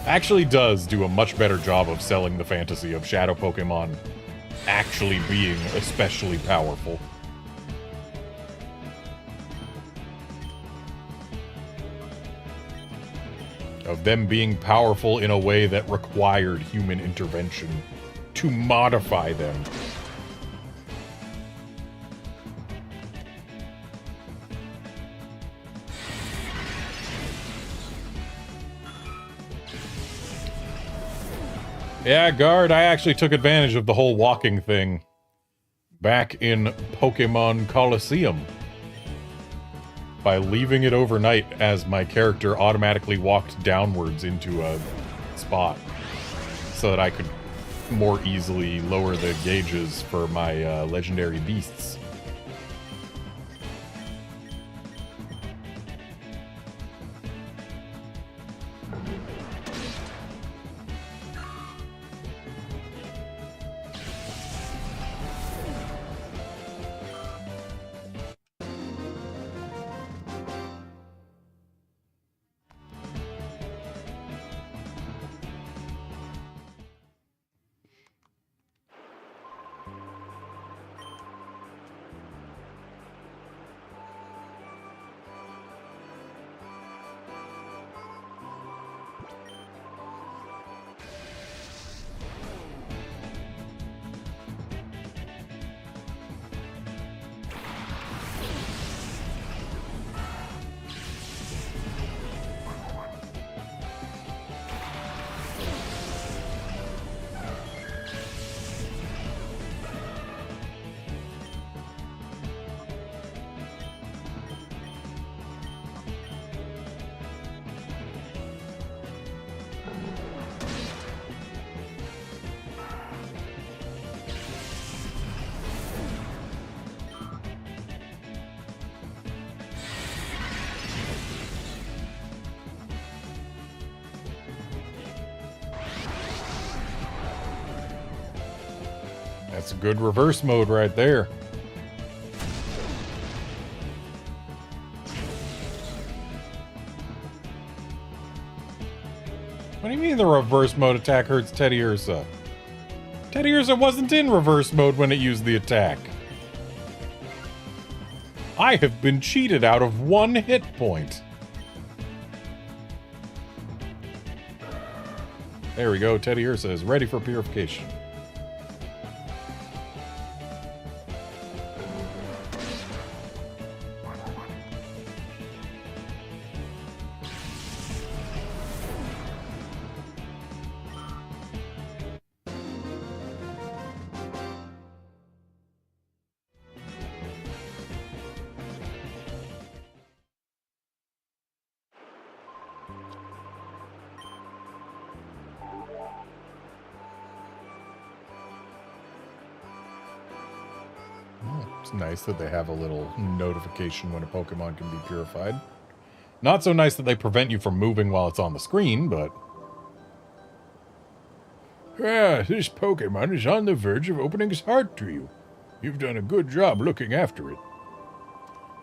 actually does do a much better job of selling the fantasy of Shadow Pokemon actually being especially powerful. Of them being powerful in a way that required human intervention to modify them. Yeah, Guard, I actually took advantage of the whole walking thing back in Pokemon Coliseum by leaving it overnight as my character automatically walked downwards into a spot so that I could more easily lower the gauges for my legendary beasts. That's a good reverse mode right there. What do you mean the reverse mode attack hurts Teddiursa? Teddiursa wasn't in reverse mode when it used the attack. I have been cheated out of 1 hit point. There we go, Teddiursa is ready for purification. It's nice that they have a little notification when a Pokemon can be purified. Not so nice that they prevent you from moving while it's on the screen, but... Ah, this Pokemon is on the verge of opening his heart to you. You've done a good job looking after it.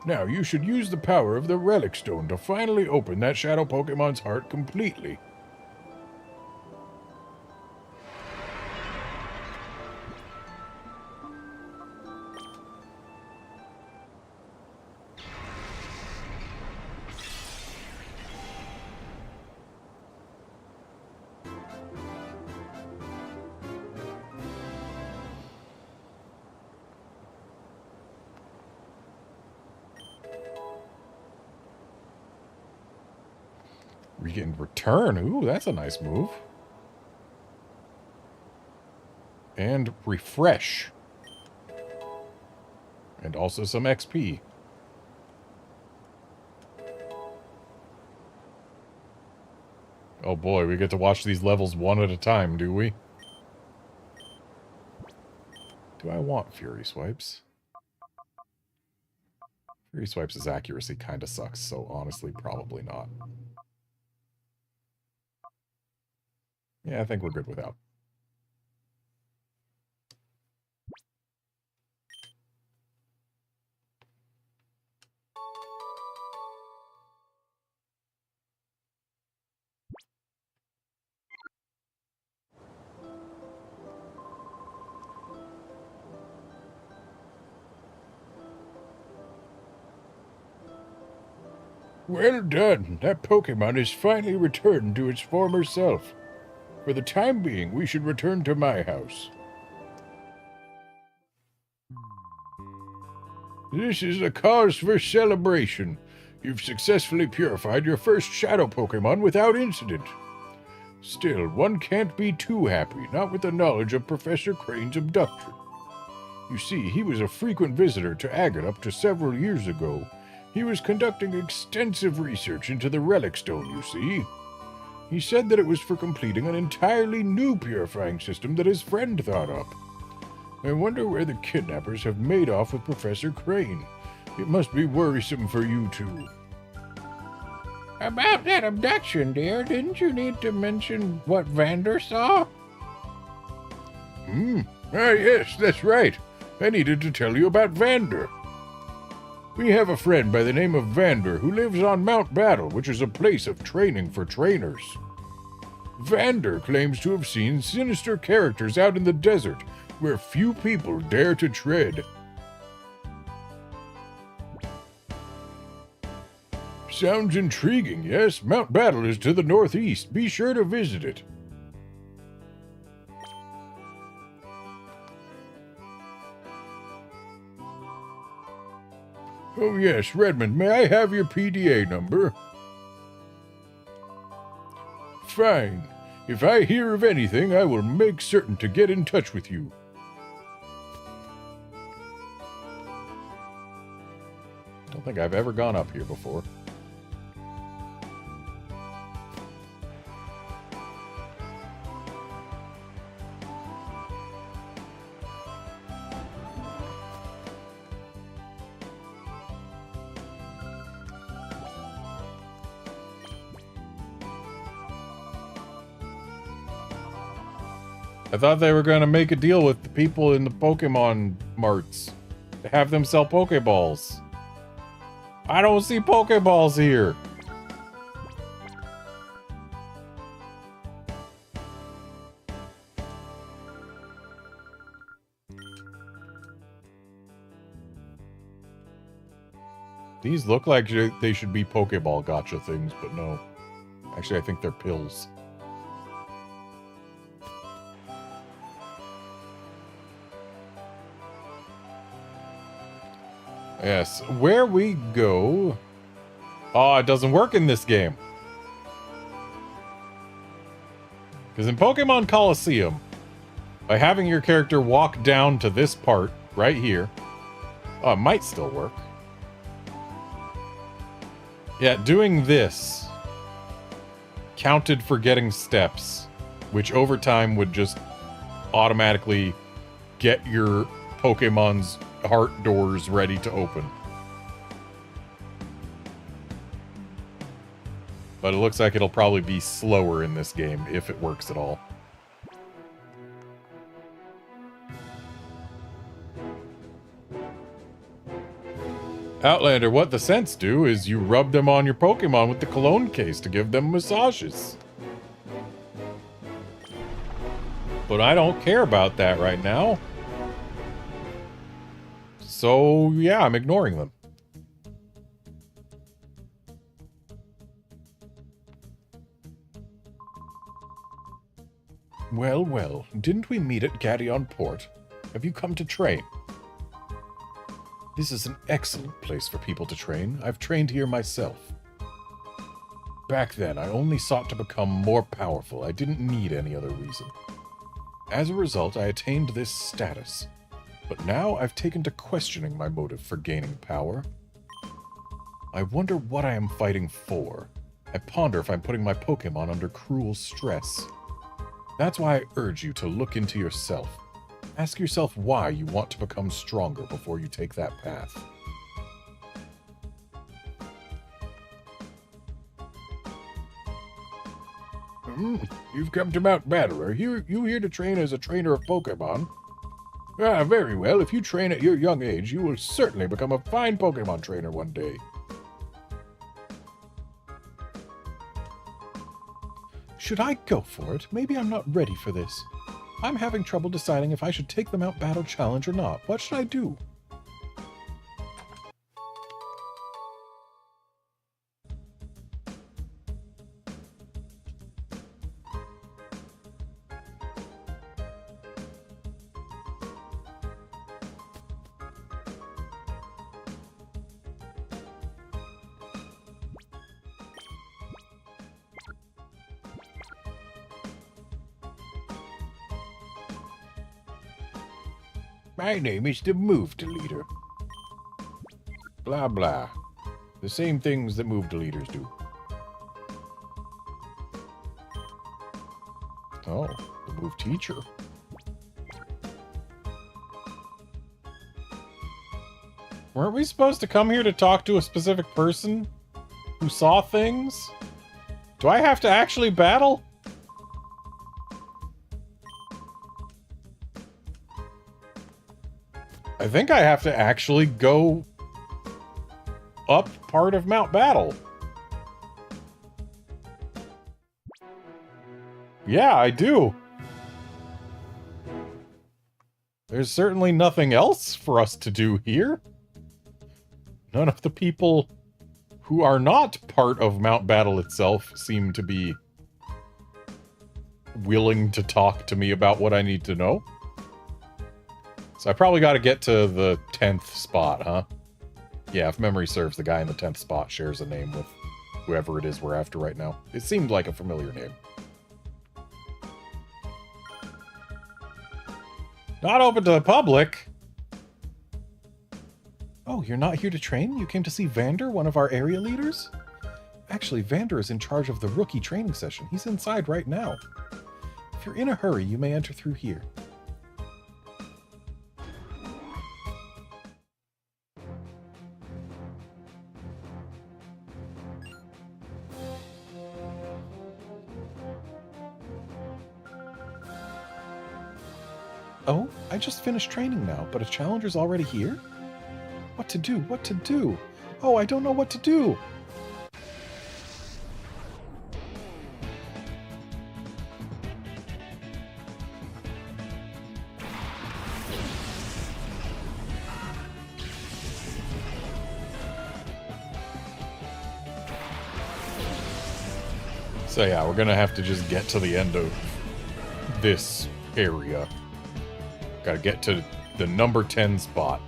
Now, you should use the power of the Relic Stone to finally open that Shadow Pokemon's heart completely. Regained return. Ooh, that's a nice move. And refresh. And also some XP. Oh boy, we get to watch these levels one at a time, do we? Do I want Fury Swipes? Fury Swipes' accuracy kind of sucks, so honestly, probably not. Yeah, I think we're good without. Well done. That Pokemon is finally returned to its former self. For the time being, we should return to my house. This is a cause for celebration. You've successfully purified your first Shadow Pokemon without incident. Still, one can't be too happy, not with the knowledge of Professor Crane's abduction. You see, he was a frequent visitor to Agate up to several years ago. He was conducting extensive research into the Relic Stone, you see. He said that it was for completing an entirely new purifying system that his friend thought up. I wonder where the kidnappers have made off with Professor Crane. It must be worrisome for you too. About that abduction, dear, didn't you need to mention what Vander saw? Yes, that's right. I needed to tell you about Vander. We have a friend by the name of Vander who lives on Mount Battle, which is a place of training for trainers. Vander claims to have seen sinister characters out in the desert where few people dare to tread. Sounds intriguing, yes? Mount Battle is to the northeast. Be sure to visit it. Oh yes, Redmond, may I have your PDA number? Fine. If I hear of anything, I will make certain to get in touch with you. Don't think I've ever gone up here before. I thought they were going to make a deal with the people in the Pokemon marts to have them sell Pokeballs. I don't see Pokeballs here. These look like they should be Pokeball gotcha things, but no. Actually, I think they're pills. Yes, where we go... Oh, it doesn't work in this game. Because in Pokemon Coliseum, by having your character walk down to this part, right here... Oh, it might still work. Yeah, doing this counted for getting steps, which over time would just automatically get your Pokemon's heart doors ready to open. But it looks like it'll probably be slower in this game, if it works at all. Outlander, what the scents do is you rub them on your Pokemon with the cologne case to give them massages. But I don't care about that right now. So, yeah, I'm ignoring them. Well, well, didn't we meet at Gaddon Port? Have you come to train? This is an excellent place for people to train. I've trained here myself. Back then, I only sought to become more powerful. I didn't need any other reason. As a result, I attained this status. But now I've taken to questioning my motive for gaining power. I wonder what I am fighting for. I ponder if I'm putting my Pokémon under cruel stress. That's why I urge you to look into yourself. Ask yourself why you want to become stronger before you take that path. You've come to Mount Battle. Are you here to train as a trainer of Pokemon? Ah, very well. If you train at your young age, you will certainly become a fine Pokemon trainer one day. Should I go for it? Maybe I'm not ready for this. I'm having trouble deciding if I should take the Mount Battle challenge or not. What should I do? My name is the Move Deleter. Blah blah. The same things that Move Deleters do. Oh, the Move Teacher. Weren't we supposed to come here to talk to a specific person who saw things? Do I have to actually battle? I think I have to actually go up part of Mount Battle. Yeah, I do. There's certainly nothing else for us to do here. None of the people who are not part of Mount Battle itself seem to be willing to talk to me about what I need to know. So I probably got to get to the 10th spot, huh? Yeah, if memory serves, the guy in the 10th spot shares a name with whoever it is we're after right now. It seemed like a familiar name. Not open to the public. Oh, you're not here to train? You came to see Vander, one of our area leaders? Actually, Vander is in charge of the rookie training session. He's inside right now. If you're in a hurry, you may enter through here. Oh, I just finished training now, but a challenger's already here? What to do? What to do? Oh, I don't know what to do! So yeah, we're gonna have to just get to the end of this area. Gotta get to the number 10 spot.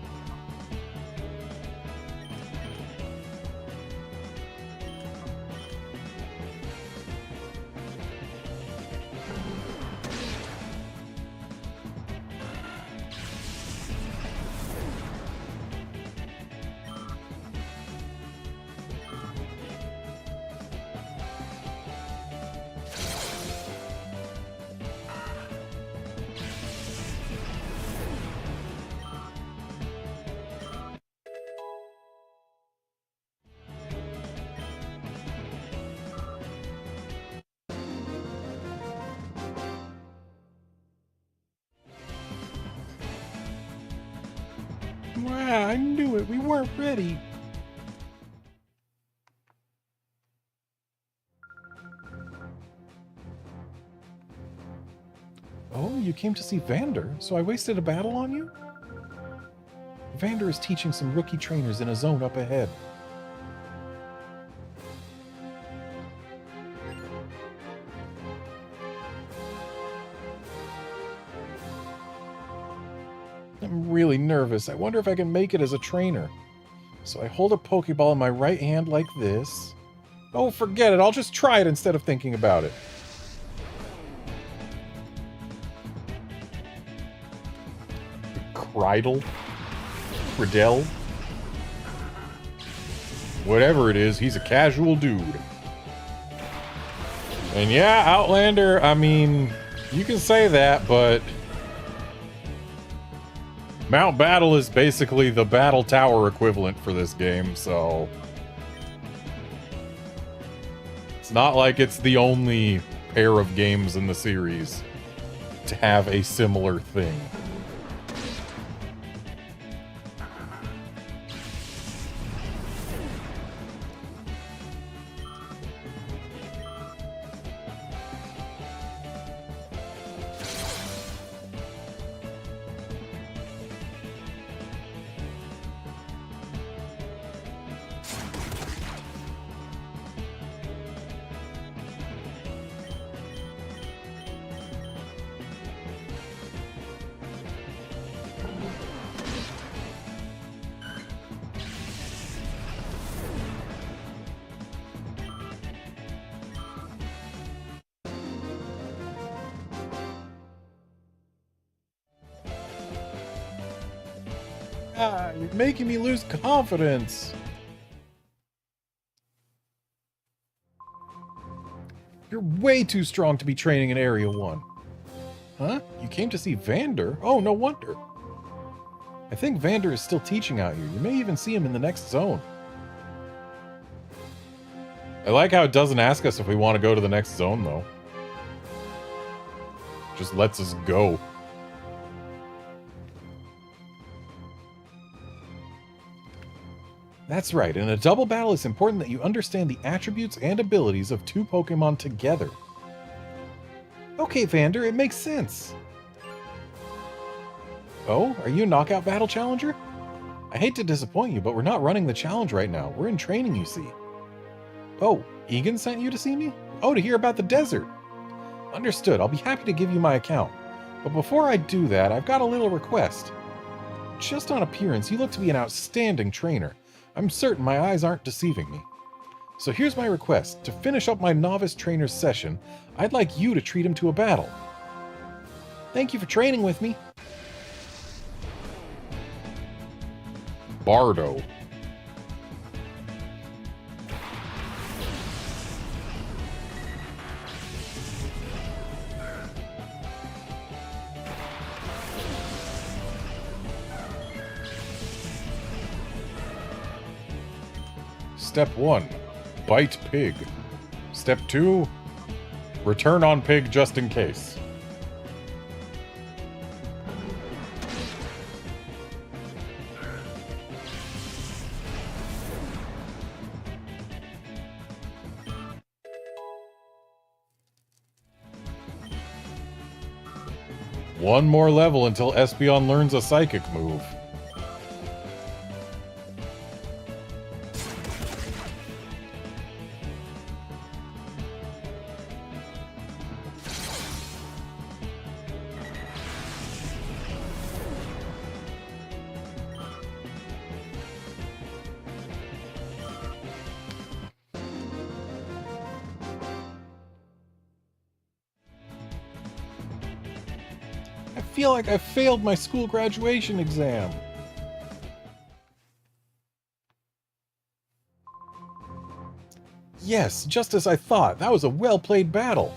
Wow, I knew it. We weren't ready. Oh, you came to see Vander, so I wasted a battle on you? Vander is teaching some rookie trainers in a zone up ahead. I'm really nervous. I wonder if I can make it as a trainer. So I hold a Pokeball in my right hand like this. Oh, forget it. I'll just try it instead of thinking about it. Cridle? Cridell? Whatever it is, he's a casual dude. And yeah, Outlander, I mean, you can say that, but Mount Battle is basically the Battle Tower equivalent for this game, so it's not like it's the only pair of games in the series to have a similar thing. Ah, you're making me lose confidence. You're way too strong to be training in Area 1. Huh? You came to see Vander? Oh, no wonder. I think Vander is still teaching out here. You may even see him in the next zone. I like how it doesn't ask us if we want to go to the next zone, though. Just lets us go. That's right, in a double battle it's important that you understand the attributes and abilities of two Pokemon together. Okay, Vander, it makes sense. Oh, are you a knockout battle challenger? I hate to disappoint you, but we're not running the challenge right now. We're in training, you see. Oh, Egan sent you to see me? Oh, to hear about the desert. Understood, I'll be happy to give you my account. But before I do that, I've got a little request. Just on appearance, you look to be an outstanding trainer. I'm certain my eyes aren't deceiving me. So here's my request. To finish up my novice trainer's session, I'd like you to treat him to a battle. Thank you for training with me. Bardo. Step 1, bite pig. Step 2, return on pig just in case. One more level until Espeon learns a psychic move. I feel like I failed my school graduation exam. Yes, just as I thought. That was a well-played battle.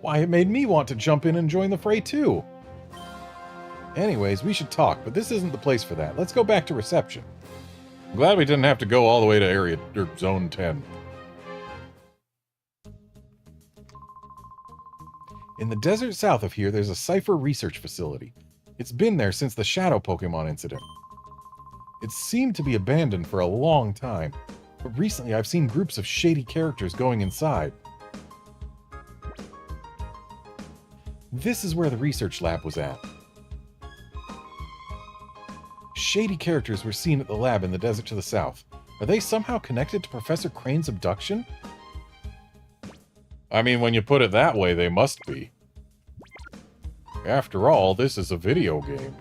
Why, it made me want to jump in and join the fray too. Anyways, we should talk, but this isn't the place for that. Let's go back to reception. I'm glad we didn't have to go all the way to Zone 10. In the desert south of here, there's a Cypher research facility. It's been there since the Shadow Pokemon incident. It seemed to be abandoned for a long time, but recently I've seen groups of shady characters going inside. This is where the research lab was at. Shady characters were seen at the lab in the desert to the south. Are they somehow connected to Professor Crane's abduction? I mean, when you put it that way, they must be. After all, this is a video game.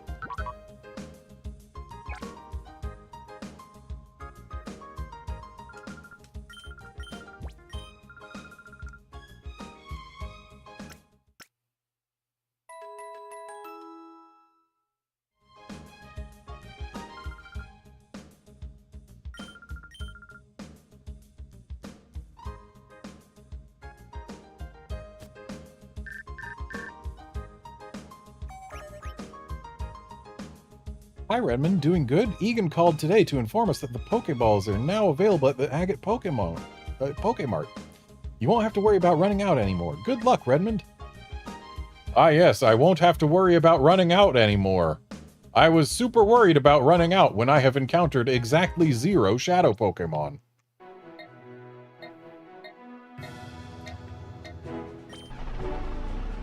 Hi Redmond, doing good? Egan called today to inform us that the Pokeballs are now available at the Agate Pokemart. You won't have to worry about running out anymore. Good luck, Redmond. Ah yes, I won't have to worry about running out anymore. I was super worried about running out when I have encountered exactly 0 Shadow Pokemon.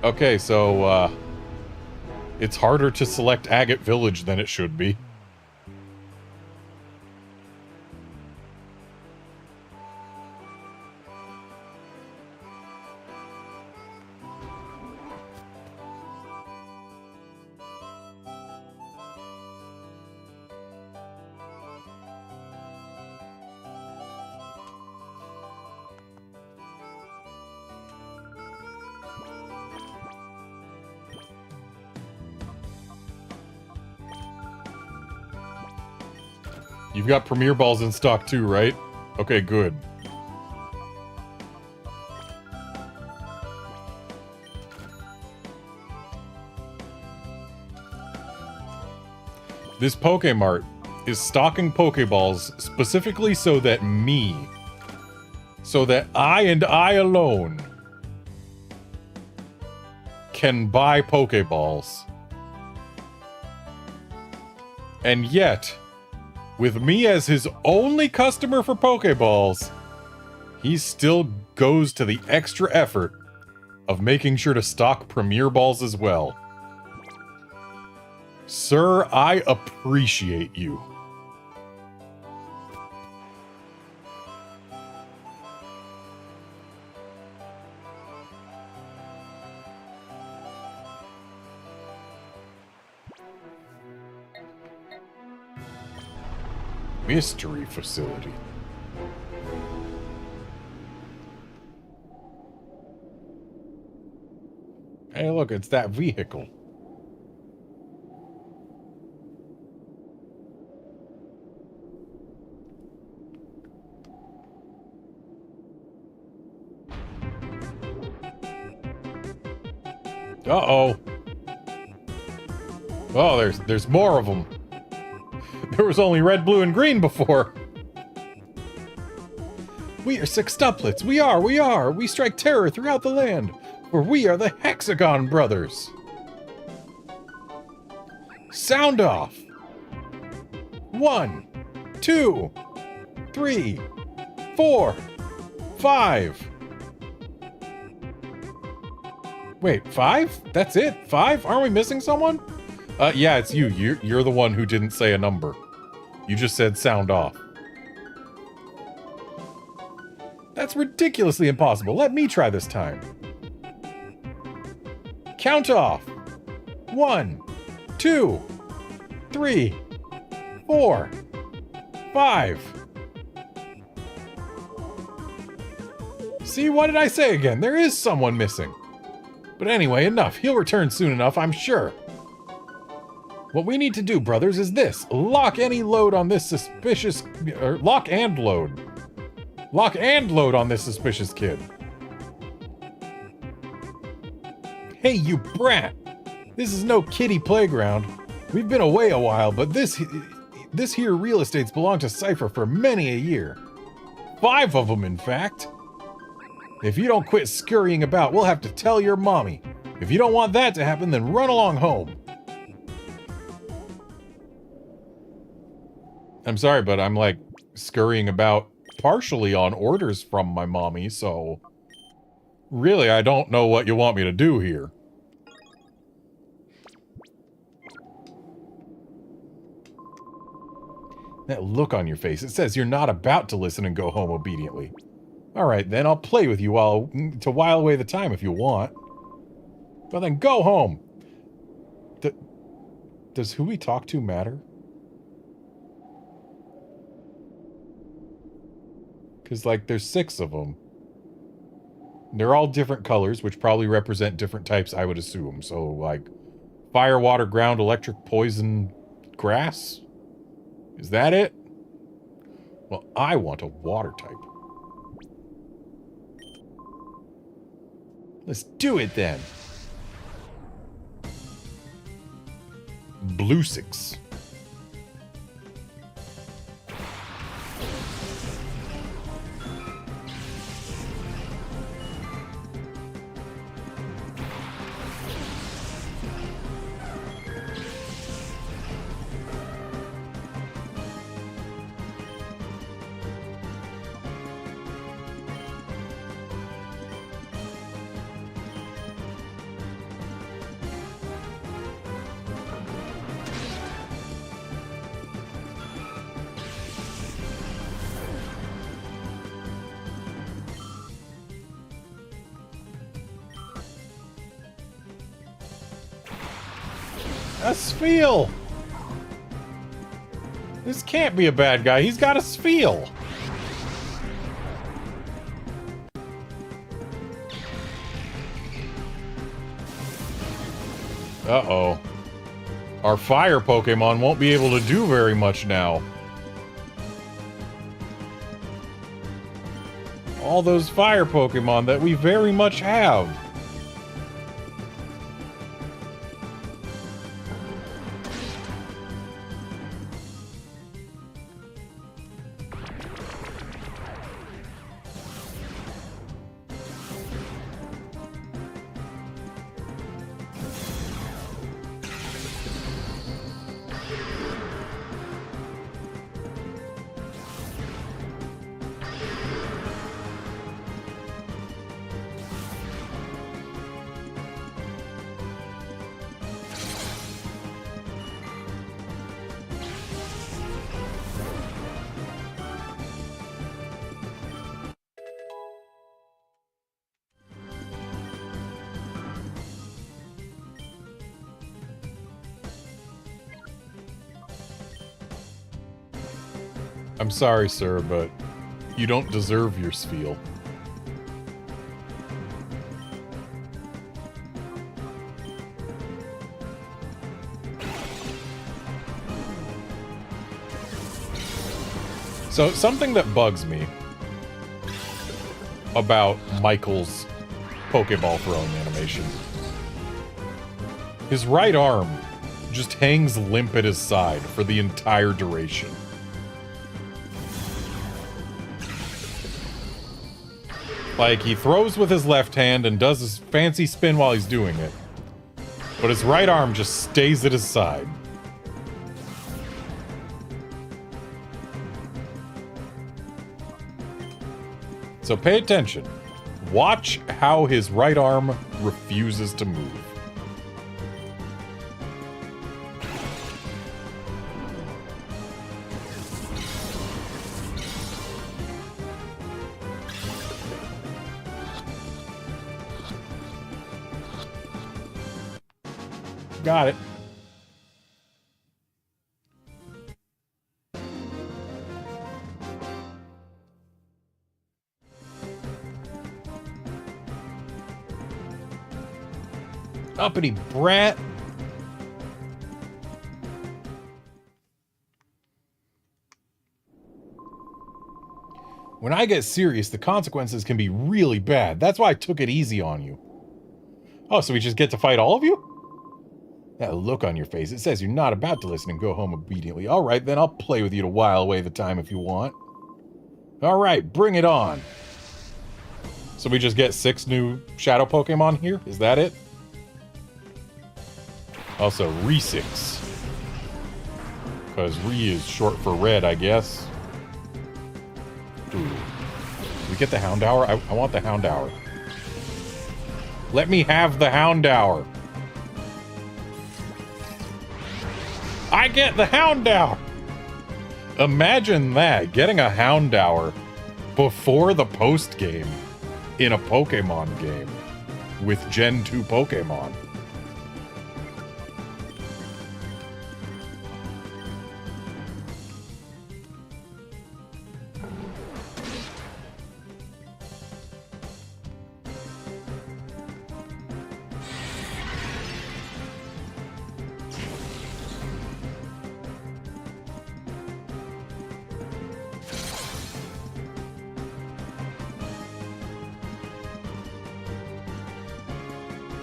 Okay, so, it's harder to select Agate Village than it should be. You've got Premier Balls in stock too, right? Okay, good. This Pokemart is stocking Pokeballs specifically so that I and I alone can buy Pokeballs. And yet, with me as his only customer for Pokeballs, he still goes to the extra effort of making sure to stock Premier Balls as well. Sir, I appreciate you. Mystery facility. Hey, look, it's that vehicle. Uh-oh. Oh, there's more of them. There was only red, blue, and green before. We are sextuplets. We are. We strike terror throughout the land. For we are the Hexagon Brothers. Sound off. 1, 2, 3, 4, 5. Wait, 5? That's it? 5? Aren't we missing someone? Yeah, it's you. You're the one who didn't say a number. You just said sound off. That's ridiculously impossible. Let me try this time. Count off. 1, 2, 3, 4, 5. See, what did I say again? There is someone missing. But anyway, enough. He'll return soon enough, I'm sure. What we need to do, brothers, is this. Lock any load on this suspicious... lock and load. Lock and load on this suspicious kid. Hey, you brat! This is no kiddie playground. We've been away a while, but this here real estate's belonged to Cypher for many a year. 5 of them, in fact. If you don't quit scurrying about, we'll have to tell your mommy. If you don't want that to happen, then run along home. I'm sorry, but I'm like scurrying about partially on orders from my mommy, so really I don't know what you want me to do here. That look on your face, it says you're not about to listen and go home obediently. Alright, then I'll play with you to while away the time if you want. Well then, go home! Does who we talk to matter? Because, like, there's 6 of them. They're all different colors, which probably represent different types, I would assume. So, like, fire, water, ground, electric, poison, grass? Is that it? Well, I want a water type. Let's do it then. Blue 6. A Spheal! This can't be a bad guy. He's got a Spheal! Uh-oh. Our fire Pokemon won't be able to do very much now. All those fire Pokemon that we very much have. I'm sorry, sir, but you don't deserve your Spheal. So, something that bugs me about Michael's Pokeball throwing animation. His right arm just hangs limp at his side for the entire duration. Like, he throws with his left hand and does his fancy spin while he's doing it. But his right arm just stays at his side. So pay attention. Watch how his right arm refuses to move. Got it. Uppity brat. When I get serious, the consequences can be really bad. That's why I took it easy on you. Oh, so we just get to fight all of you? That look on your face, it says you're not about to listen and go home obediently. Alright, then I'll play with you to while away the time if you want. Alright, bring it on. So we just get 6 new Shadow Pokemon here? Is that it? Also, Re-6. Because Re is short for red, I guess. Ooh. We get the Houndour? I want the Houndour. Let me have the Houndour. I get the Houndour! Imagine that, getting a Houndour before the post-game in a Pokemon game with Gen 2 Pokemon.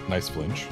Nice flinch.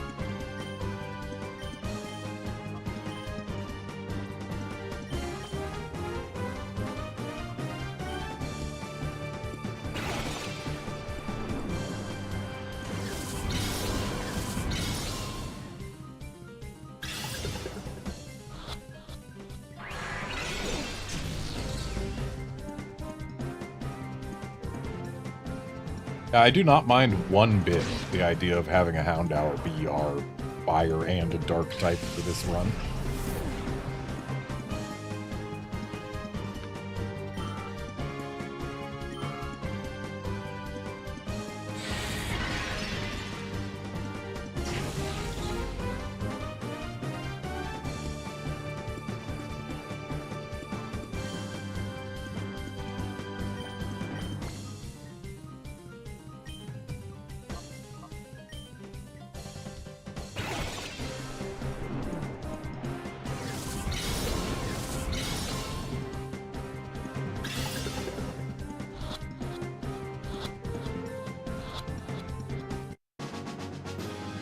I do not mind one bit the idea of having a Houndour be our fire and a dark type for this run.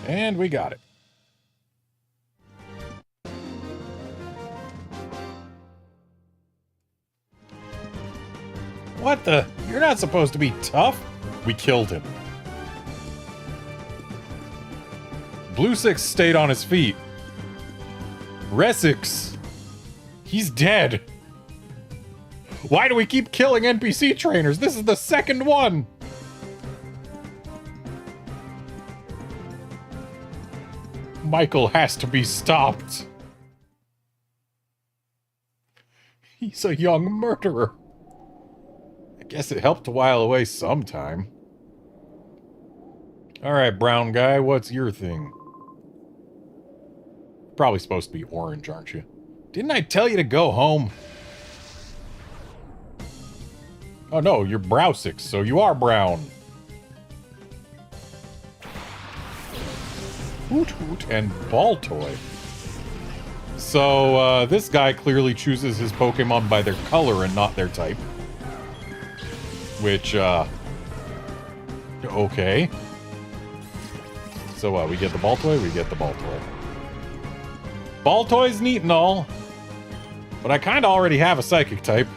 And we got it. What the? You're not supposed to be tough? We killed him. Blue Six stayed on his feet. Resix. He's dead. Why do we keep killing NPC trainers? This is the second one. Michael has to be stopped. He's a young murderer. I guess it helped to while away some time. Alright, brown guy, what's your thing? Probably supposed to be orange, aren't you? Didn't I tell you to go home? Oh no, you're Browsix, so you are brown. Hoot Hoot and Baltoy. So, this guy clearly chooses his Pokemon by their color and not their type. Which, okay. So, we get the Baltoy, we get the Baltoy. Baltoy's neat and all, but I kinda already have a Psychic type.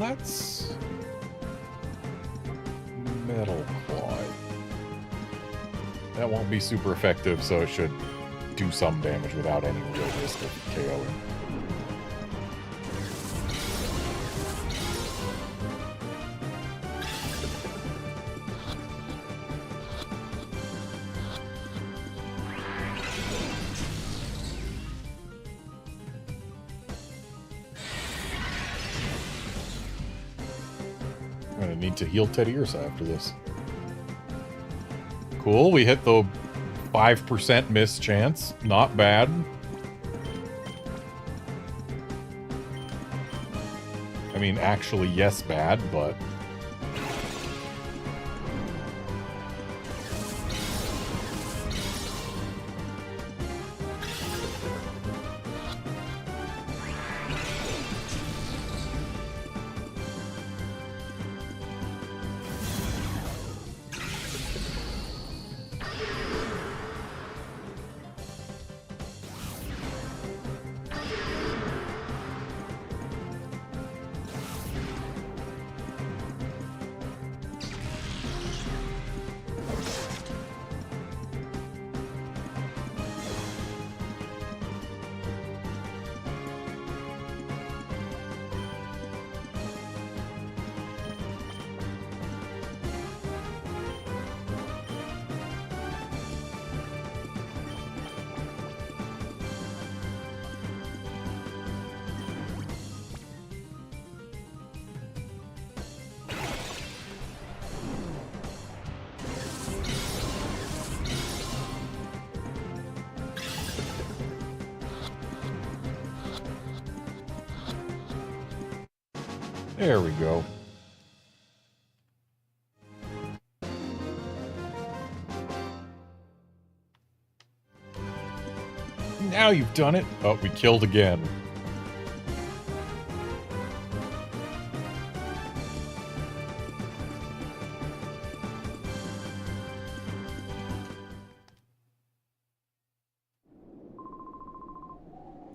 let's... Metal Claw. That won't be super effective, so it should do some damage without any real risk of KOing. I'm gonna need to heal Teddy Ursa after this. Cool, we hit the 5% miss chance. Not bad. I mean, actually, yes, bad, but... There we go. Now you've done it. Oh, we killed again.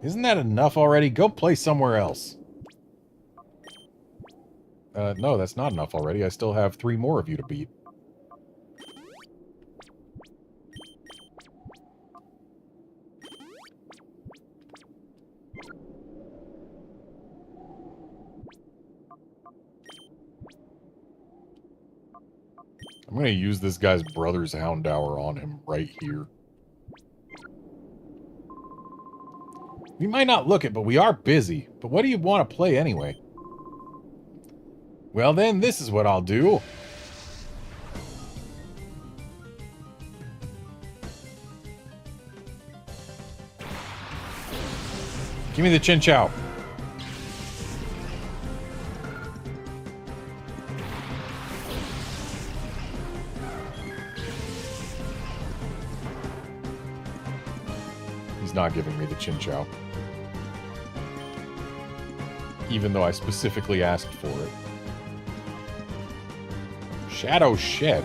Isn't that enough already? Go play somewhere else. No, that's not enough already. I still have 3 more of you to beat. I'm going to use this guy's brother's Houndour on him right here. We might not look it, but we are busy. But what do you want to play anyway? Well then, this is what I'll do. Give me the Chinchou. He's not giving me the Chinchou. Even though I specifically asked for it. Shadow Shed.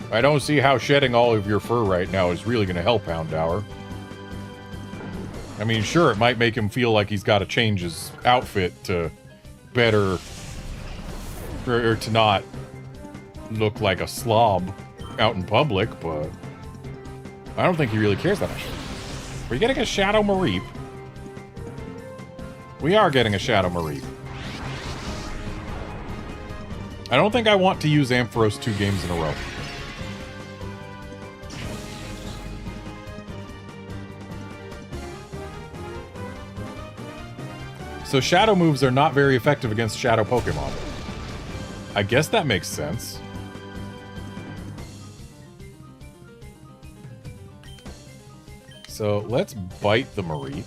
I don't see how shedding all of your fur right now is really going to help Houndour. I mean, sure, it might make him feel like he's got to change his outfit to better... or to not look like a slob out in public, but... I don't think he really cares that much. Are you getting a Shadow Mareep? We are getting a Shadow Mareep. I don't think I want to use Ampharos 2 games in a row. So Shadow moves are not very effective against Shadow Pokemon. I guess that makes sense. So let's bite the Mareep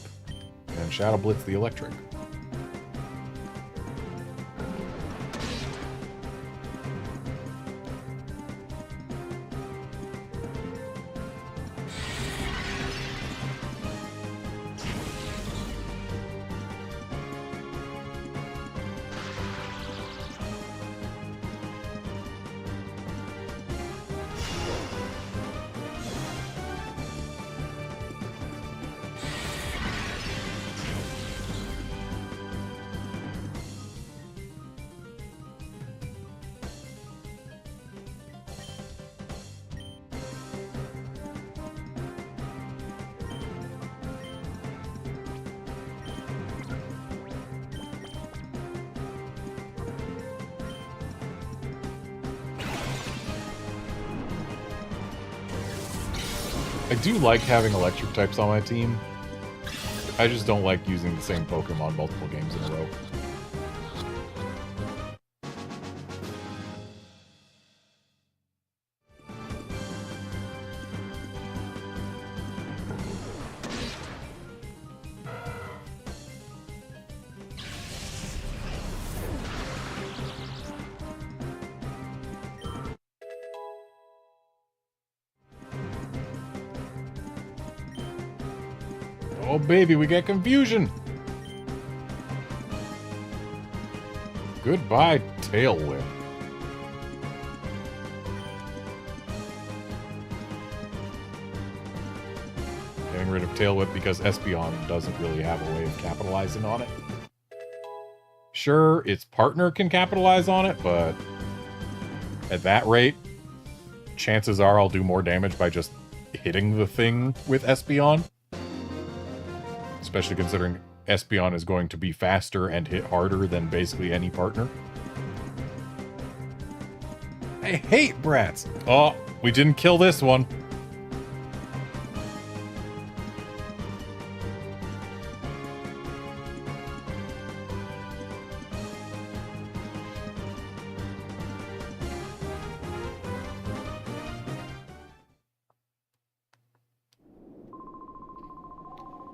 and Shadow Blitz the Electric. I do like having electric types on my team. I just don't like using the same Pokemon multiple games in a row. Oh, baby, we get confusion. Goodbye, Tail Whip. Getting rid of Tail Whip because Espeon doesn't really have a way of capitalizing on it. Sure, its partner can capitalize on it, but at that rate, chances are I'll do more damage by just hitting the thing with Espeon. Especially considering Espeon is going to be faster and hit harder than basically any partner. I hate brats! Oh, we didn't kill this one.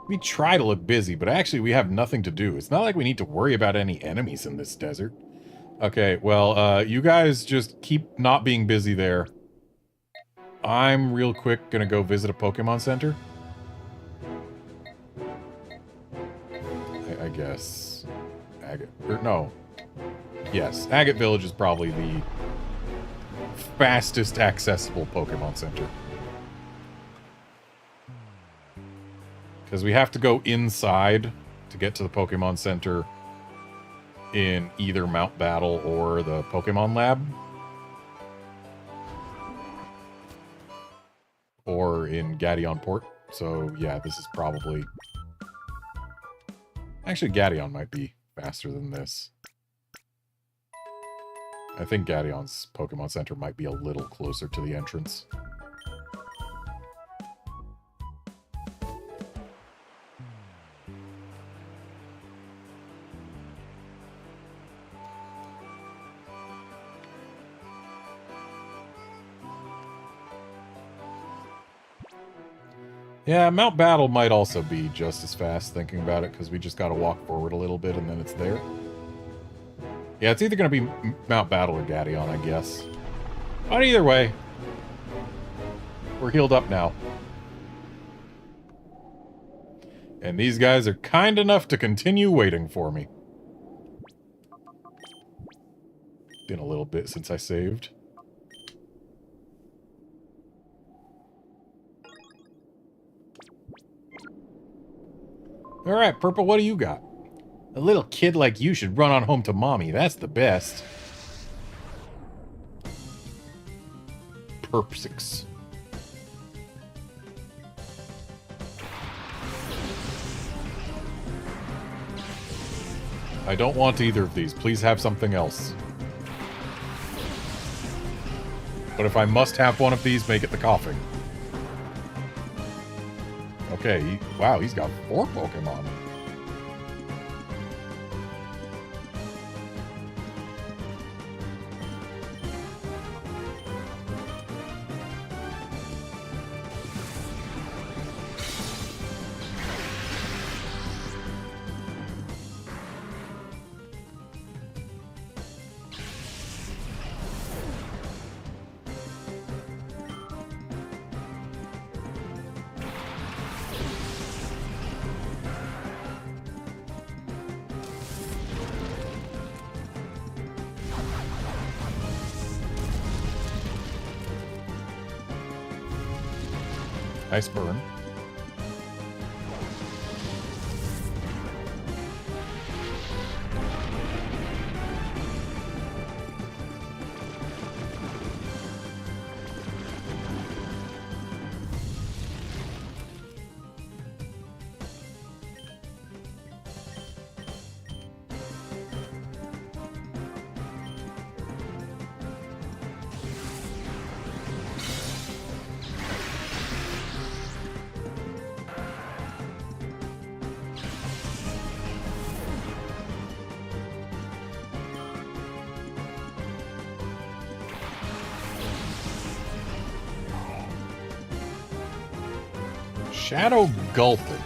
We try to look busy, but actually we have nothing to do. It's not like we need to worry about any enemies in this desert. Okay, well, you guys just keep not being busy there. I'm real quick gonna go visit a Pokemon Center. I guess... Agate... Or, no. Yes, Agate Village is probably the fastest accessible Pokemon Center. Because we have to go inside to get to the Pokemon Center in either Mount Battle or the Pokemon Lab. Or in Gadeon Port. So, yeah, this is probably... Actually, Gadeon might be faster than this. I think Gadeon's Pokemon Center might be a little closer to the entrance. Yeah, Mount Battle might also be just as fast thinking about it, because we just gotta walk forward a little bit and then it's there. Yeah, it's either gonna be Mount Battle or Gadeon, I guess. But either way, we're healed up now. And these guys are kind enough to continue waiting for me. Been a little bit since I saved. Alright, Purple, what do you got? A little kid like you should run on home to mommy. That's the best. Perpsix. I don't want either of these. Please have something else. But if I must have one of these, make it the coughing. Okay, wow, he's got 4 Pokemon. Nice burn. Shadow Gulpin.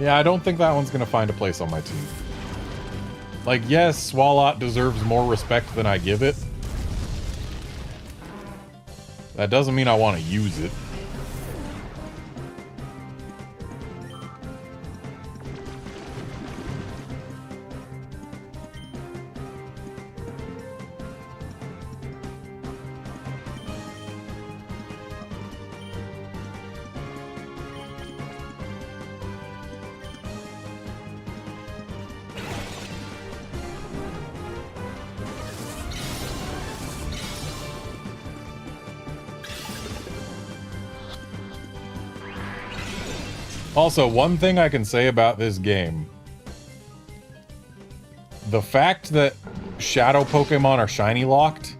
Yeah, I don't think that one's gonna find a place on my team. Like, yes, Swalot deserves more respect than I give it. That doesn't mean I want to use it. Also, one thing I can say about this game, the fact that Shadow Pokemon are shiny locked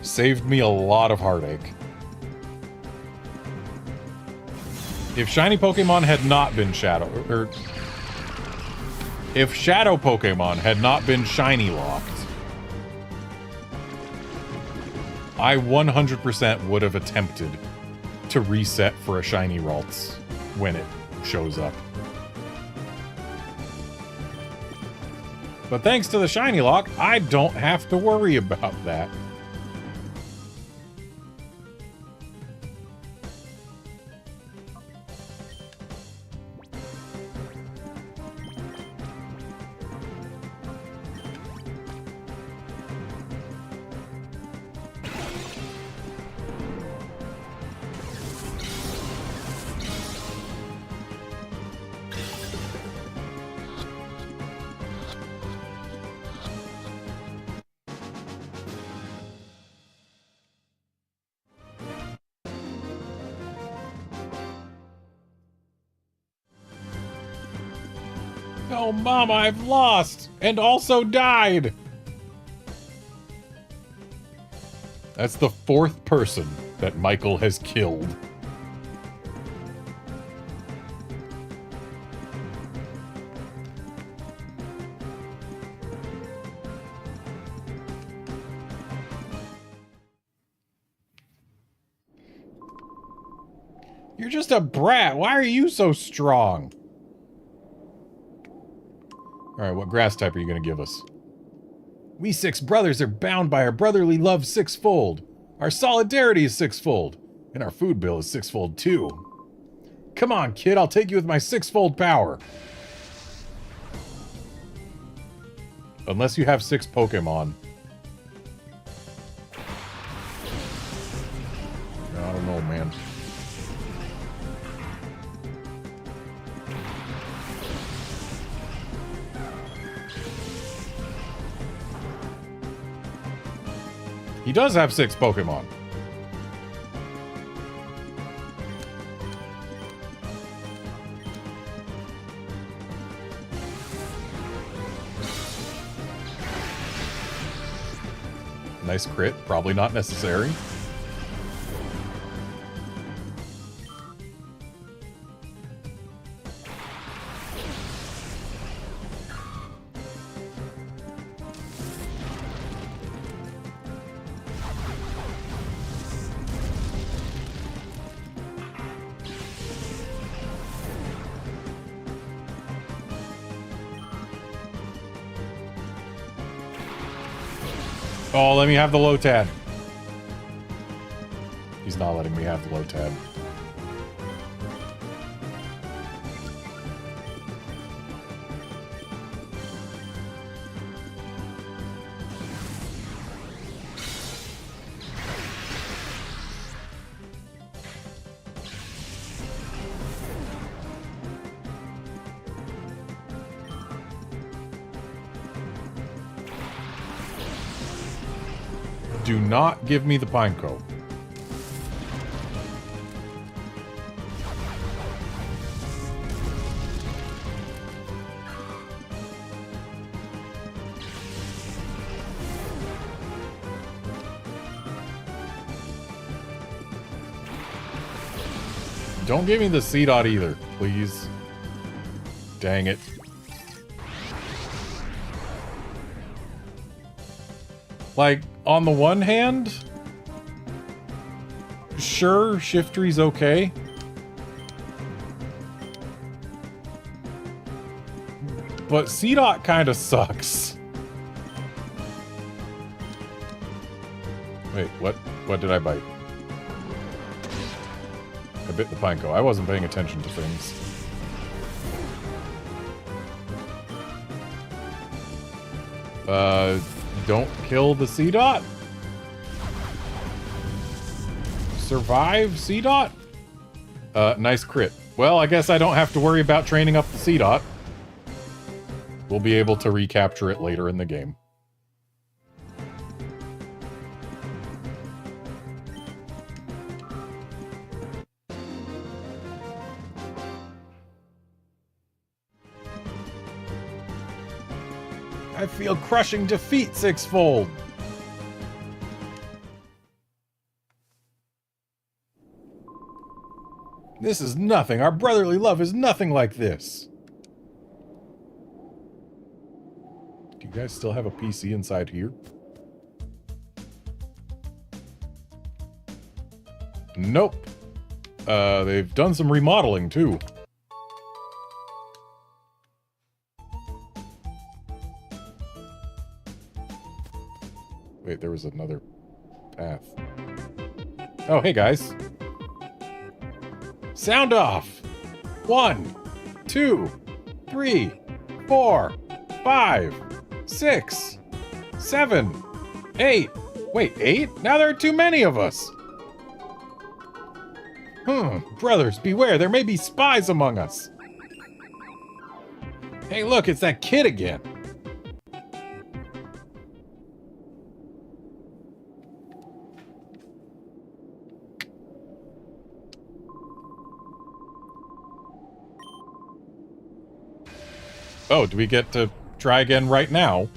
saved me a lot of heartache. If shiny Pokemon had not been if Shadow Pokemon had not been shiny locked, I 100% would have attempted to reset for a shiny Ralts when it shows up. But thanks to the shiny lock, I don't have to worry about that. Oh, Mama, I've lost! And also died! That's the 4th person that Michael has killed. You're just a brat. Why are you so strong? Alright, what grass type are you going to give us? We 6 brothers are bound by our brotherly love 6-fold. Our solidarity is 6-fold. And our food bill is 6-fold too. Come on, kid, I'll take you with my 6-fold power. Unless you have 6 Pokemon. I don't know, man. He does have 6 Pokemon. Nice crit, probably not necessary. Oh, let me have the Lotad. He's not letting me have the Lotad. Do not give me the Pineco. Don't give me the C-Dot either, please. Dang it. Like, on the one hand, sure, Shiftry's okay. But C-Dot kind of sucks. Wait, what? What did I bite? I bit the Pineco. I wasn't paying attention to things. Don't kill the C-Dot? Survive C-Dot? Nice crit. Well, I guess I don't have to worry about training up the C-Dot. We'll be able to recapture it later in the game. I feel crushing defeat, Sixfold. This is nothing. Our brotherly love is nothing like this. Do you guys still have a PC inside here? Nope. They've done some remodeling, too. Wait, there was another path. Oh, hey, guys. Sound off! 1, 2, 3, 4, 5, 6, 7, 8. Wait, 8? Now there are too many of us! Brothers, beware, there may be spies among us! Hey, look, it's that kid again! Oh, do we get to try again right now?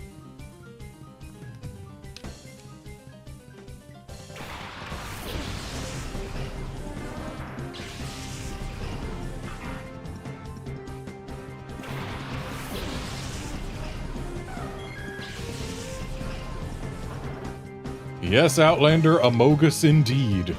Yes, Outlander, Amogus indeed.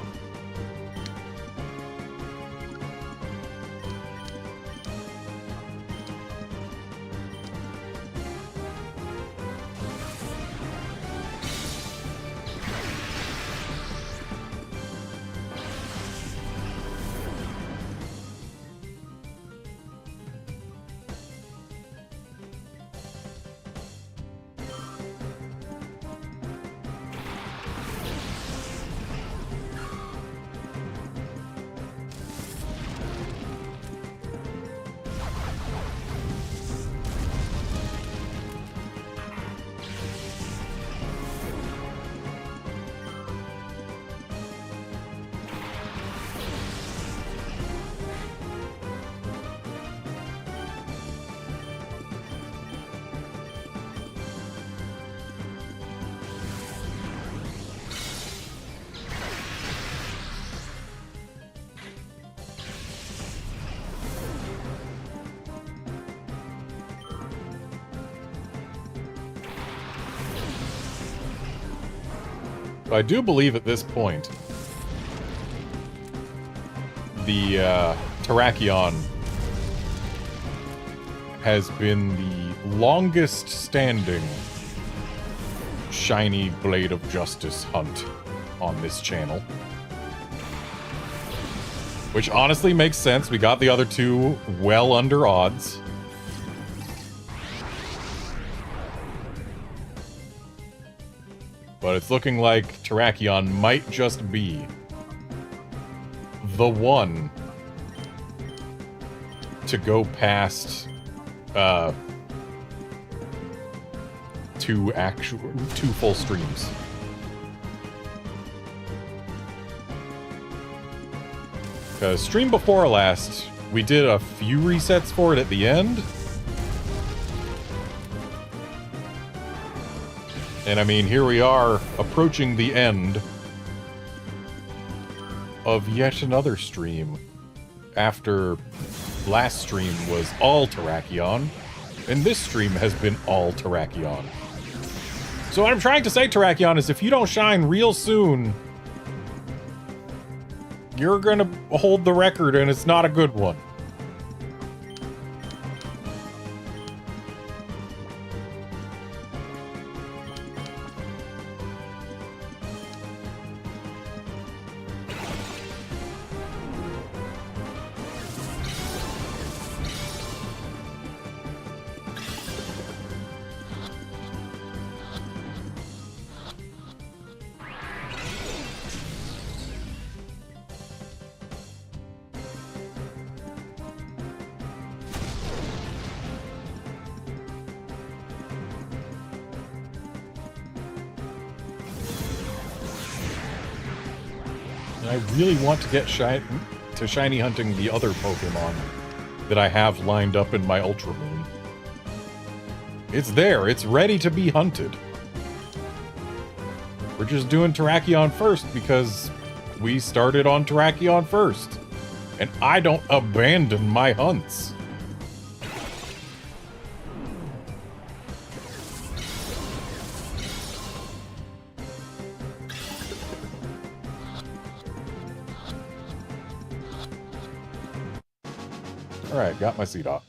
I do believe at this point, the Terrakion has been the longest standing shiny Blade of Justice hunt on this channel. Which honestly makes sense. We got the other two well under odds. But it's looking like Terrakion might just be the one to go past two full streams. Because stream before last, we did a few resets for it at the end. And I mean, here we are, approaching the end of yet another stream. After last stream was all Terrakion, and this stream has been all Terrakion. So what I'm trying to say, Terrakion, is if you don't shine real soon, You're gonna hold the record, and it's not a good one. And I really want to get shiny hunting the other Pokemon that I have lined up in my Ultra Moon. It's there. It's ready to be hunted. We're just doing Terrakion first because we started on Terrakion first. And I don't abandon my hunts. Alright, got my Seedot.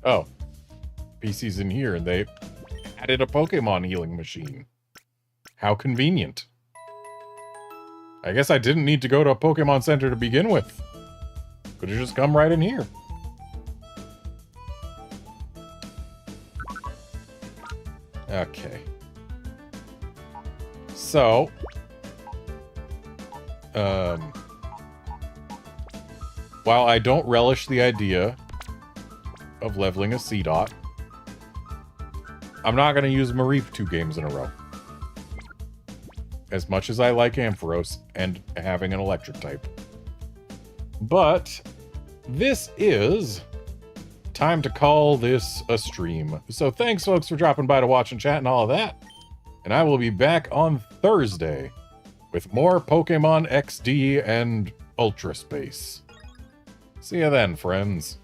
Oh, PC's in here, and they added a Pokemon healing machine. How convenient. I guess I didn't need to go to a Pokemon Center to begin with. Could have just come right in here. Okay. So, while I don't relish the idea of leveling a Seedot, I'm not going to use Mareep 2 games in a row. As much as I like Ampharos and having an electric type. But this is time to call this a stream. So thanks, folks, for dropping by to watch and chat and all of that. And I will be back on Thursday with more Pokemon XD and Ultra Space. See you then, friends.